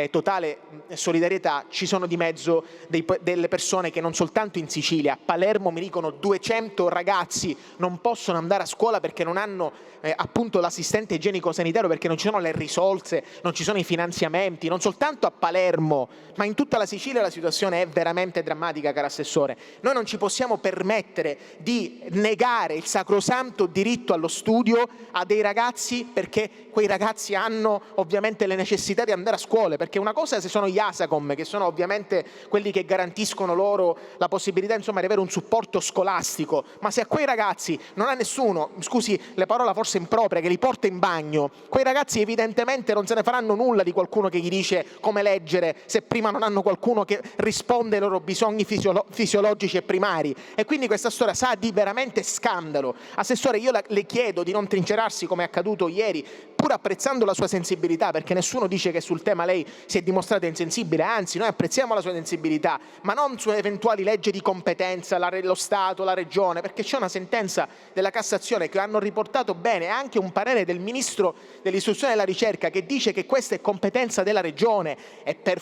totale solidarietà, ci sono di mezzo delle persone che non soltanto in Sicilia, a Palermo mi dicono 200 ragazzi non possono andare a scuola perché non hanno appunto l'assistente igienico sanitario, perché non ci sono le risorse, non ci sono i finanziamenti, non soltanto a Palermo ma in tutta la Sicilia la situazione è veramente drammatica, cara Assessore. Noi non ci possiamo permettere di negare il sacrosanto diritto allo studio a dei ragazzi, perché quei ragazzi hanno ovviamente le necessità di andare a scuola, perché una cosa se sono gli ASACOM, che sono ovviamente quelli che garantiscono loro la possibilità insomma di avere un supporto scolastico, ma se a quei ragazzi non ha nessuno, scusi le parole forse impropria, che li porta in bagno, quei ragazzi evidentemente non se ne faranno nulla di qualcuno che gli dice come leggere se prima non hanno qualcuno che risponde ai loro bisogni fisiologici e primari. E quindi questa storia sa di veramente scandalo. Assessore, io le chiedo di non trincerarsi come è accaduto ieri, pur apprezzando la sua sensibilità, perché nessuno dice che sul tema lei si è dimostrata insensibile, anzi noi apprezziamo la sua sensibilità, ma non su eventuali leggi di competenza, lo Stato, la Regione, perché c'è una sentenza della Cassazione che hanno riportato bene, anche un parere del Ministro dell'Istruzione e della Ricerca che dice che questa è competenza della Regione. E per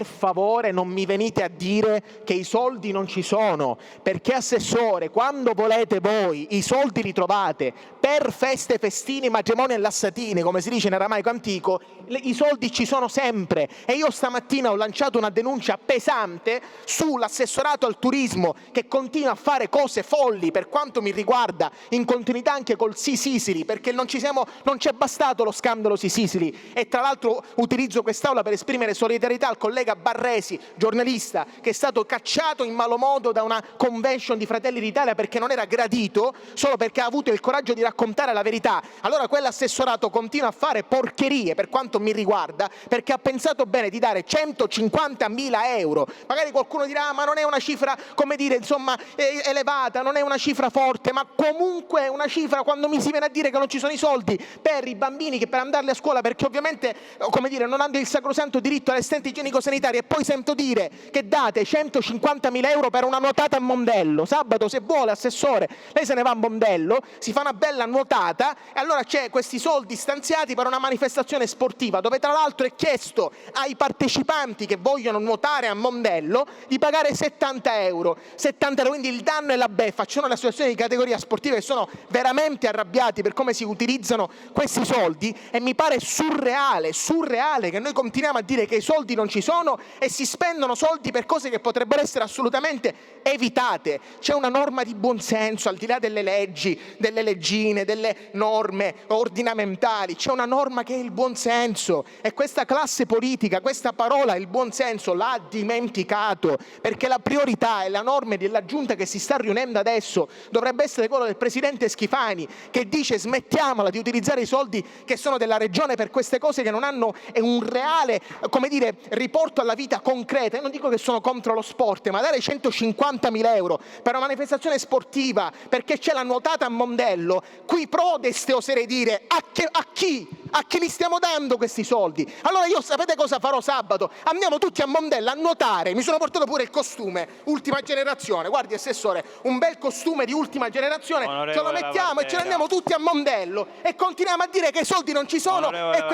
favore non mi venite a dire che i soldi non ci sono, perché Assessore, quando volete voi i soldi li trovate per feste, festini, matrimoni e lassatine, come si dice in aramaico antico, i soldi ci sono sempre. E io stamattina ho lanciato una denuncia pesante sull'assessorato al turismo che continua a fare cose folli per quanto mi riguarda, in continuità anche col Sisili, perché non c'è bastato lo scandalo Sisili. E tra l'altro utilizzo quest'Aula per esprimere solidarietà al collega Barresi, giornalista, che è stato cacciato in malo modo da una convention di Fratelli d'Italia perché non era gradito, solo perché ha avuto il coraggio di raccontare la verità. Allora quell'assessorato continua a fare porcherie per quanto mi riguarda, perché ha pensato bene di dare 150.000 euro. Magari qualcuno dirà ma non è una cifra, come dire, insomma, elevata, non è una cifra forte, ma comunque è una cifra quando mi si viene a dire che non ci sono i soldi per i bambini che per andarli a scuola, perché ovviamente, come dire, non hanno il sacrosanto diritto all'assistente igienico sanitario, e poi sento dire che date 150.000 euro per una nuotata a Mondello. Sabato, se vuole, Assessore, lei se ne va a Mondello, si fa una bella nuotata e allora c'è questi soldi stanziati per una manifestazione sportiva dove tra l'altro è chiesto ai partecipanti che vogliono nuotare a Mondello di pagare 70 euro. 70 euro, quindi il danno e la beffa. Ci sono le associazioni di categoria sportiva che sono veramente arrabbiati per come si utilizzano questi soldi, e mi pare surreale che noi continuiamo a dire che i soldi non ci sono e si spendono soldi per cose che potrebbero essere assolutamente evitate. C'è una norma di buonsenso, al di là delle leggi, delle leggine, delle norme ordinamentali, c'è una norma che è il buonsenso, e questa classe politica questa parola, il buonsenso, l'ha dimenticato, perché la priorità e la norma della giunta che si sta riunendo adesso dovrebbe essere quella del presidente Schifani, che dice smettiamola di utilizzare i soldi che sono della Regione per queste cose che non hanno un reale, come dire, riporto riporto alla vita concreta, io non dico che sono contro lo sport, ma dare 150.000 euro per una manifestazione sportiva perché c'è la nuotata a Mondello, qui prodeste oserei dire, a chi? A chi li stiamo dando questi soldi? Allora io sapete cosa farò sabato? Andiamo tutti a Mondello a nuotare, mi sono portato pure il costume, ultima generazione, guardi Assessore, un bel costume di ultima generazione, ce lo mettiamo e ce ne andiamo tutti a Mondello e continuiamo a dire che i soldi non ci sono e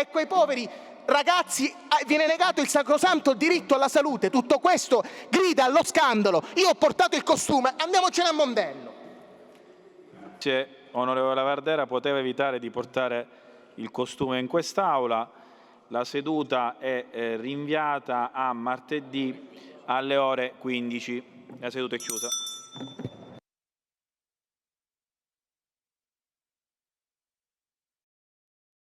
quei poveri ragazzi viene negato il sacrosanto diritto alla salute. Tutto questo grida allo scandalo. Io ho portato il costume, andiamocene a Mondello. Grazie, onorevole Lavardera, poteva evitare di portare il costume in quest'Aula. La seduta è rinviata a martedì alle ore 15. La seduta è chiusa.